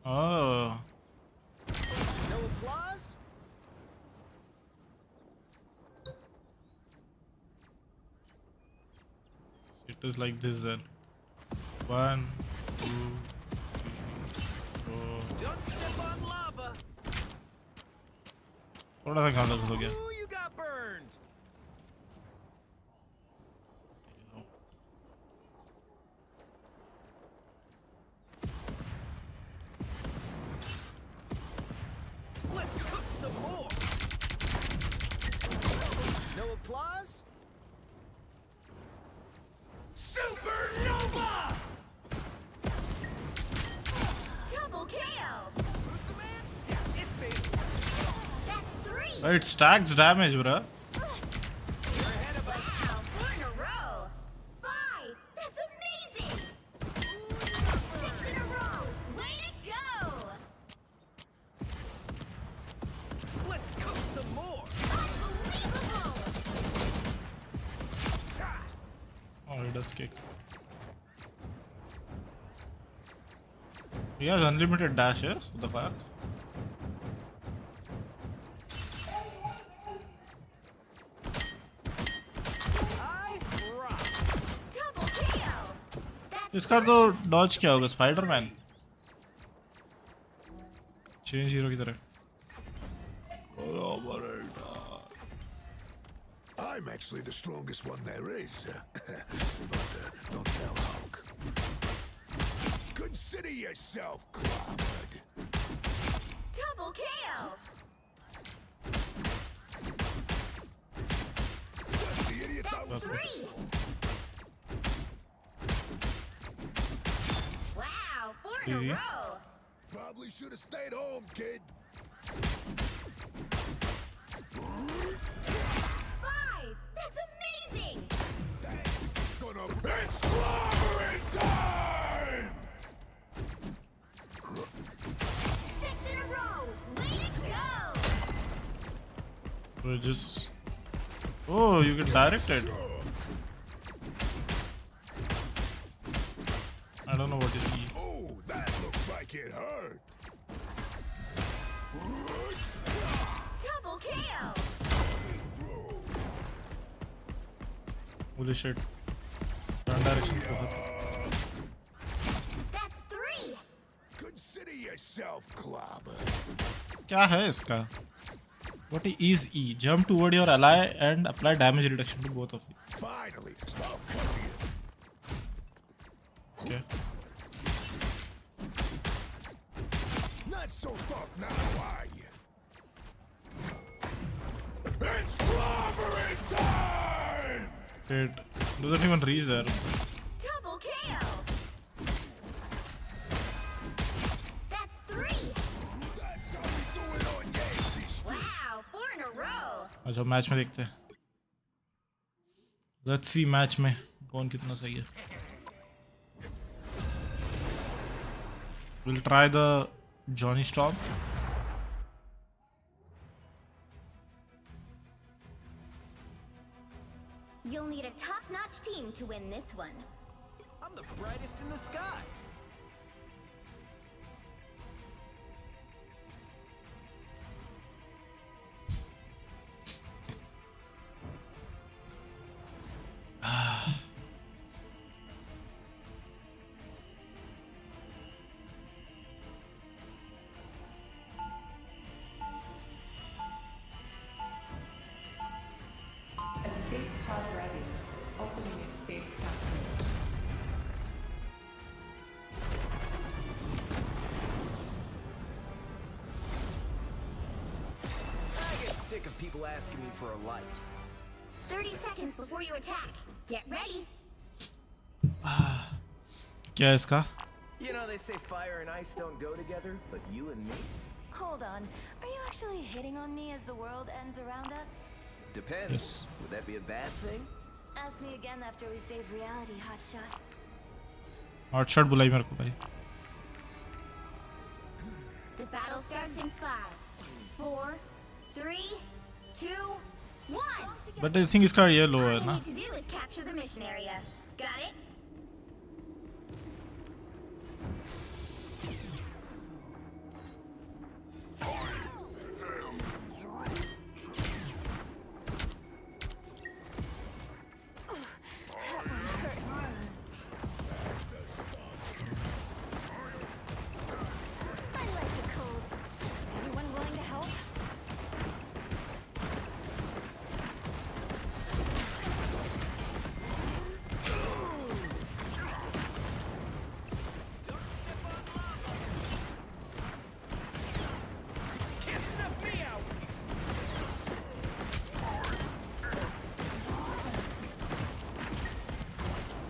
Oh. No applause? It is like this then. 1, 2, 3, 4. Don't step on lava. थोड़ा सा गलत हो गया. Ooh, you got burned. Let's cook some more. No applause? Supernova! Double KO. Who's the man? Yeah, it's me. That's 3. It stacks damage, bruh. You're ahead of us. Wow, 4 in a row. 5. That's amazing. 6 in a row. Way to go. Let's cook some more. Unbelievable. Oh, he does kick. He has unlimited dashes. What the fuck? I rock. Double KO. That's इसका तो dodge क्या होगा? Spider-Man. Change hero की तरह. I'm actually the strongest one there is. But don't tell Hulk. Consider yourself clobbered. double KO. Just the idiots That's out 3. Wow, 4 in a Mhm. row. Probably should have stayed home, kid. 5. That's amazing. That's gonna it's clobbering time! 6 in a row. Way to go. So just. Oh, you can direct it. I don't know what is E. Oh, that looks like it hurt. Double KO. Holy shit. Turn direction बहुत. That's 3. Consider yourself clobber. क्या है इसका? What is E? Jump toward your ally and apply damage reduction to both of you. Finally, stop copying. Okay. Not so tough now, are you? It's clobbering time! It doesn't even reach there. Double KO. That's 3. That's how we do it on Yancey Street. Wow, 4 in a row. अच्छा match में देखते हैं. Let's see match में कौन कितना सही है. We'll try the Johnny Storm. You'll need a top-notch team to win this one. I'm the brightest in the sky. sick of people asking me for a light. 30 seconds before you attack. Get ready. क्या है इसका? You know, they say fire and ice don't go together, but you and me? Hold on. Are you actually hitting on me as the world ends around us? Depends. Yes. Would that be a bad thing? Ask me again after we save reality, hotshot. Hotshot बुलाई मेरे को भाई. The battle starts in 5, 4, 3, 2, 1. But I think इसका ये लो है All you ना. need to do is capture the mission area. Got it?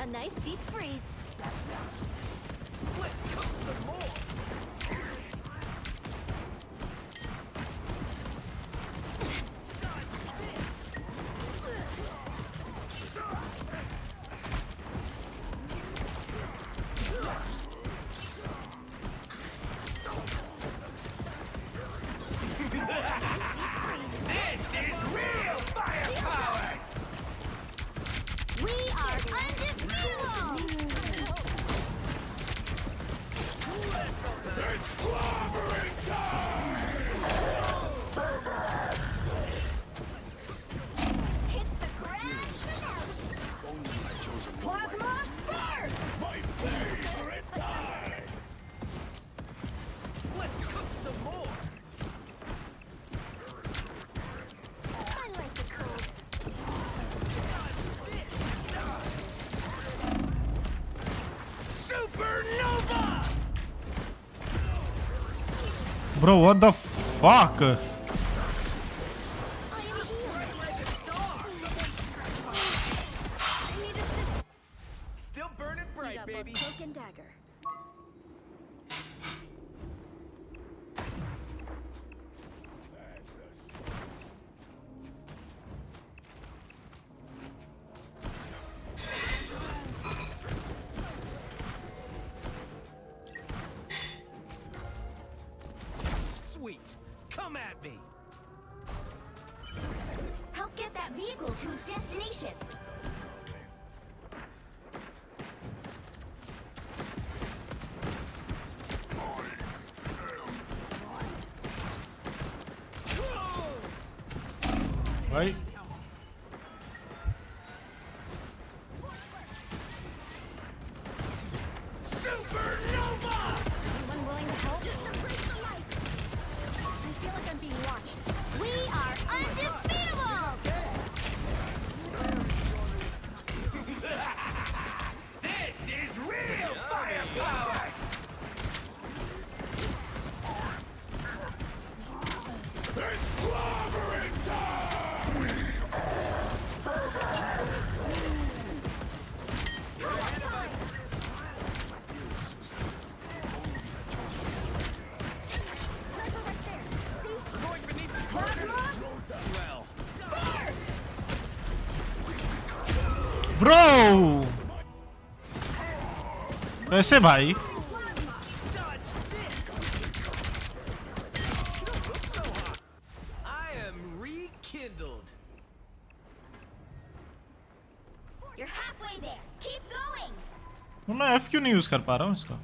A nice deep freeze. Let's cook some more. This is real firepower. We are undefeatable. It's clobbering time! Hits the crash. Plasma burst. My favorite time! Let's cook some more. I like the cold. Supernova! Bro, what the fuck? Still burning bright, baby. Cloak and dagger. Sweet. Come at me. Help get that vehicle to its destination. भाई Supernova! Anyone willing to help? Just embrace the light. I feel like I'm being watched. We are undefeatable. This is real firepower! It's clobbering time! Sniper right there. See? We're going beneath the Plasma surface. Swell. burst. Bro कैसे भाई? Dodge this! I am rekindled. You're halfway there. Keep going. मैं F क्यों नहीं use कर पा रहा हूँ इसका?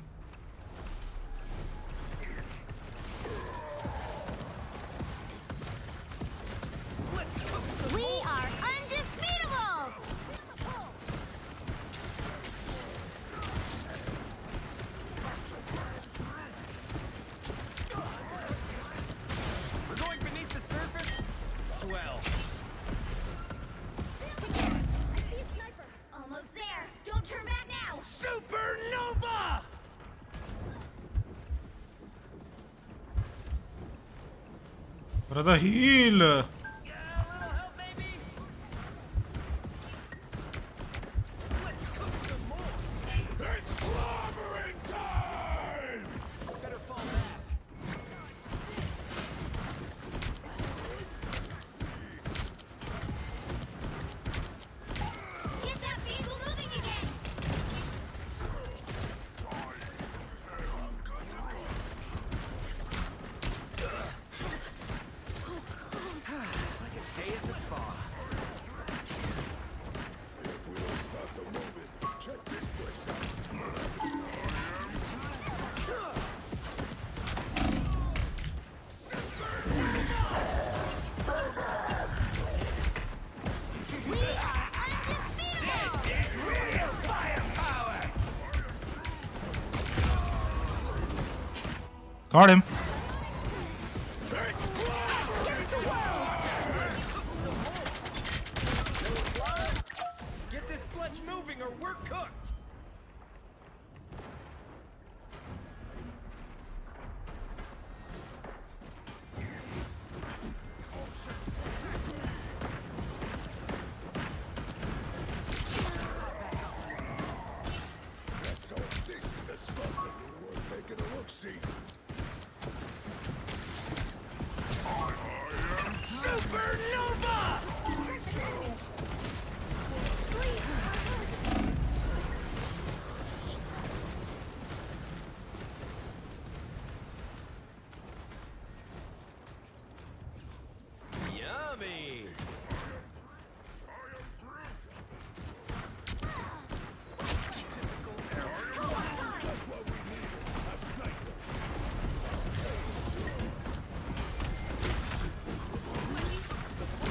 Let's cook some We more. are undefeatable. We're going beneath the surface. Swell. I see a sniper. Almost there. Don't turn back now. Supernova! Brother heal. Got him. Get this sledge moving or we're cooked. That's all. This is the stuff that we're worth taking a look-see. Supernova! Yummy!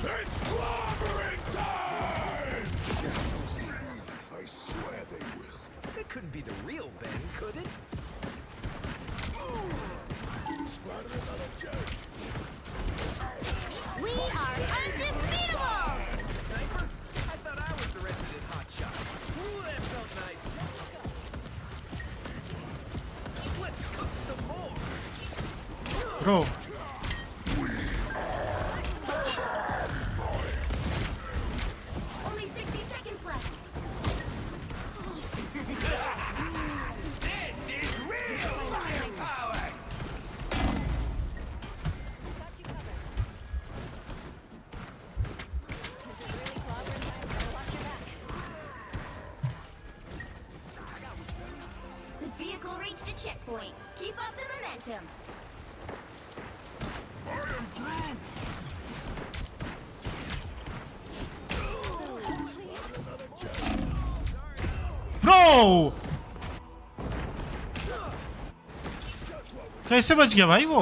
It's clobbering time! Susie, I swear they will. That couldn't be the real Ben, could it? Splatter another jet. We are undefeatable! Sniper? I thought I was the resident hotshot. Ooh, that felt nice. Let's cook some more. Bro. Only 60 seconds left. This is real firepower! The vehicle reached a checkpoint. Keep up the momentum. Bro! कैसे बच गया भाई वो?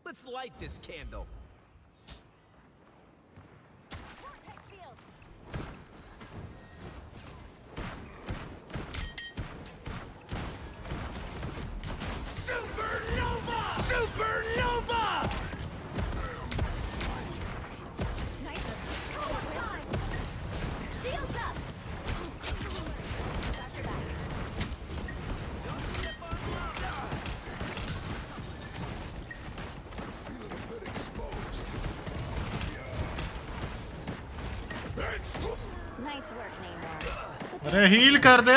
Let's light this candle. Supernova! Supernova! Shields up! Nice work, Neymar. अरे heal कर दे.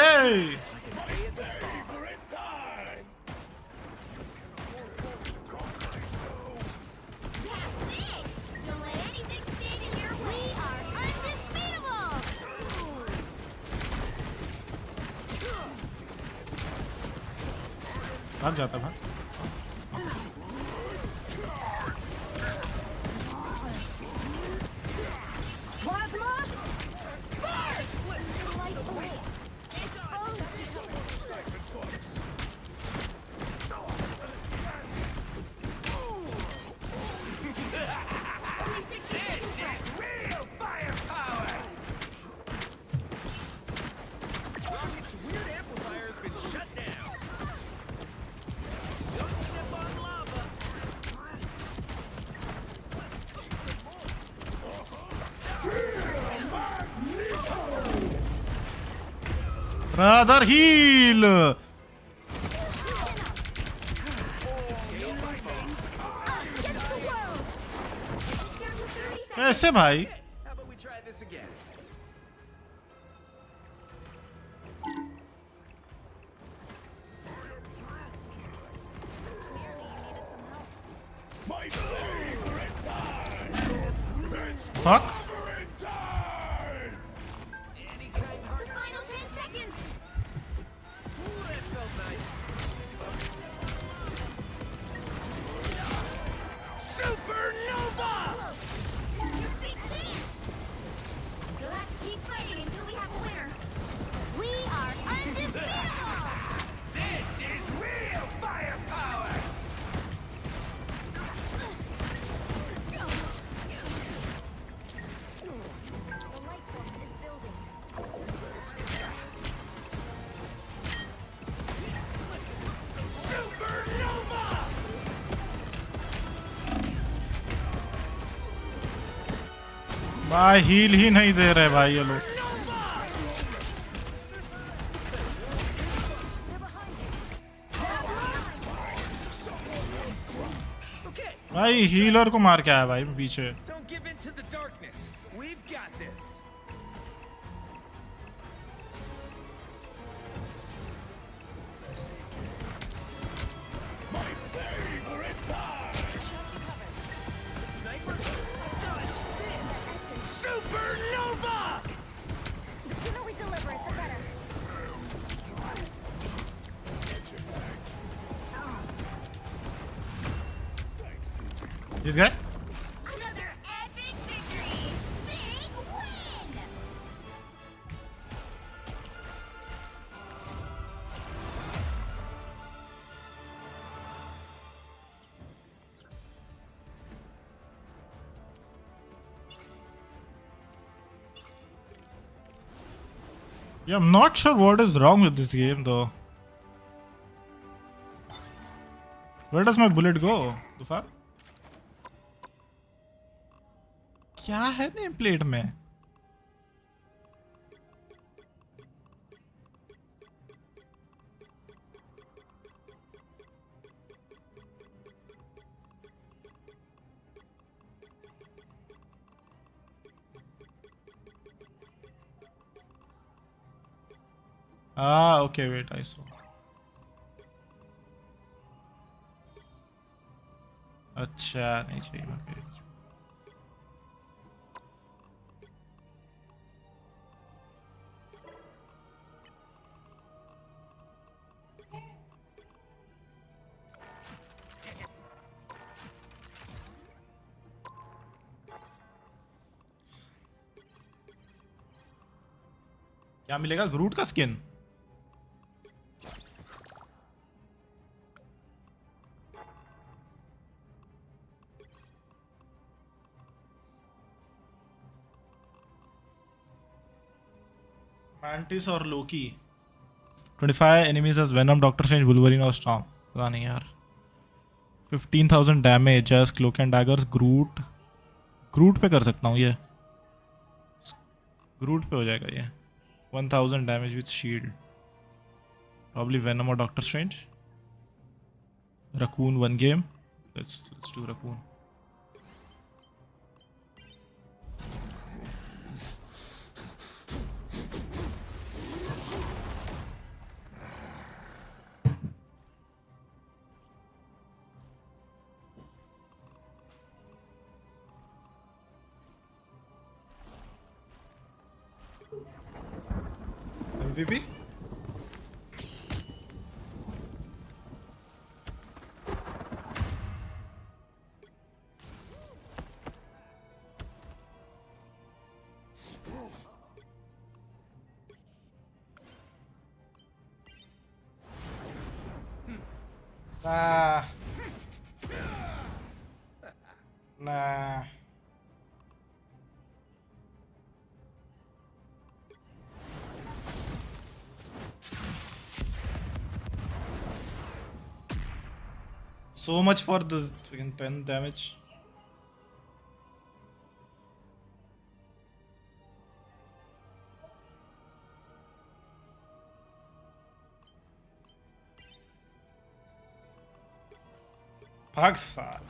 That's it! Don't let anything stand in your way. We are undefeatable! भाग जाता भाग. Plasma! Burst! Light force! Exposed! Only 60 seconds left. Real firepower! Rocket's weird amplifier has been shut down. Don't step on lava. Brother heal. Us against the world! Down to 30 seconds. कैसे भाई? How about we try this again? My favorite time! It's Fuck. clobbering time! Any kind heart. Final 10 seconds! Ooh, that felt nice. Supernova! Your big chance! You'll have to keep fighting until we have a winner. We are undefeatable! This is real firepower! भाई heal ही नहीं दे रहे भाई ये लोग। भाई healer को मार के आया भाई पीछे। Don't give in to the darkness. We've got this. Sniper does this. Supernova! The sooner we deliver it, the better. जीत गए? Another epic victory! Big win! Yeah, I'm not sure what is wrong with this game though. Where does my bullet go? The fuck? क्या है name plate में? Ah, okay, wait, I saw. अच्छा नहीं चाहिए okay. क्या मिलेगा? ग्रूट का skin? Mantis और लोकी। 25 enemies as Venom, Doctor Strange, Wolverine और Storm। पता नहीं यार। 15,000 damage as Cloak and Daggers, ग्रूट पे कर सकता हूँ ये। ग्रूट पे हो जाएगा ये। 1000 damage with shield. Probably Venom or Doctor Strange. Raccoon 1 game. Let's do Raccoon. MVP? Nah. So much for this freaking 10 damage. भाग साल।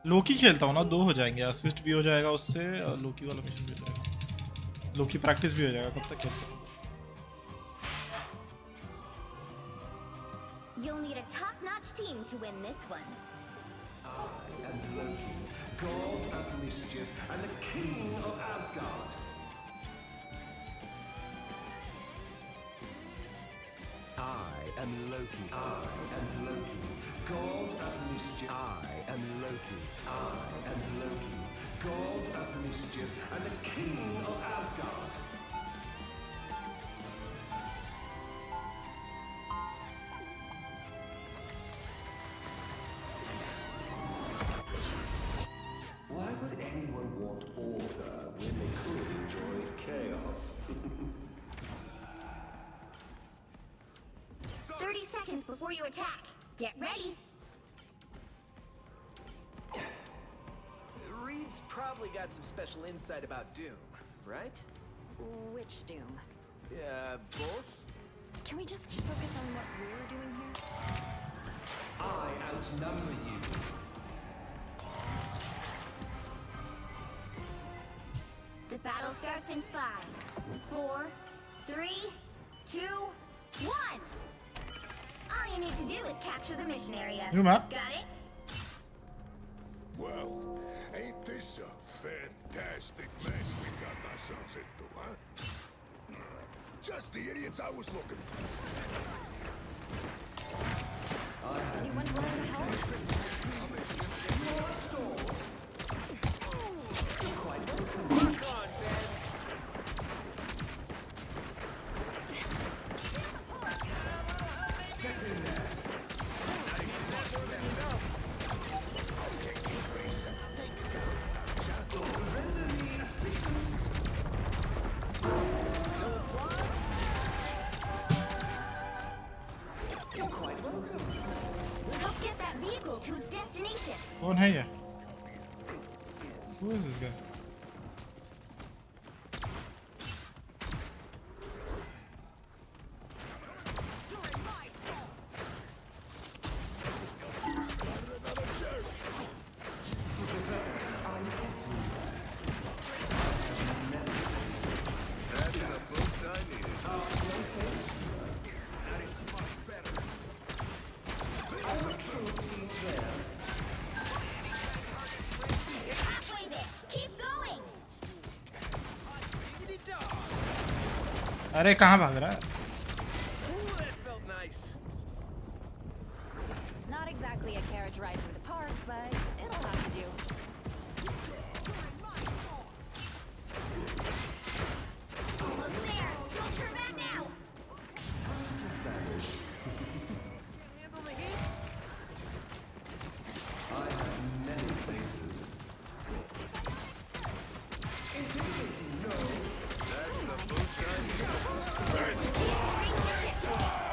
लोकी खेलता हूँ ना, 2 हो जाएंगे, असिस्ट भी हो जाएगा उससे और लोकी वाला मिशन भी हो जाएगा, लोकी प्रैक्टिस भी हो जाएगा। कब तक खेलता हूँ? You'll need a top-notch team to win this one. I am Loki, god of mischief and the king of Asgard. I am Loki. I am Loki, god of mischief. I am Loki. I am Loki, god of mischief and the king of Asgard. Why would anyone want order when they could enjoy chaos? 30 seconds before you attack. Get ready. Reed's probably got some special insight about Doom, right? Which Doom? Both? Can we just focus on what we're doing here? I outnumber you. The battle starts in 5, 4, 3, 2, 1. All you need to do is capture the mission area. New map. Got it? Well, ain't this a fantastic mess we got ourselves into, huh? Just the idiots I was looking for. Anyone willing to help? Rock on, Ben. Get in there. Render me assistance. No applause? You're quite welcome. Help get that vehicle to its destination. कौन है ये? Who is this guy? That's the boost I needed. Oh, no thanks. That is much better. I'm a true team player. You're halfway there. Keep going. अरे कहाँ भाग रहा है? Ooh, that felt nice. Not exactly a carriage ride through the park, but it'll have to do. Almost there. Don't turn back now. Time to vanish. I have many faces. Invigorating, no. That's the boost I need.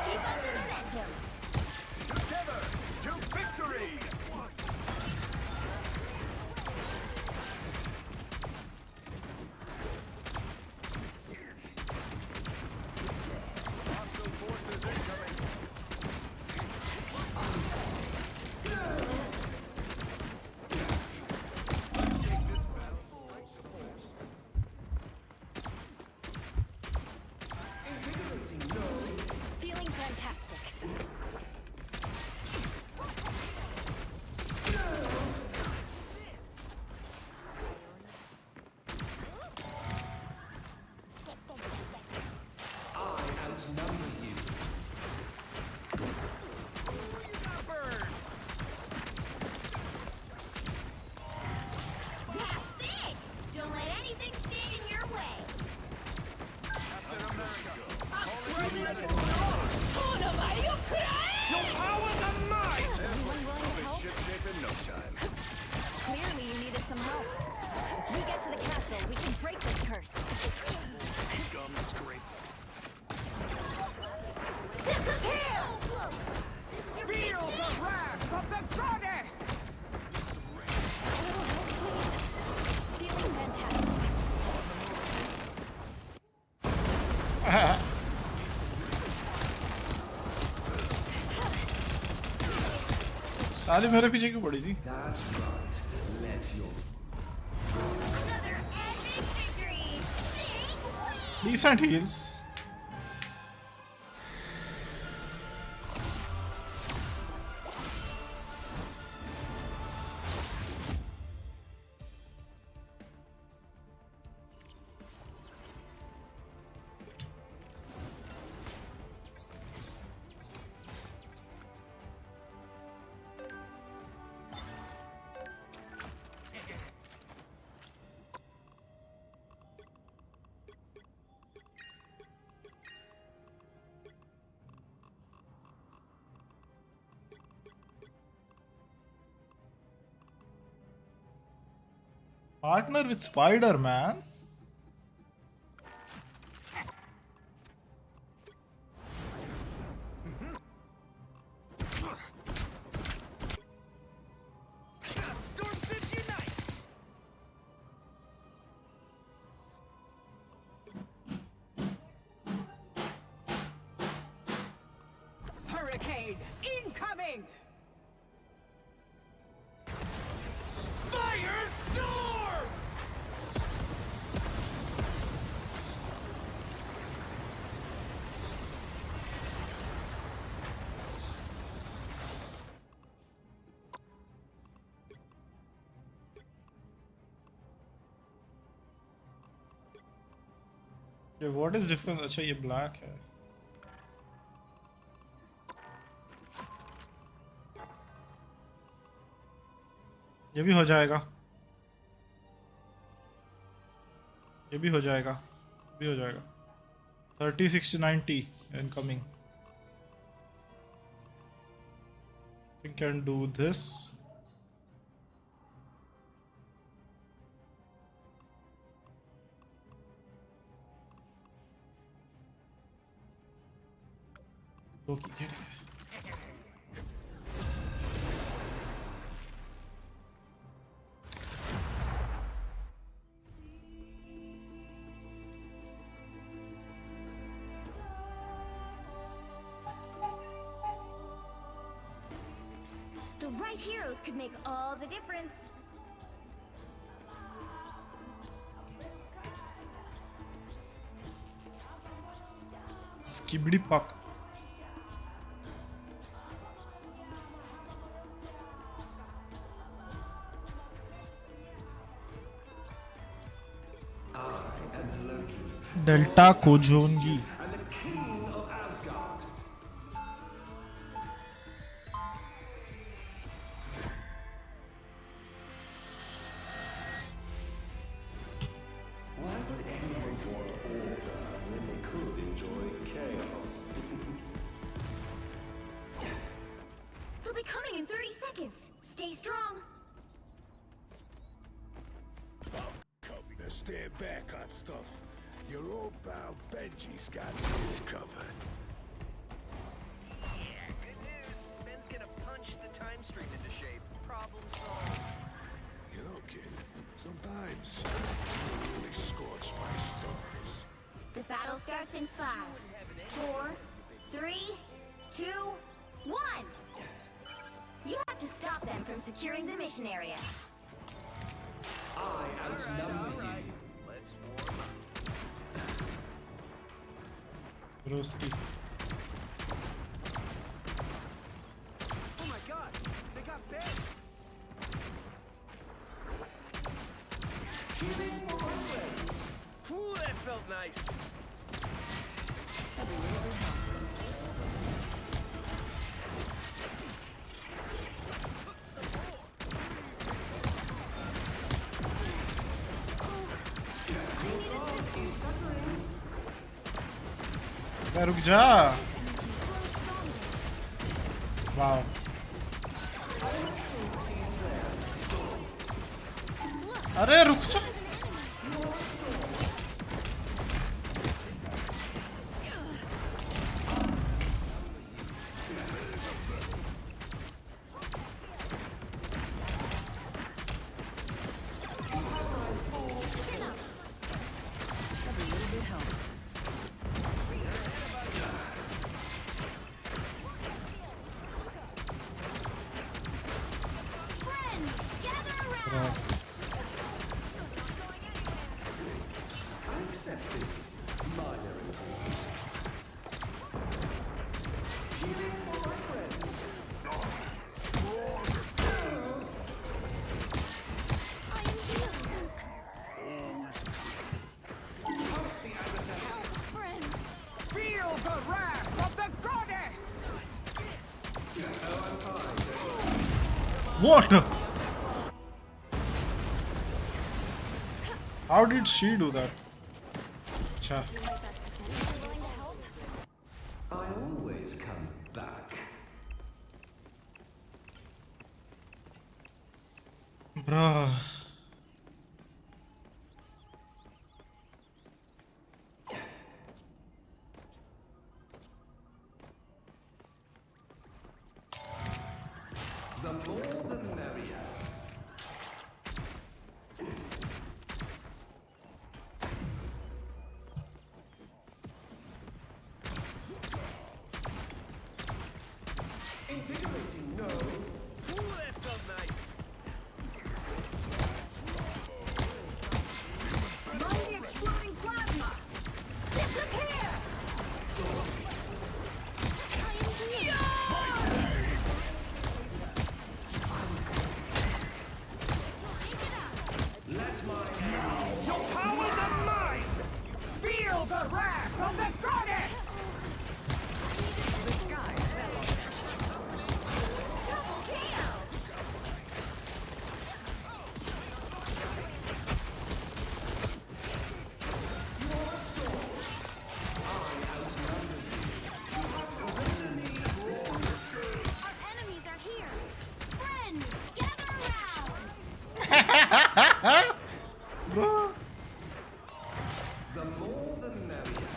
Keep up the momentum. Together, to victory! Hostile forces incoming. Invigorating, no. Feeling fantastic. I outnumber you. That's it. Don't let anything stand in your way. Your powers are mine! Anyone willing to help? Shipshape in no time. Clearly you needed some help. If we get to the castle, we can break this curse. Gum scrape. Disappear! This is your big chance! wrath of the goddess! Feeling fantastic. साले मेरे पीछे क्यों पड़ी थी? That's right. Let your Another epic victory! Big win! Decent heals. Partner with Spider Man. Hurricane incoming! Fire storm! Okay, what is different? अच्छा ये black है. ये भी हो जाएगा. ये भी हो जाएगा. ये भी हो जाएगा. 30, 60, 90 incoming. I think can do this. Loki, get it. The right heroes could make all the difference. Skibbity puck. Delta Kojongi. And the king of Asgard. Why would anyone want order when they could enjoy chaos? They'll be coming in 30 seconds. Stay strong. Now stand back on stuff. Your old pal Benji's got this covered. Yeah, good news. Ben's gonna punch the time stream into shape. Problem solved. You know, kid, sometimes you really scorch my stars. The battle starts in 5, 4, 3, 2, 1. You have to stop them from securing the mission area. I outnumber you. Let's warm up. Broski. Oh my god, they got Ben! Healing for my friends. Ooh, that felt nice. रुक जा. Wow. अरे रुक जा. I accept this minor inconvenience. Healing for my friends. Feel the wrath of the goddess! What? How did she do that? Cha. I always come back. Bruh. The more the merrier. Invigorating, no. Ooh, that felt nice. Mighty exploding plasma! Disappear! Let my Your powers are mine! Feel the wrath of the goddess! The sky fell on Double KO! Our enemies are here! Friends, gather around! Bro. The more the merrier.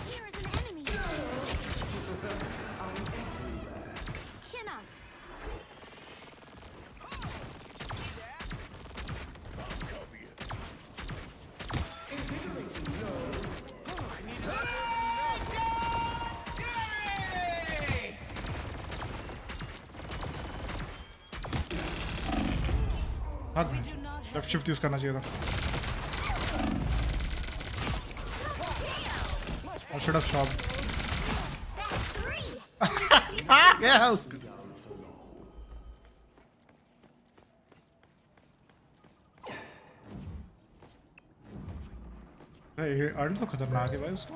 Here is an enemy! I'm everywhere. Chin up! Invigorating, no. भाग left shift use करना चाहिए था I should have stopped. Yeah, उसको ये earn तो खतरनाक है भाई उसको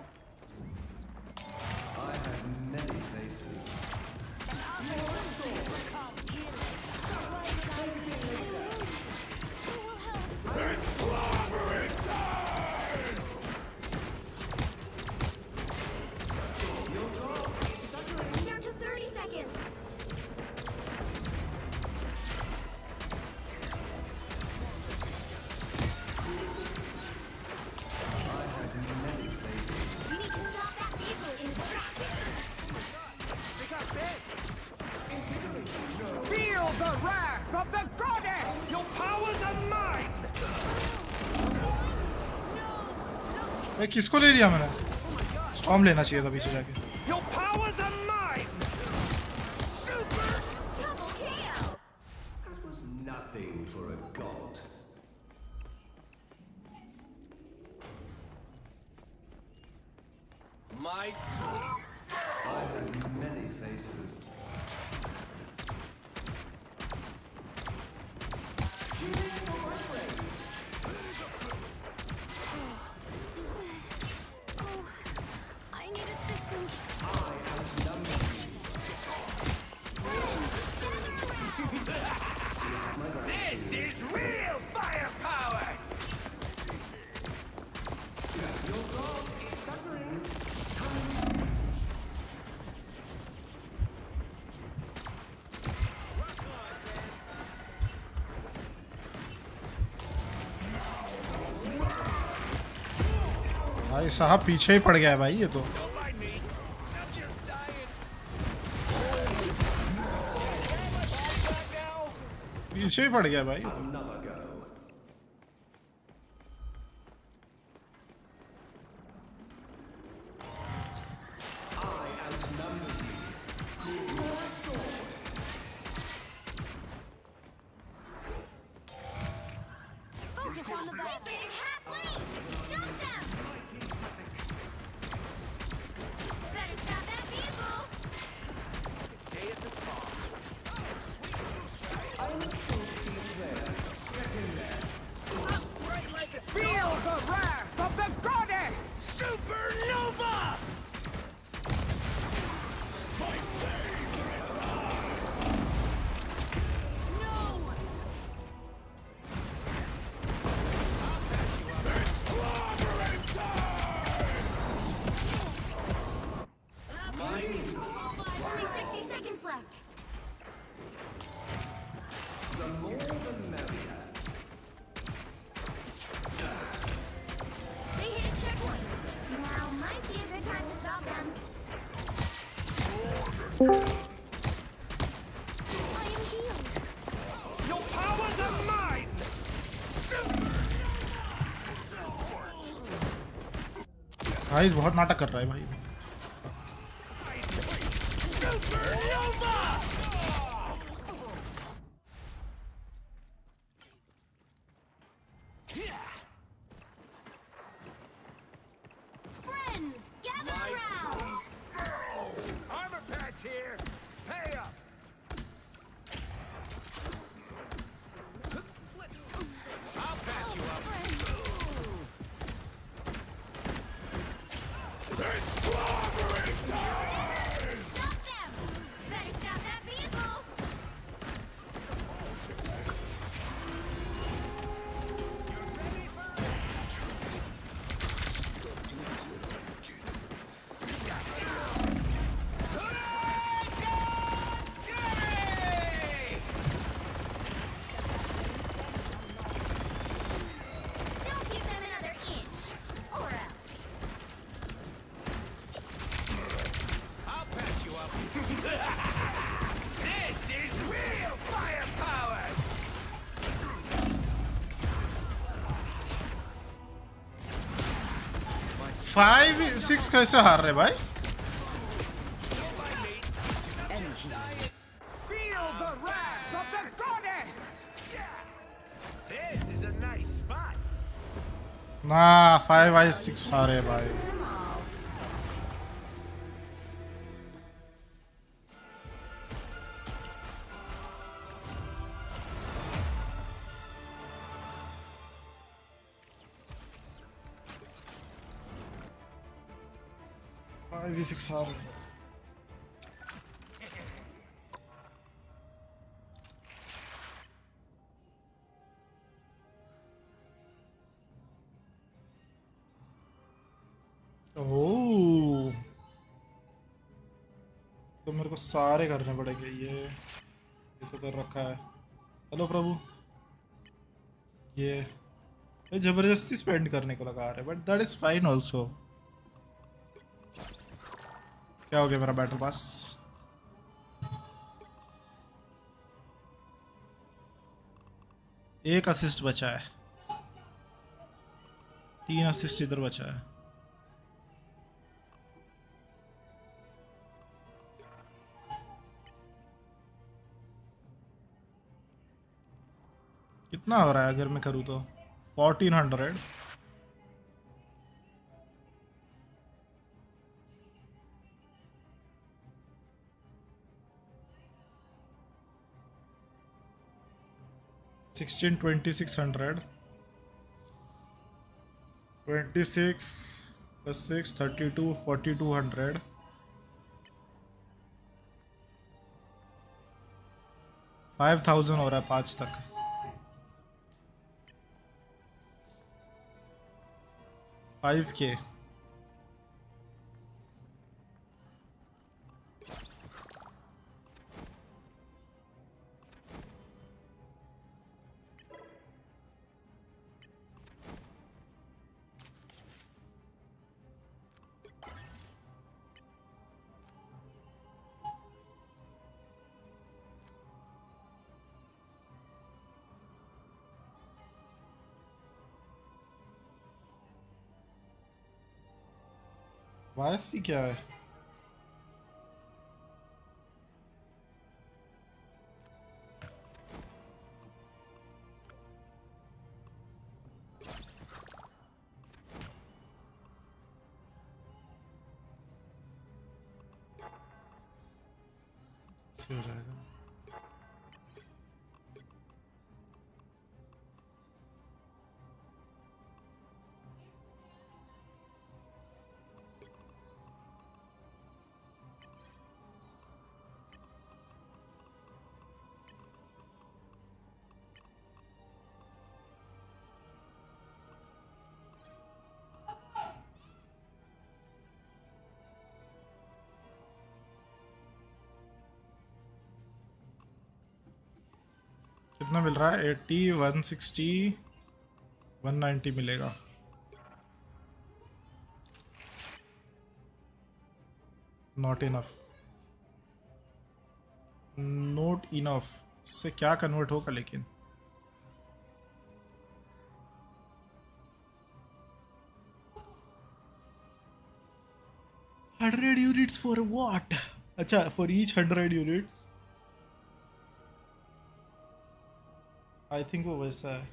I have many faces. Down to 30 seconds! Many faces. We need to stop that vehicle in its tracks! Feel the wrath of the goddess! Your powers are mine! भाई किसको ले लिया मैंने स्टॉर्म लेना चाहिए था पीछे जाके Your powers are mine! Super! Double KO! That was nothing for a god. My turn. I have many faces. Cheering for my friends. Oh, I need assistance. I outnumber you. This is real firepower! Your god is suffering. भाई साहब पीछे ही पड़ गया है भाई ये तो पीछे ही पड़ गया भाई Another go. I outnumber you. You are scored. Focus on the ball! They're halfway! Stop them! Better stop that vehicle! I'm a true team player. Get in there. Feel the wrath of the goddess! Supernova! Your powers are mine! भाई बहुत नाटक कर रहा है भाई। Friends, gather around! Armor patch here! Pay up! I'll patch you up. It's clobbering time! Stop them! Better stop that vehicle! Don't give them another inch, or else. I'll patch you up. This is real firepower! 5-6 कैसे हार रहे भाई? Feel the wrath of the goddess! This is a nice spot. ना 5-6 हारे भाई। Five ही six हार रहे। ओह, तो मेरे को सारे करने पड़ेंगे। ये तो कर रखा है। हेलो प्रभु, ये जबरदस्ती स्पेंड करने को लगा रहे, but that is fine also. क्या हो गया मेरा बैटल पास? एक असिस्ट बचा है, 3 असिस्ट इधर बचा है। कितना हो रहा है अगर मैं करूँ तो? 1400। $16, 2600, 26 plus 6, 32, 4200, 5000 हो रहा है 5 तक। 5K। वायसी क्या है? से हो जाएगा। कितना मिल रहा है? 80, 160, 190 मिलेगा। Not enough. नोट इनफ से क्या कन्वर्ट होगा लेकिन? $100 units for what? अच्छा, for each 100 units. I think वो वैसा है.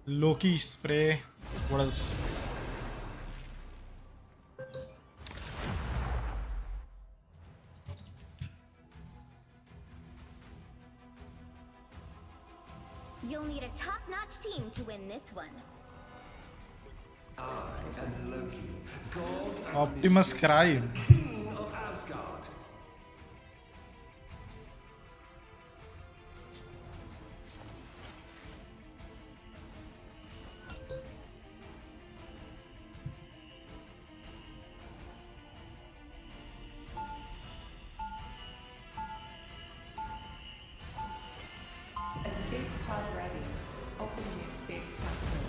Loki spray. What else? You'll need a top-notch team to win this one. I am Loki, god of Optimus Prime. king of Asgard. Escape pod ready. Opening escape capsule.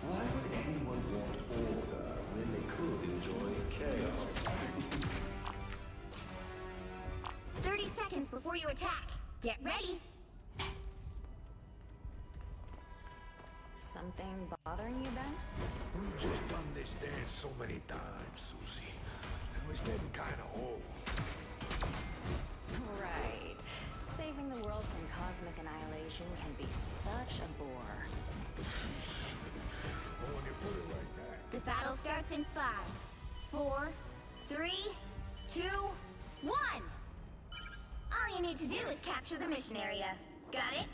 Why would anyone want order when they could enjoy chaos? 30 seconds before you attack. Get ready. Something bothering you, Ben? We've just done this dance so many times, Susie. Now it's getting kind of old. Right. Saving the world from cosmic annihilation can be such a bore. Oh, when you put it like that. The battle starts in 5, 4, 3, 2, 1. All you need to do is capture the mission area. Got it?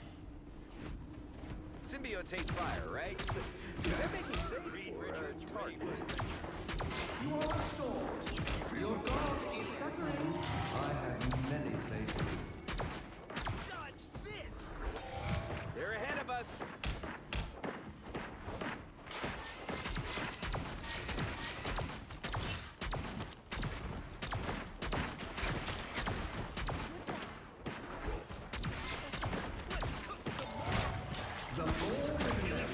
Symbiotes hate fire, right? Does that make me safe for target? You are restored. Your god is suffering. I have many faces. Dodge this! They're ahead of us. The more the merrier.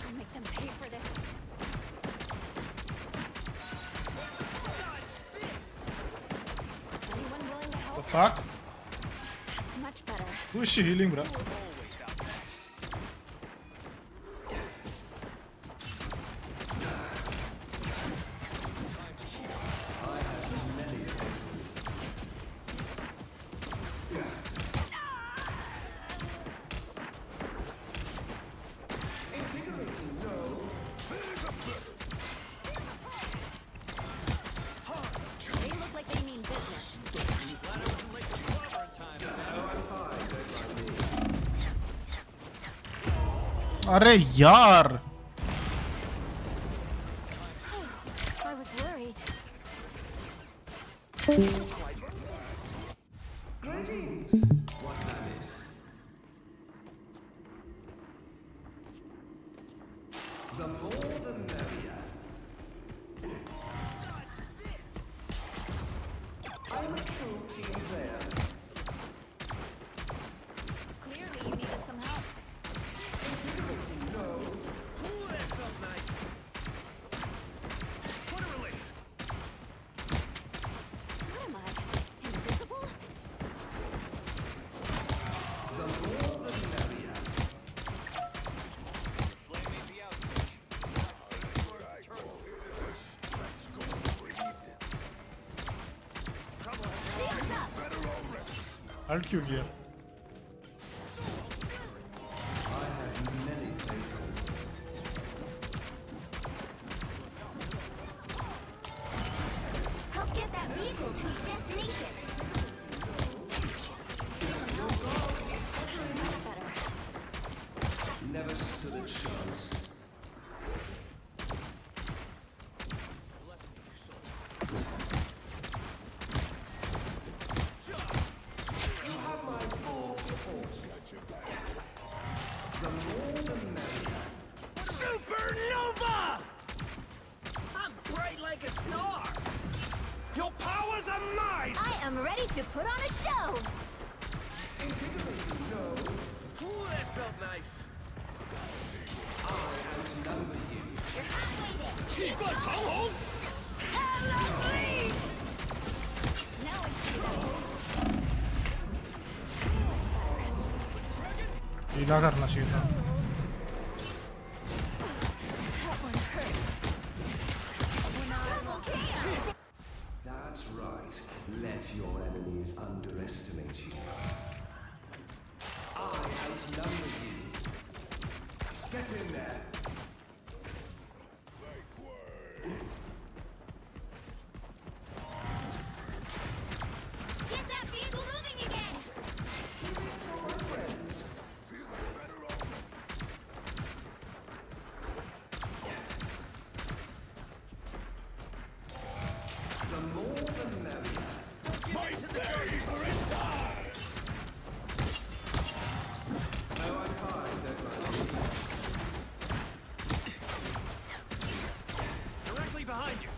I'll make them pay for this. Anyone willing to help? The fuck? That's much better. Who is she healing, bro? I have many faces. Invigorating, no. They look like they mean business. अरे यार I was worried. Greetings. What did I miss? The more the merrier. I'm a true team player. Clearly, you needed some help. Invigorating, no. Ooh, that felt nice. What a relief. What am I? Invisible? Alt क्यों किया? I have many faces. Help get that vehicle to its destination. Much better. Never stood a chance. You have my full support. The more the merrier. Supernova! I'm bright like a star. Your powers are mine. I am ready to put on a show. Invigorating, no. Ooh, that felt nice. I outnumber you. You're halfway there. 气贯长虹 Hell unleashed! Now it's better. ढीला करना चाहिए था. That one hurt. Double KO. That's right. Let your enemies underestimate you. I outnumber you. Get in there. Get that vehicle moving again. Friends. The more the merrier. My day is done! No, I'm fine, don't mind. directly behind you.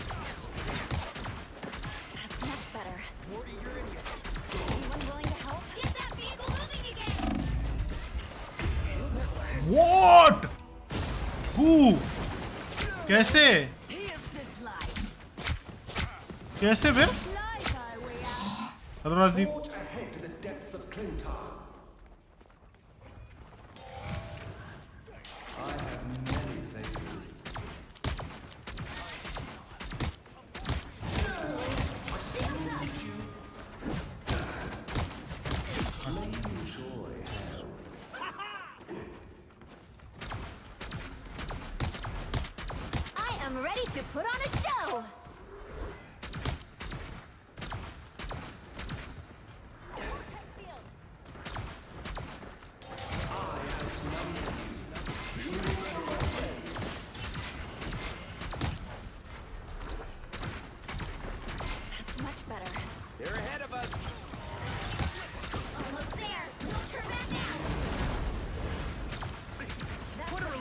That's much better. Morty, you're in here. Anyone willing to help? Get that vehicle moving again. What? Who? कैसे? Here's this life. कैसे फिर? Life highway out. Rajdeep. Forge ahead to the depths of Clinton. I have many faces. I still need you. May you enjoy hell. I am ready to put on a show. That's much better. They're ahead of us. Almost there. Don't turn back now. That's Put her in.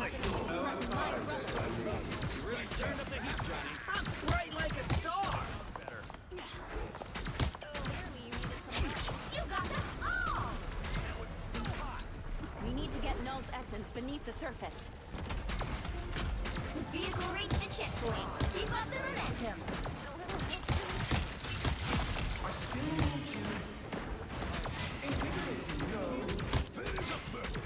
You really turned up the heat, Johnny. I'm bright like a star. Better. Clearly you needed some help. You got them all. That was so hot. We need to get Null's essence beneath the surface. The vehicle reached a checkpoint. Keep up the momentum. A little help, please. I still need you. Invigorating, no. There is a better.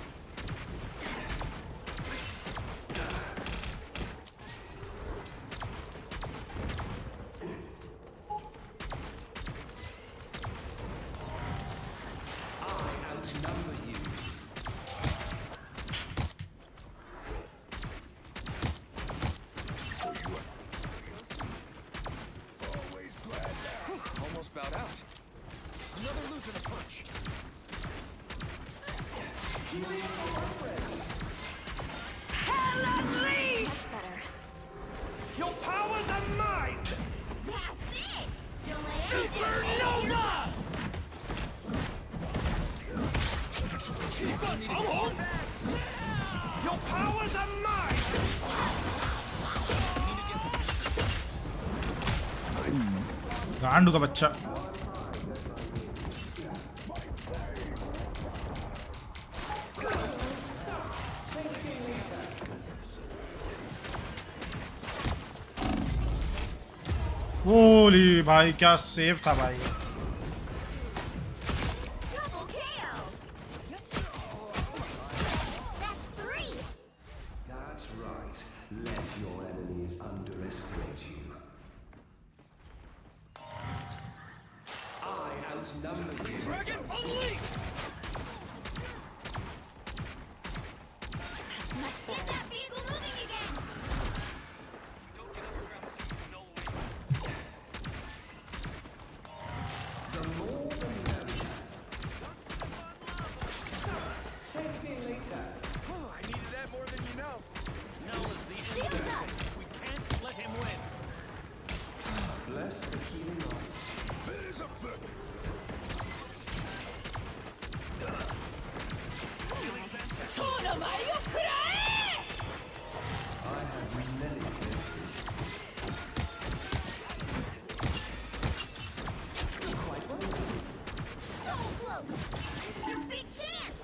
I outnumber you. Always glad now. Almost bowed out. Another losing a punch. Hell unleashed! Much better. Your powers are mine. That's it! Don't let anything Supernova! 气贯长虹 Your powers are mine. गांडू का बच्चा. होली भाई क्या save था भाई. Double KO! That's 3! That's right. Let your enemies underestimate you. I outnumber you. Dragon unleashed. Thank me later. Oh, I needed that more than you know. Now is the Shields up! We can't let him win. Bless the healing arts. There is a foot. I have many faces. Quite well. So close! This is your big chance!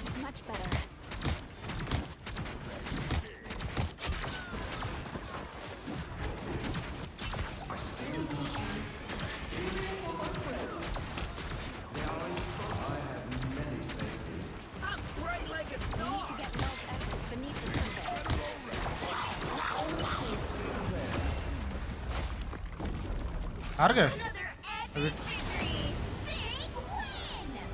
That's much better. I still need you. Healing for my friends. They are in front. I have many faces. I'm bright like a We need to get Mel's essence beneath the surface. हार गए Another epic victory! Big win!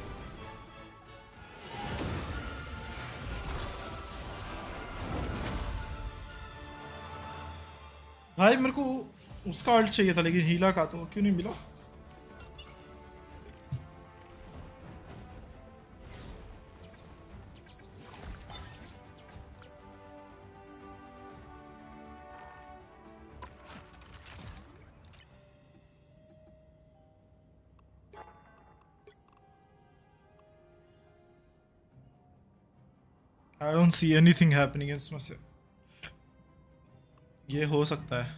भाई मेरे को उसका alt चाहिए था लेकिन हीला का तो क्यों नहीं मिला I don't see anything happening इसमें से ये हो सकता है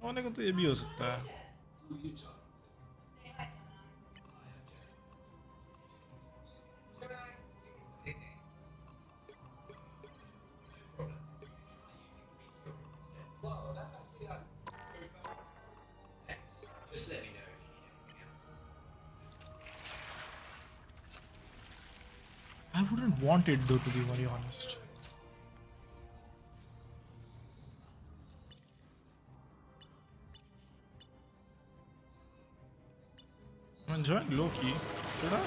होने को तो ये भी हो सकता है Just let me know if you need anything else. I wouldn't want it though, to be very honest. I'm enjoying Loki. Should I?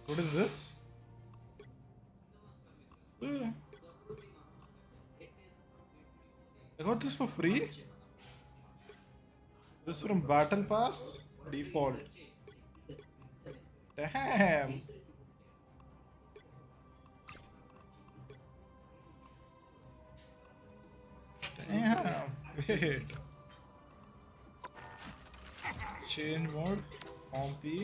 What is this? I got this for free? This from Battle Pass? Default. Damn! Damn! Wait. Change mode. Compy.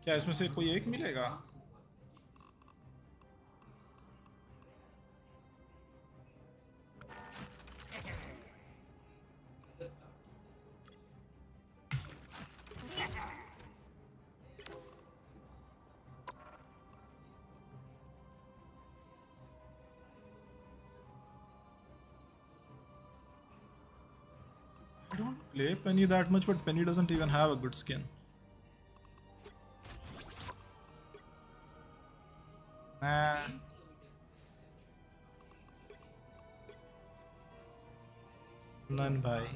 क्या इसमें से कोई एक मिलेगा I don't play Penny that much, but Penny doesn't even have a good skin. Nah. None, bhai.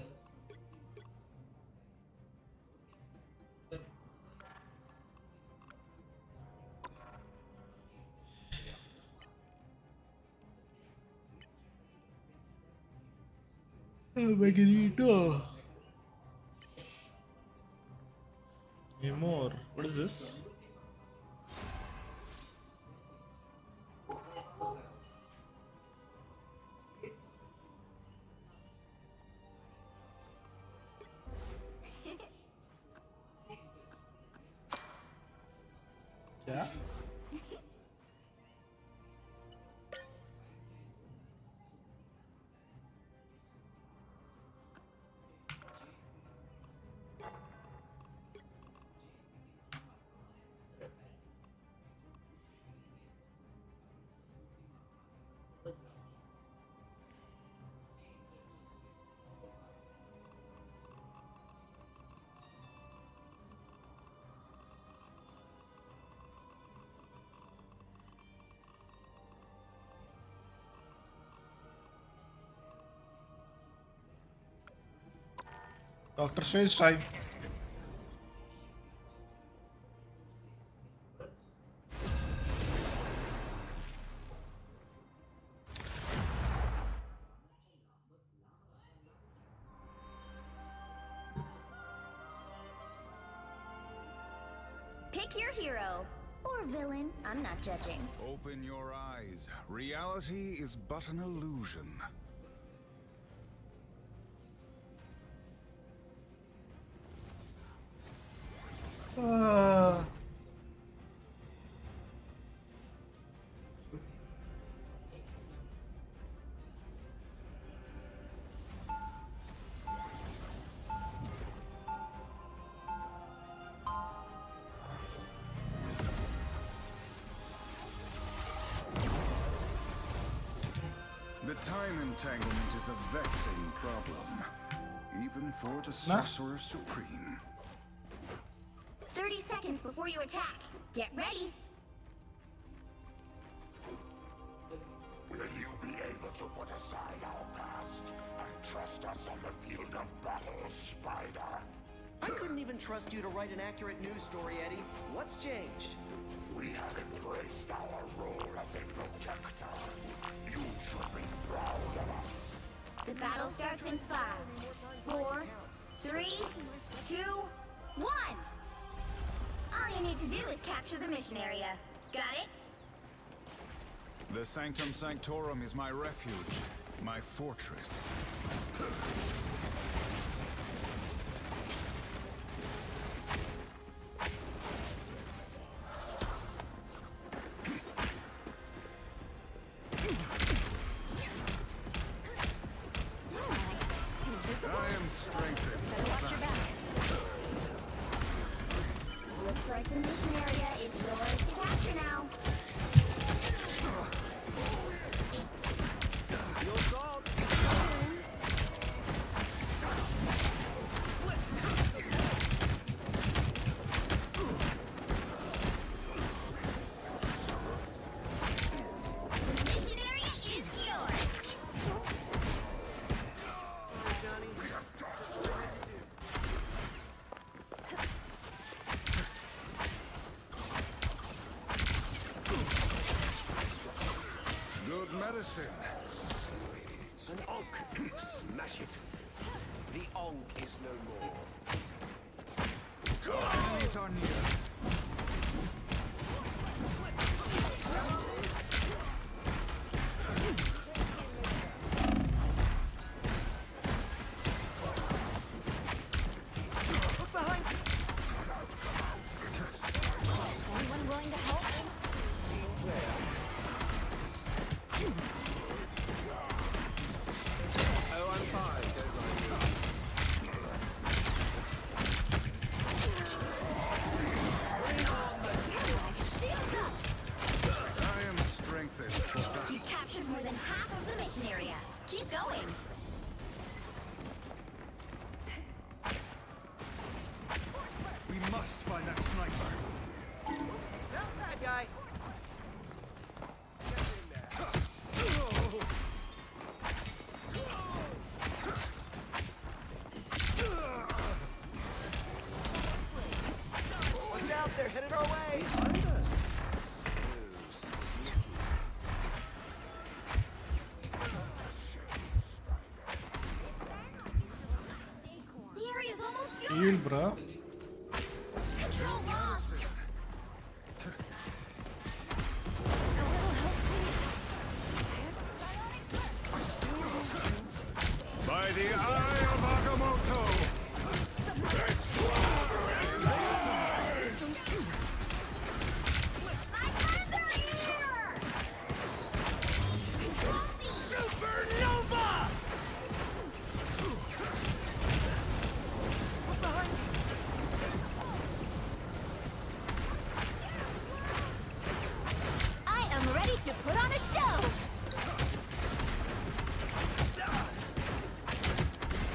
Margarita. Give me more. What is this? क्या? Doctor Strange time. Pick your hero. Or villain. I'm not judging. Open your eyes. Reality is but an illusion. The time entanglement is a vexing problem, even for the Sorcerer Supreme. 30 seconds before you attack. Get ready. Will you be able to put aside our past and trust us on the field of battle, Spider? I couldn't even trust you to write an accurate news story, Eddie. What's changed? We have embraced our role as a protector. You should be proud of us. The battle starts in 5, 4, 3, 2, 1. All you need to do is capture the mission area. Got it? The Sanctum Sanctorum is my refuge, my fortress. I am strengthened. Watch your back. Looks like the mission area is yours to capture now. The mission area is yours. Good medicine. An Onk. Smash it. The Onk is no more. Enemies are near. Look behind you. Anyone willing to help? Oh, I'm fine. Shield up. I am strengthened. You captured more than half of the mission area. Keep going. We must find that sniper. Bad guy. Watch out, they're headed our way. The area's almost Heal, yours. bro. Control lost. By the eye of Agamotto. Supernova! Look behind you. I am ready to put on a show.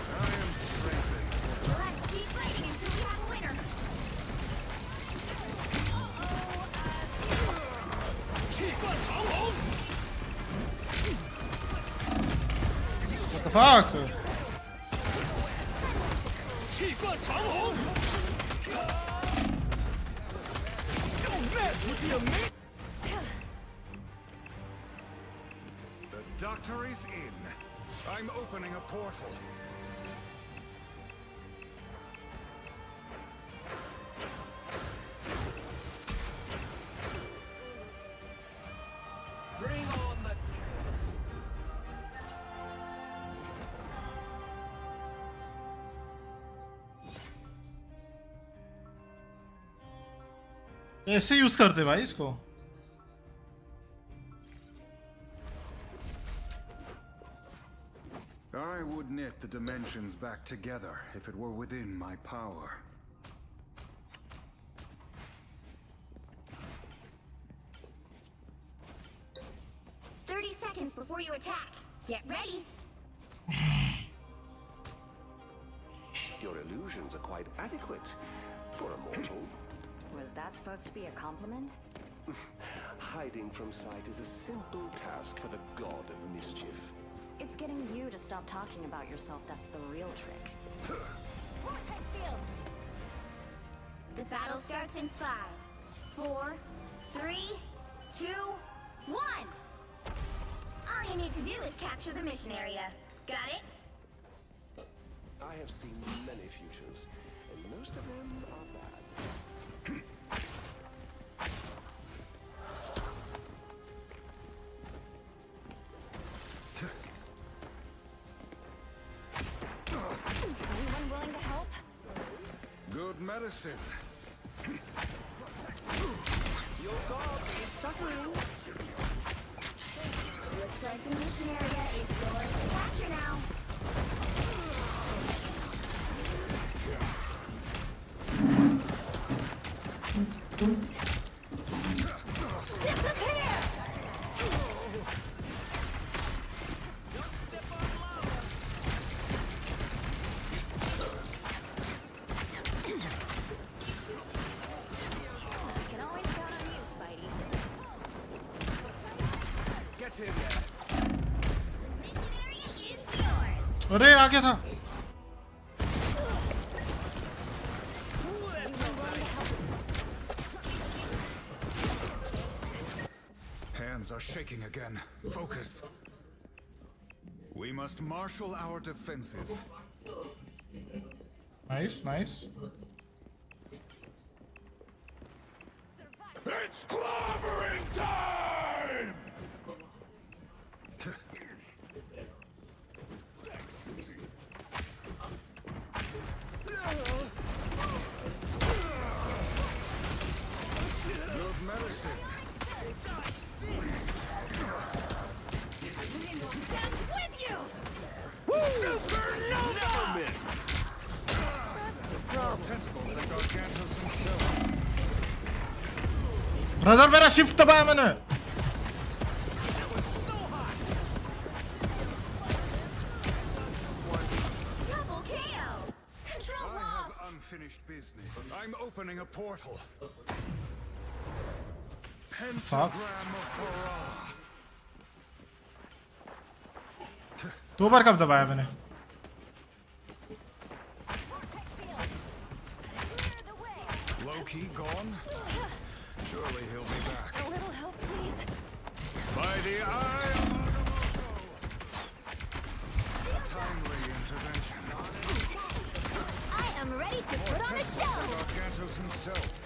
I am strengthened. We'll have to keep fighting until we have a winner. What the fuck? Don't mess with the amazing. The doctor is in. I'm opening a portal. Bring on the. कैसे use करते भाई इसको? I would knit the dimensions back together if it were within my power. Seconds before you attack. Get ready. Your illusions are quite adequate for a mortal. Was that supposed to be a compliment? Hiding from sight is a simple task for the god of mischief. It's getting you to stop talking about yourself that's the real trick. Vortex field. The battle starts in 5, 4, 3, 2, 1. All you need to do is capture the mission area. Got it? I have seen many futures, and most of them are bad. Anyone willing to help? Good medicine. Your god is suffering. Looks like the mission area is yours to capture now. Disappear! Can always count on you, Spidey. Get in there. Mission area is yours. अरे आ गया था. Hands are shaking again. Focus. We must marshal our defenses. Nice, nice. It's clobbering time! Good medicine. That's with you! Supernova! Never miss! Tentacles that Gargantos himself. Brother मेरा shift दबाया मैंने. Double KO! Control I loss! have unfinished business. I'm opening a portal. Pentagram of Hurrah. दो बार कब दबाया मैंने? Loki gone? Surely he'll be back. A little help, please. By the eye of Agamotto! A timely intervention. I am ready to put on a show! Gargantos himself.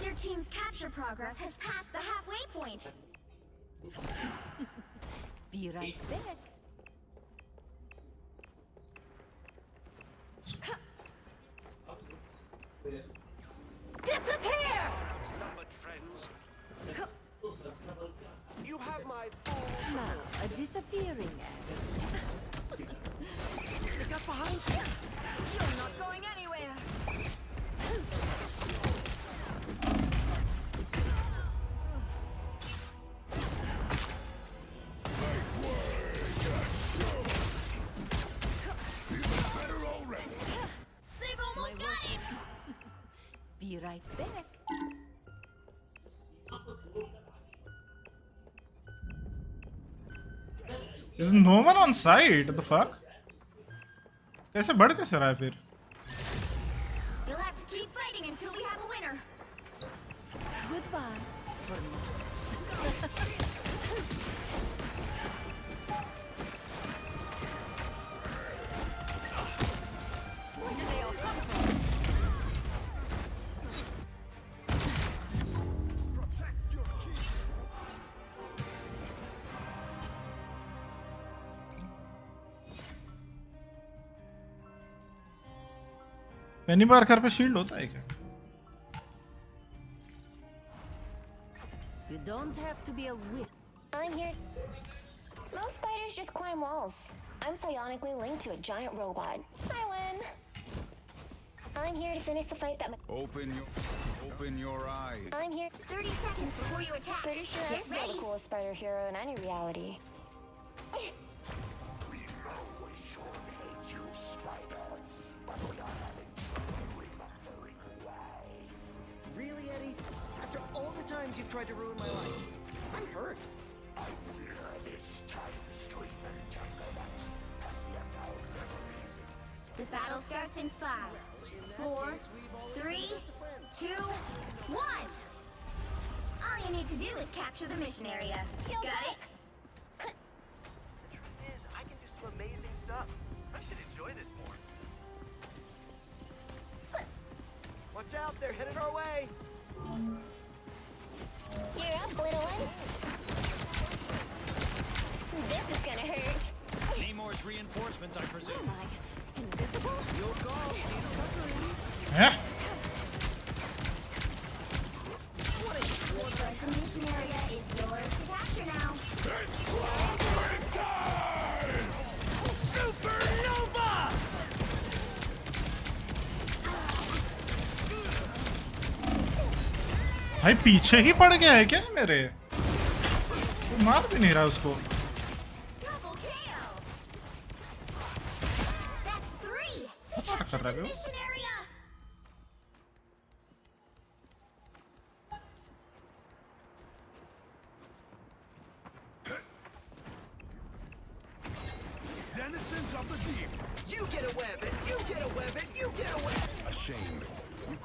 Their team's capture progress has passed the halfway point. Be right back. Disappear! Numbered friends. You have my full Now, a disappearing act. Look up behind you! You're not going anywhere! Like right back. There's no one on site. What the fuck? कैसे बढ़ कैसे रहा है फिर? You'll have to keep fighting until we have a winner. Goodbye. Where did they all come from? Penney Parker पे shield होता है क्या? You don't have to be a witch. I'm here. Most spiders just climb walls. I'm psionically linked to a giant robot. I win. I'm here to finish the fight that Open your eyes. I'm here. 30 seconds before you attack. Pretty sure I'm Get still ready. the coolest spider hero in any reality. Really, Eddie? After all the times you've tried to ruin my life, I'm hurt. The battle starts in 5, 4, 3, 2, 1. All you need to do is capture the mission area. Got it? The truth is, I can do some amazing stuff. I should enjoy this more. Watch out, they're headed our way. You're up, little one. This is gonna hurt. Namor's reinforcements, I presume. Invisible? You'll go. He's suffering. हैं? The mission area is yours to capture now. Supernova! भाई पीछे ही पड़ गया है क्या मेरे? वो मार भी नहीं रहा उसको. Double KO. That's 3. क्या कर रहा है वो? Mission area. Denizens of the deep. You get a web, and you get a web, and you get a web. Ashamed.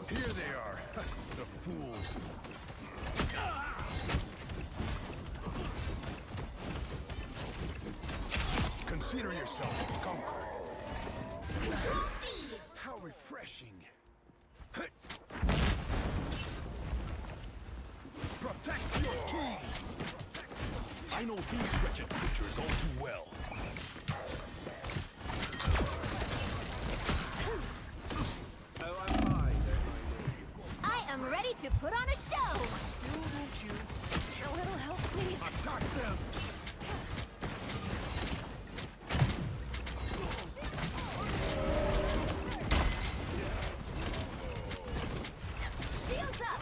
Here they are. The fools. Consider yourself conquered. How refreshing. Protect your king. I know these wretched creatures all too well. I am ready to put on a show. Still don't you? A little help, please. Attack them. Shields up.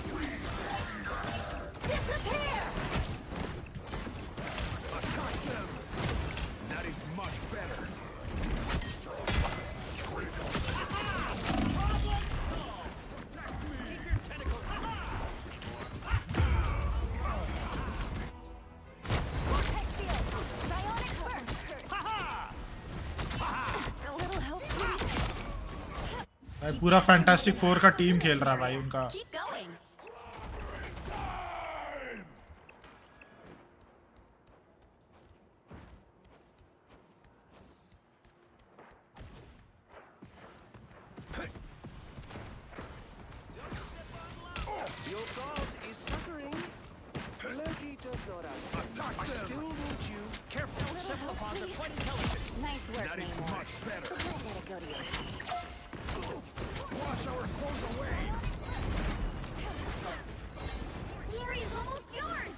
Disappear. Attack them. That is much better. Vortex field. Psionic burst. A little help, please. भाई पूरा fantastic four का team खेल रहा है भाई उनका. Keep going. Your god is suffering. Loki does not ask. I still want you. Careful, cephalopods are quite intelligent. Nice work, That is Namor. much better. I gotta go to your house. Wash our clothes away. The area's almost yours.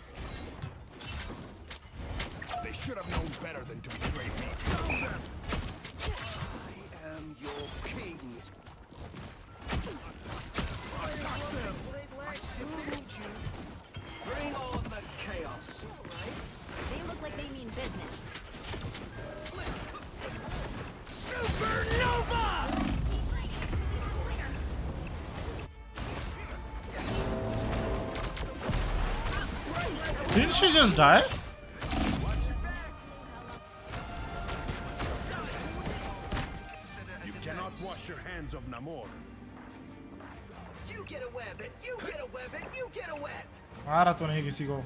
They should have known better than to betray me. I am your king. Attack them. I still want you. Bring on the chaos. They look like they mean business. Supernova! Didn't she just die? You cannot wash your hands of Namor. You get a web and you get a web and you get a web. मारा तो नहीं किसी को.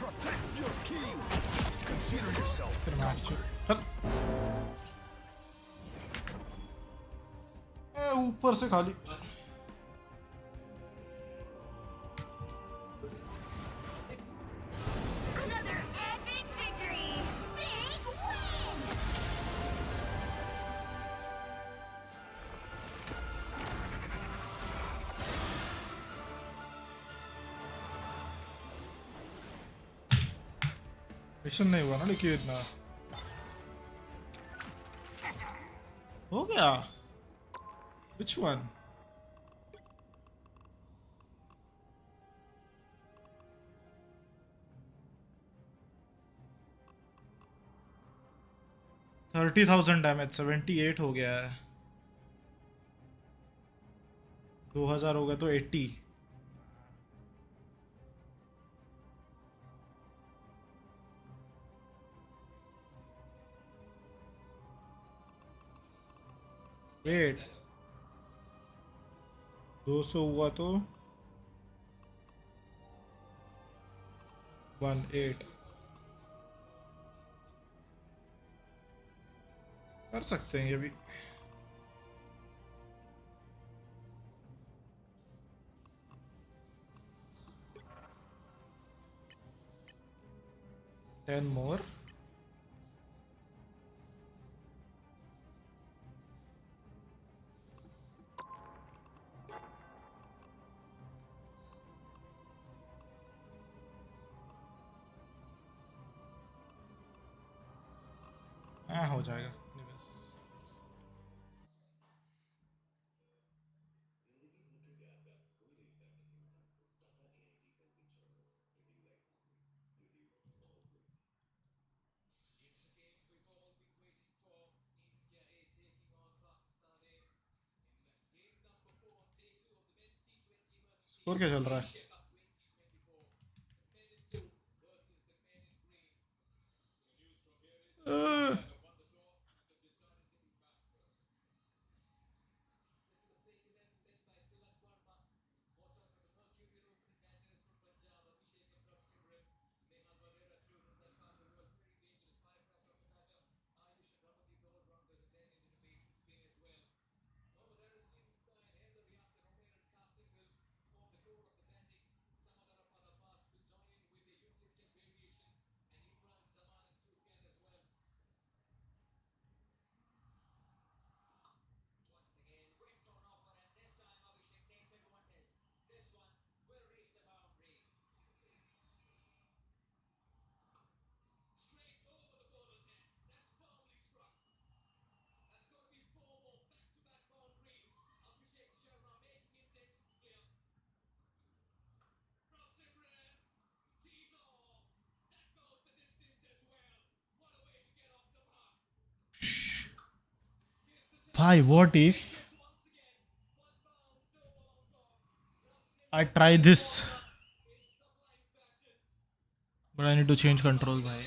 Protect your king. Consider yourself. फिर मैं चल. ऊपर से खाली. Another epic victory! Big win! Mission नहीं हुआ ना लेकिन इतना हो गया. Which one? $30,000 डैमेज 78 हो गया है. 2000 हो गया तो 80. वेट 200 हुआ तो 18 कर सकते हैं ये भी. Ten more. हाँ हो जाएगा. स्कोर क्या चल रहा है? Bhai, what if I try this? But I need to change control, bhai.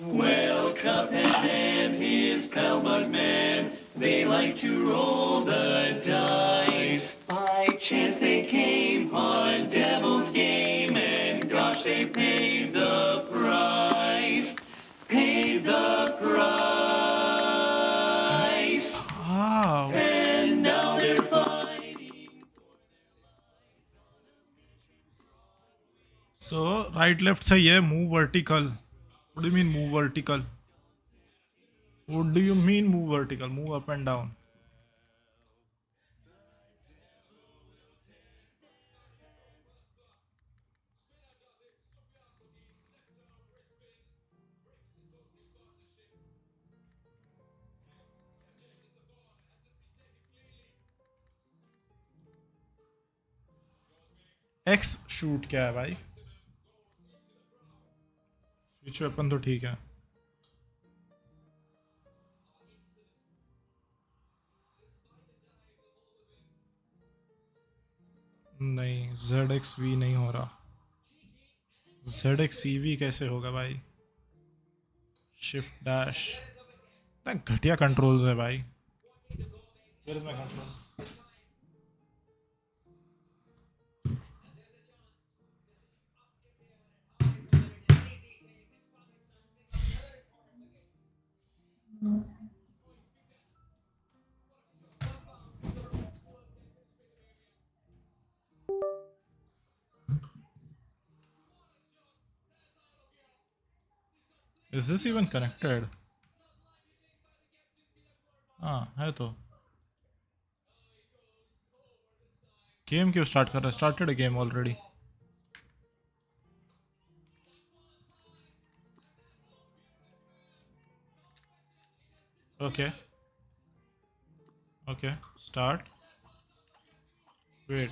Well, Cuphead and his pal Bugman, they like to roll the dice. By chance they came on Devil's Game, and gosh, they paid the price. Paid the price. Wow. And now they're fighting. So right left सही है. Move vertical. What do you mean move vertical? What do you mean move vertical? Move up and down. X shoot क्या है भाई? Switch weapon तो ठीक है। नहीं, ZXV नहीं हो रहा। ZXCV कैसे होगा भाई? शिफ्ट डैश, घटिया कंट्रोल्स है भाई। Where is my control? Is this even connected? हाँ है तो। गेम क्यों स्टार्ट कर रहा है? Started game already. Okay okay start. Wait,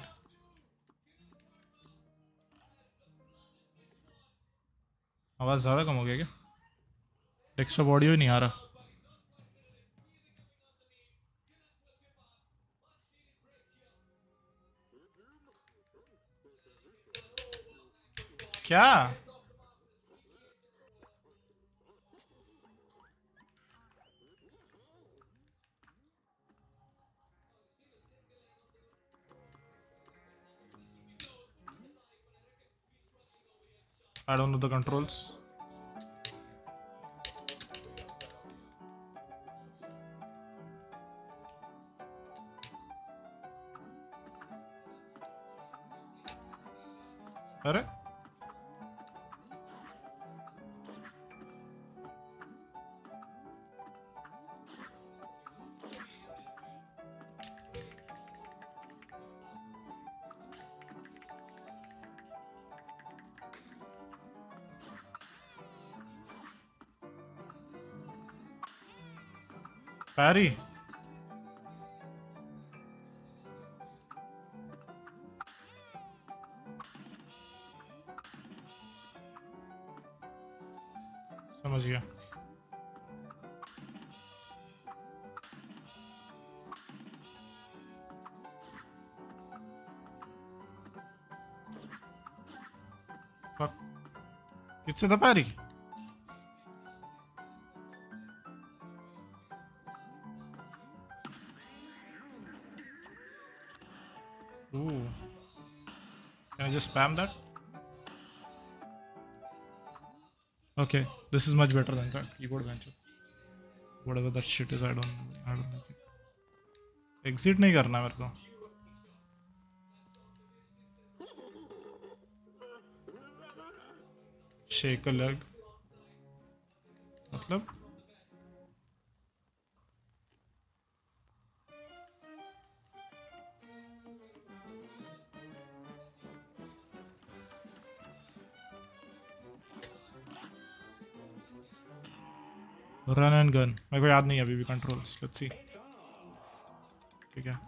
आवाज़ ज़्यादा कम हो गया क्या? डेस्कटॉप ऑडियो ही नहीं आ रहा। क्या? I don't know the controls. अरे पैरी, समझ गया। फक, किससे था पैरी? Ooh. Can I just spam that? Okay, this is much better than keyboard bench. Whatever that shit is, I don't like it. Exit नहीं करना मेरे को। Shake a leg मतलब रन एंड गन, मेरे को याद नहीं है अभी भी कंट्रोल्स। Let's see. ठीक है,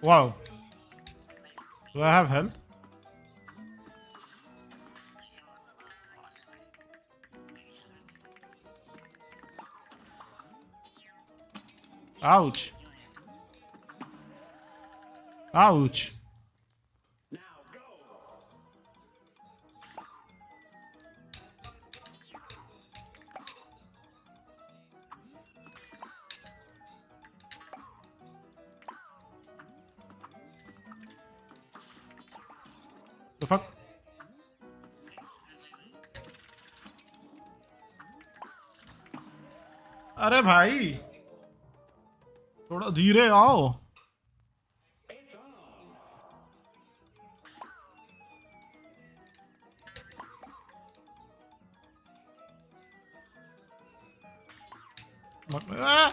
wow, do I have health? Ouch ouch. The fuck? अरे भाई थोड़ा धीरे आओ। आ!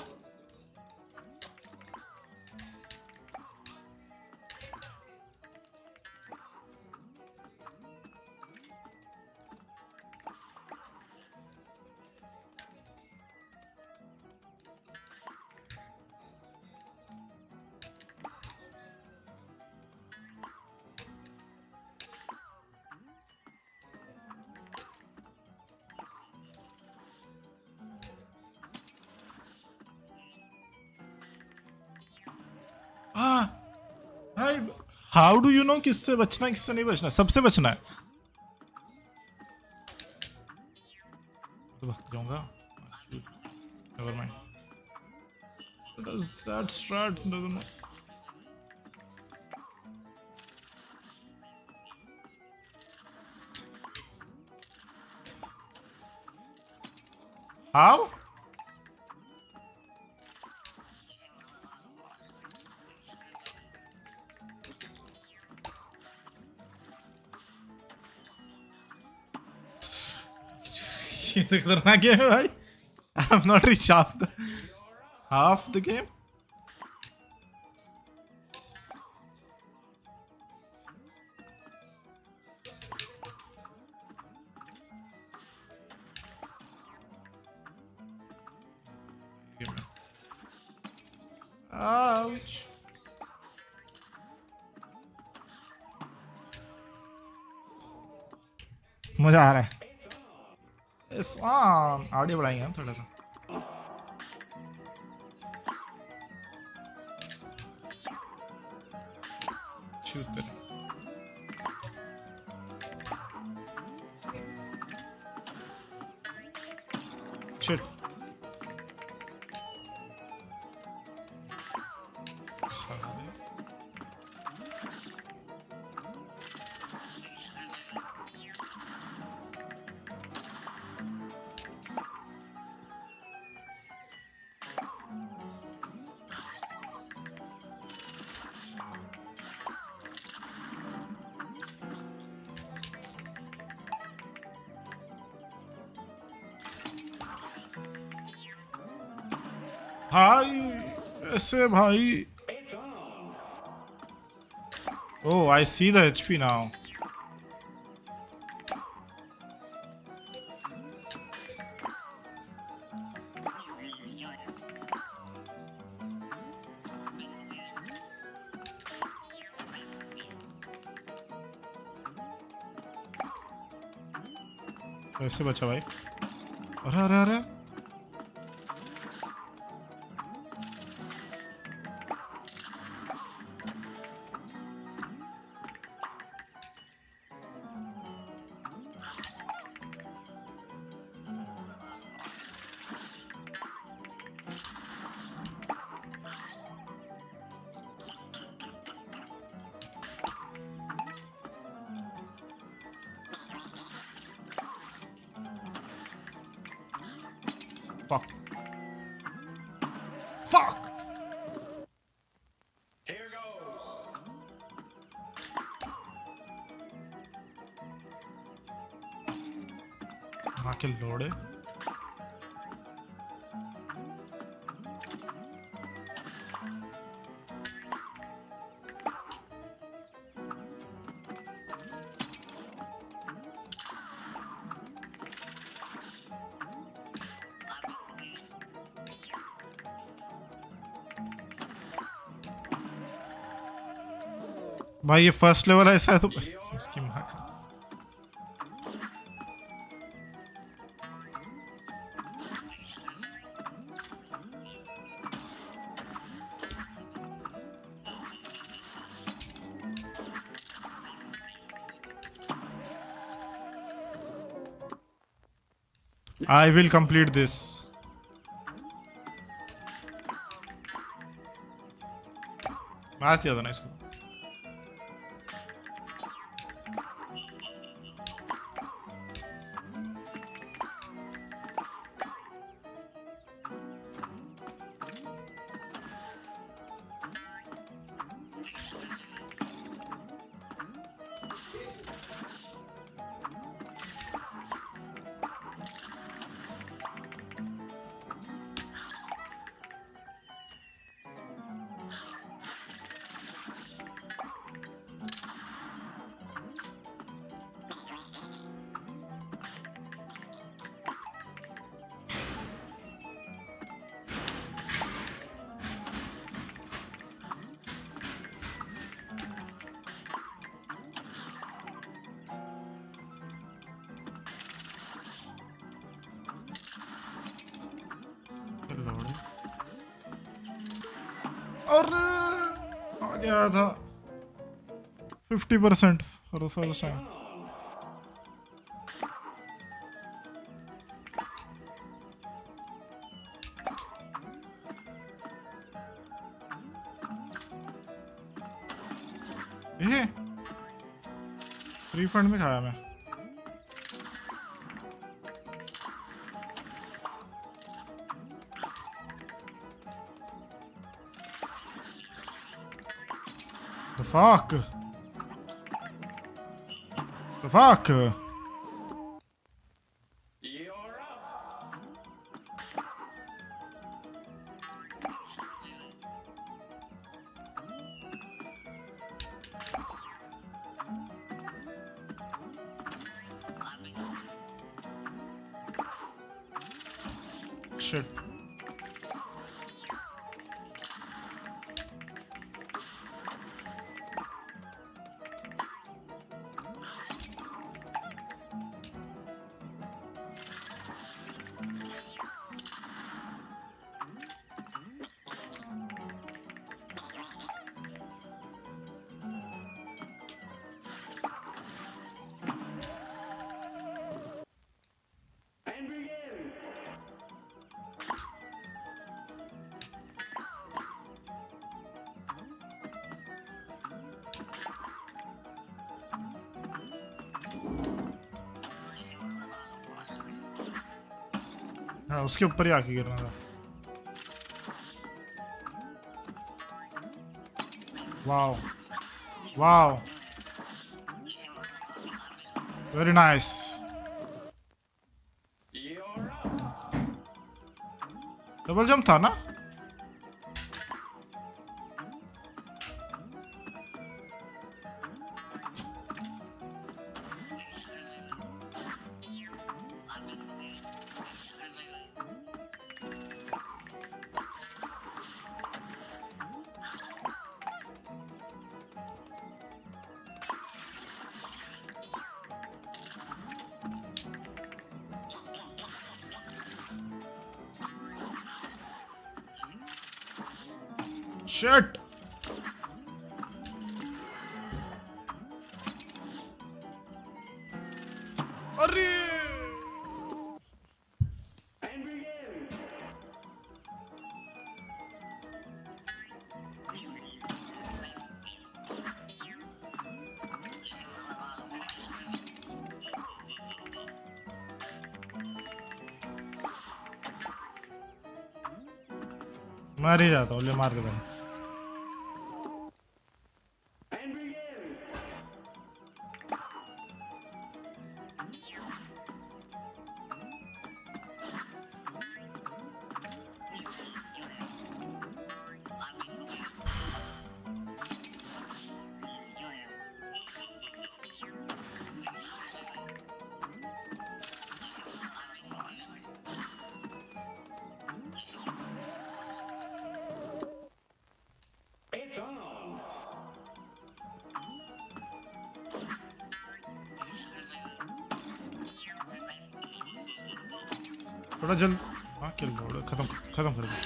भाई हाउ डू यू नो किससे बचना है किससे नहीं बचना है? सबसे बचना है। तो भाग जाऊंगा। Never mind. Does that strat doesn't know. How? ये तो खतरनाक गेम है भाई। I have not reached half the game. Ouch. मजा आ रहा है। इस ऑडियो बढ़ाएंगे हम थोड़ा सा। Shoot it. Shit. भाई ऐसे भाई। Oh, I see the HP now. कैसे बचा भाई? अरे अरे अरे fuck. Fuck. Here goes. आके लोड़े। भाई ये फर्स्ट लेवल ऐसा है तो इसकी मां का। I will complete this. मार दिया था ना इसको। अरे आ गया था। 50% for the first time. ये रिफंड में खाया मैं. The fuck? The fuck? Shit. हाँ उसके ऊपर ही आके गिरना था. Wow. Wow. Very nice. Double jump था ना? Shit. अरे मार ही जाता हूँ. ले मार दे भाई. थोड़ा जल्द. हाँ किल लोड खत्म खत्म कर दो.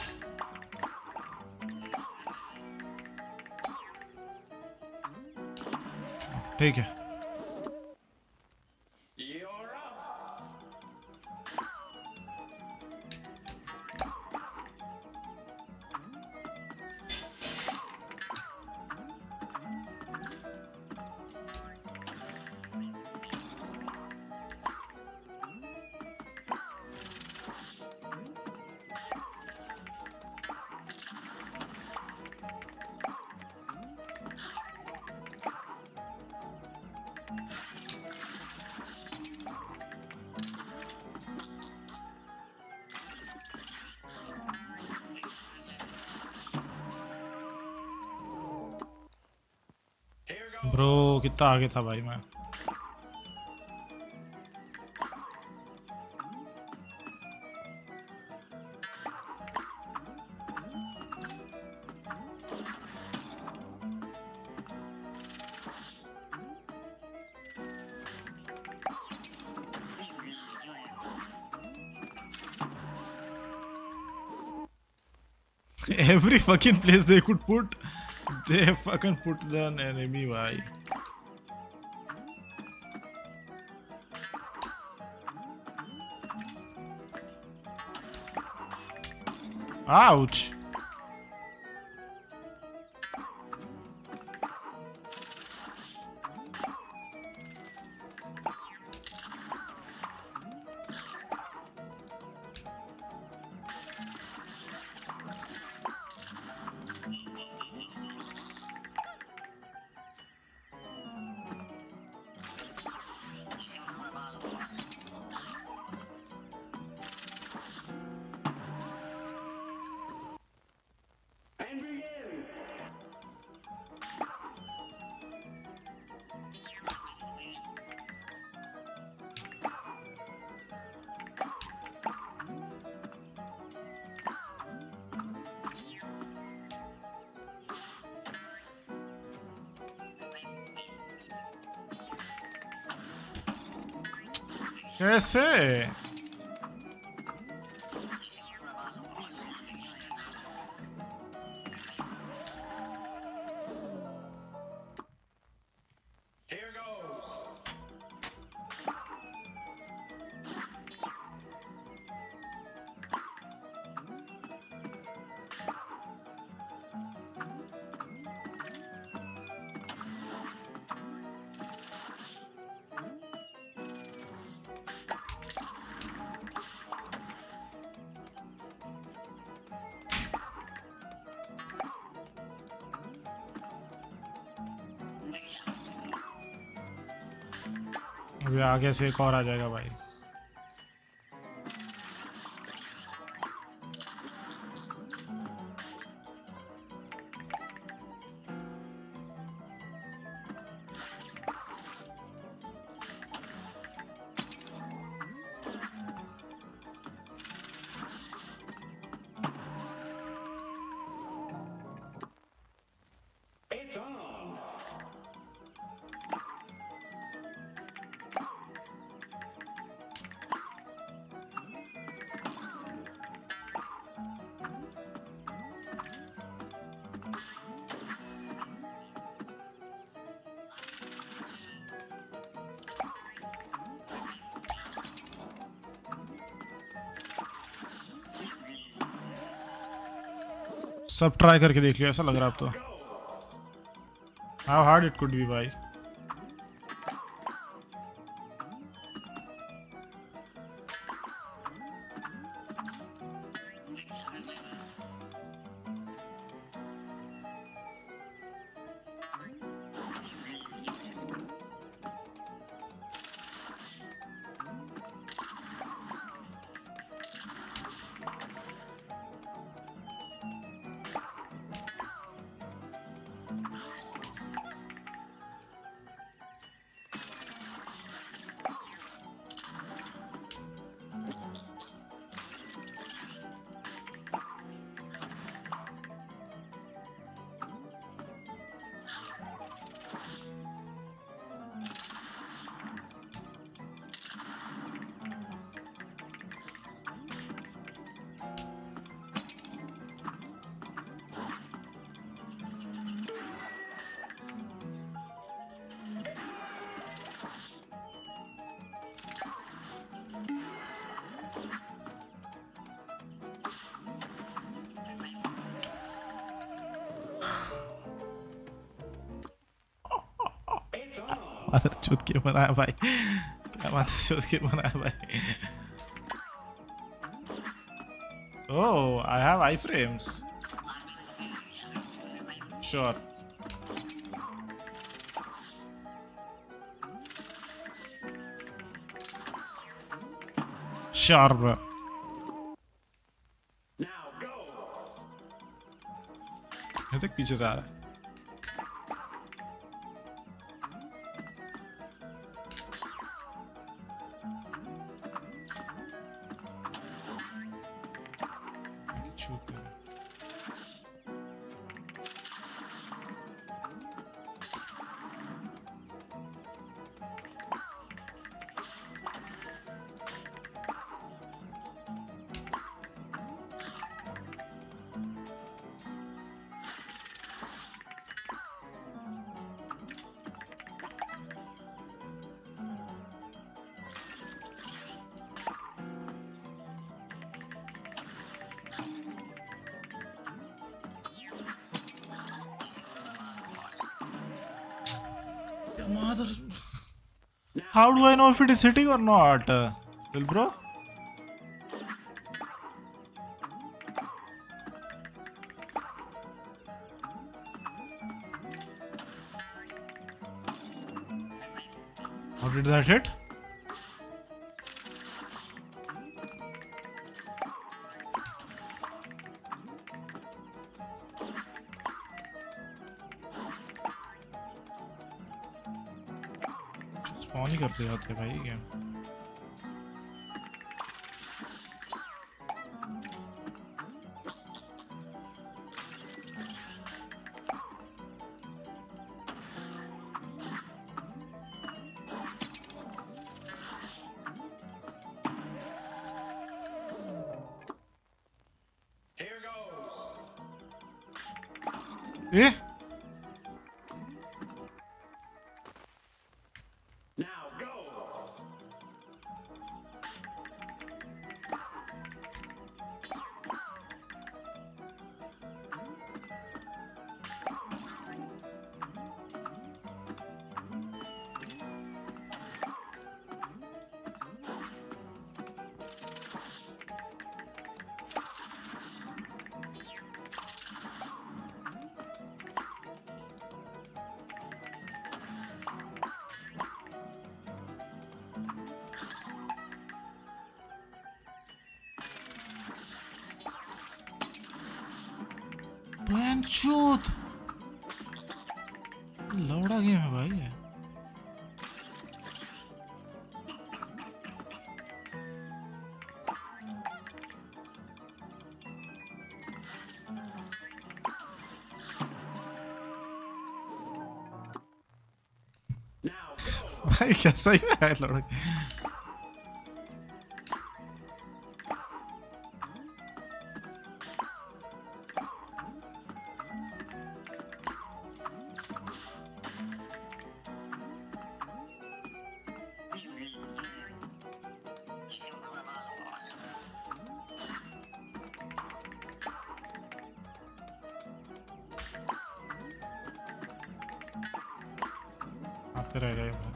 ठीक है. ब्रो कितना आगे था भाई मैं. Every fucking place they could put, they fucking put the enemy. Why? Ouch. कैसे? अभी आगे से एक और आ जाएगा भाई। सब ट्राई करके देख लिया ऐसा लग रहा है अब तो। How hard it could be भाई। मादरचोद के बनाया भाई, क्या मादरचोद के बनाया भाई। Oh, I have iframes. Sure. Sure, bro. ये तक पीछे से आ रहा है। Mother. How do I know if it is hitting or not? Well, bro. How did that hit? Spawn ही करते जाते हैं भाई गेम. Eh? चूत लौड़ा गेम है भाई ये. भाई कैसा ही है लौड़ा. आते रहेगा ये बात.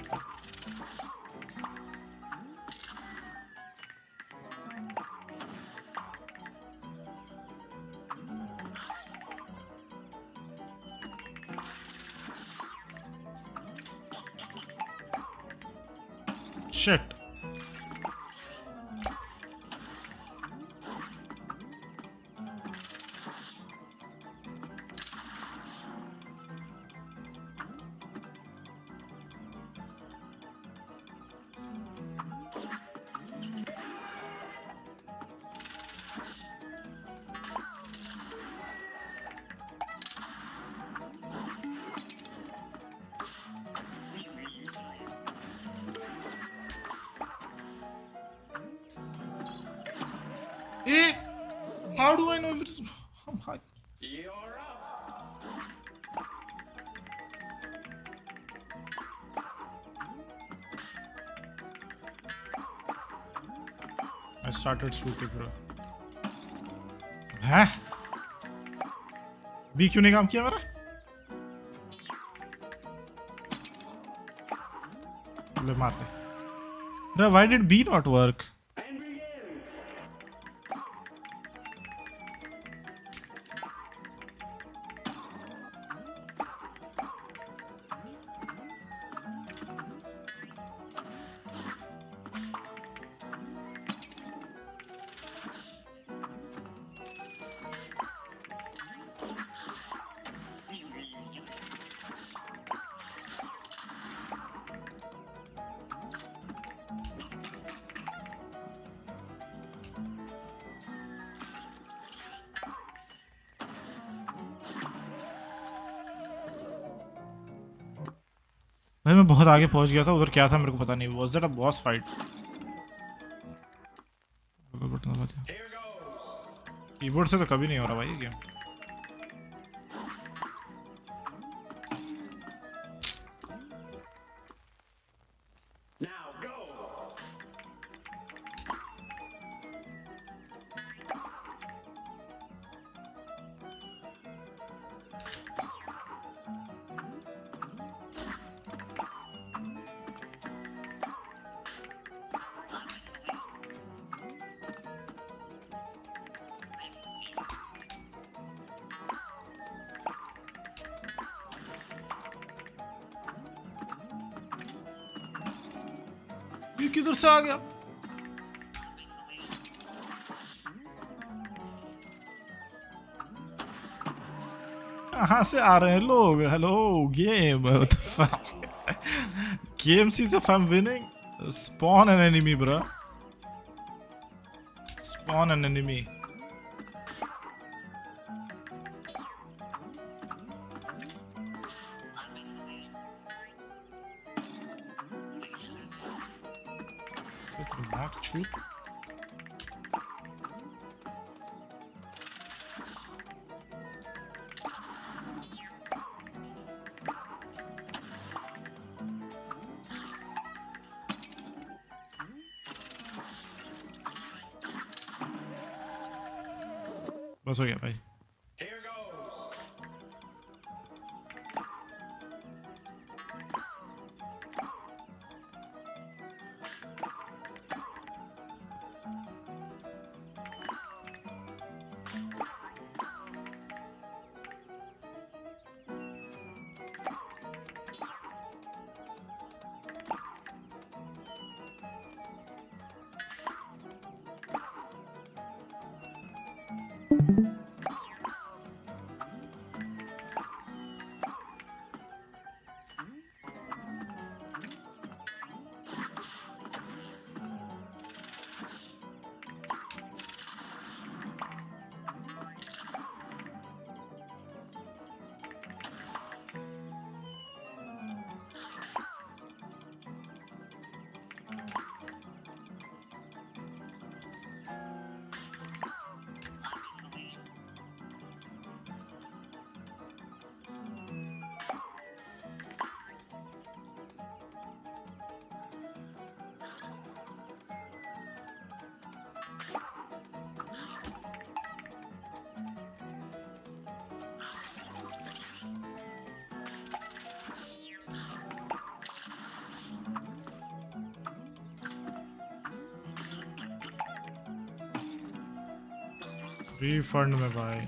Shit. How do I know if it is? Oh my. You're up. I started shooting, bro. हैं? B क्यों नहीं काम किया मेरा? ले मार दे. Bro, why did B not work? भाई मैं बहुत आगे पहुंच गया था. उधर क्या था मेरे को पता नहीं. Was that a boss fight? Keyboard से तो कभी नहीं हो रहा भाई ये गेम. ये किधर से आ गया? कहाँ से आ रहे हैं लोग? Hello game, what the fuck? Game sees if I'm winning. Spawn an enemy, bro. Spawn an enemy. Mark Troop. बस हो गया भाई. रिफंड में भाई.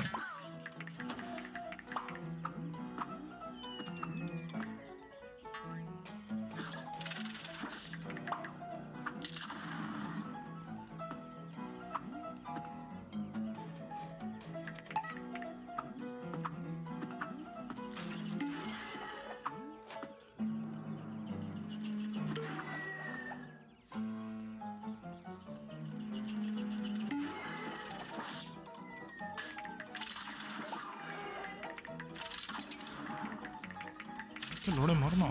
लोड़े मरना.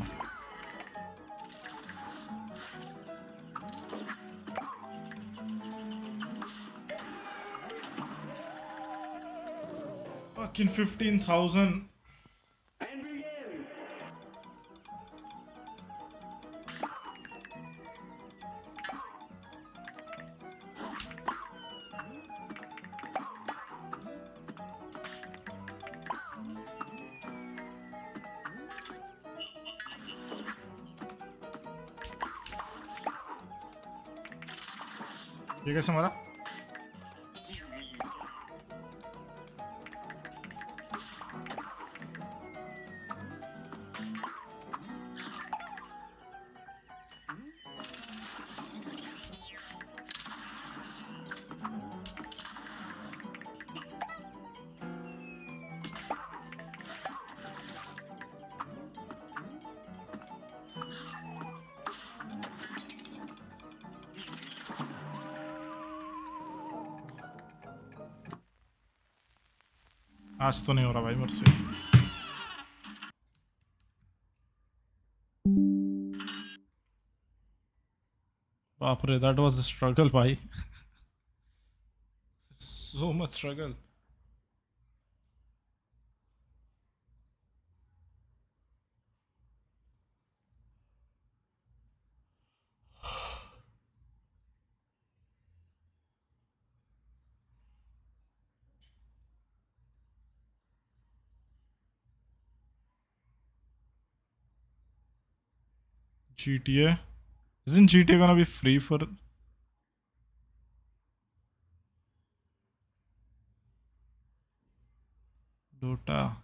Fucking 15,000. ये कैसे मारा? आज तो नहीं हो रहा भाई मेरे से. बाप रे, that was a struggle भाई. So much struggle. GTA? Isn't GTA gonna be free for Dota?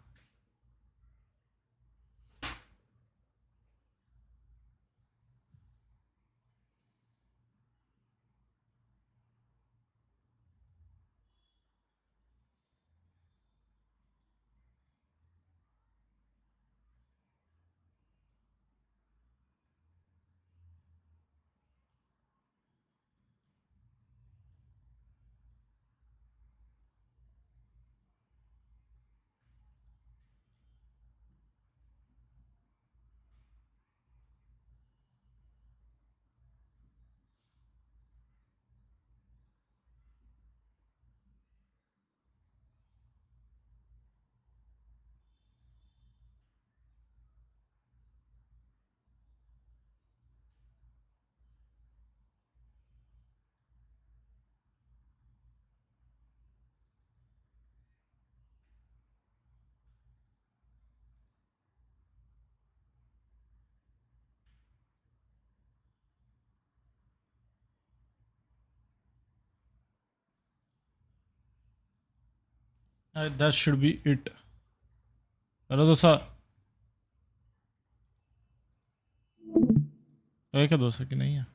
That should be it. Hello dosa है क्या दोसा कि नहीं है?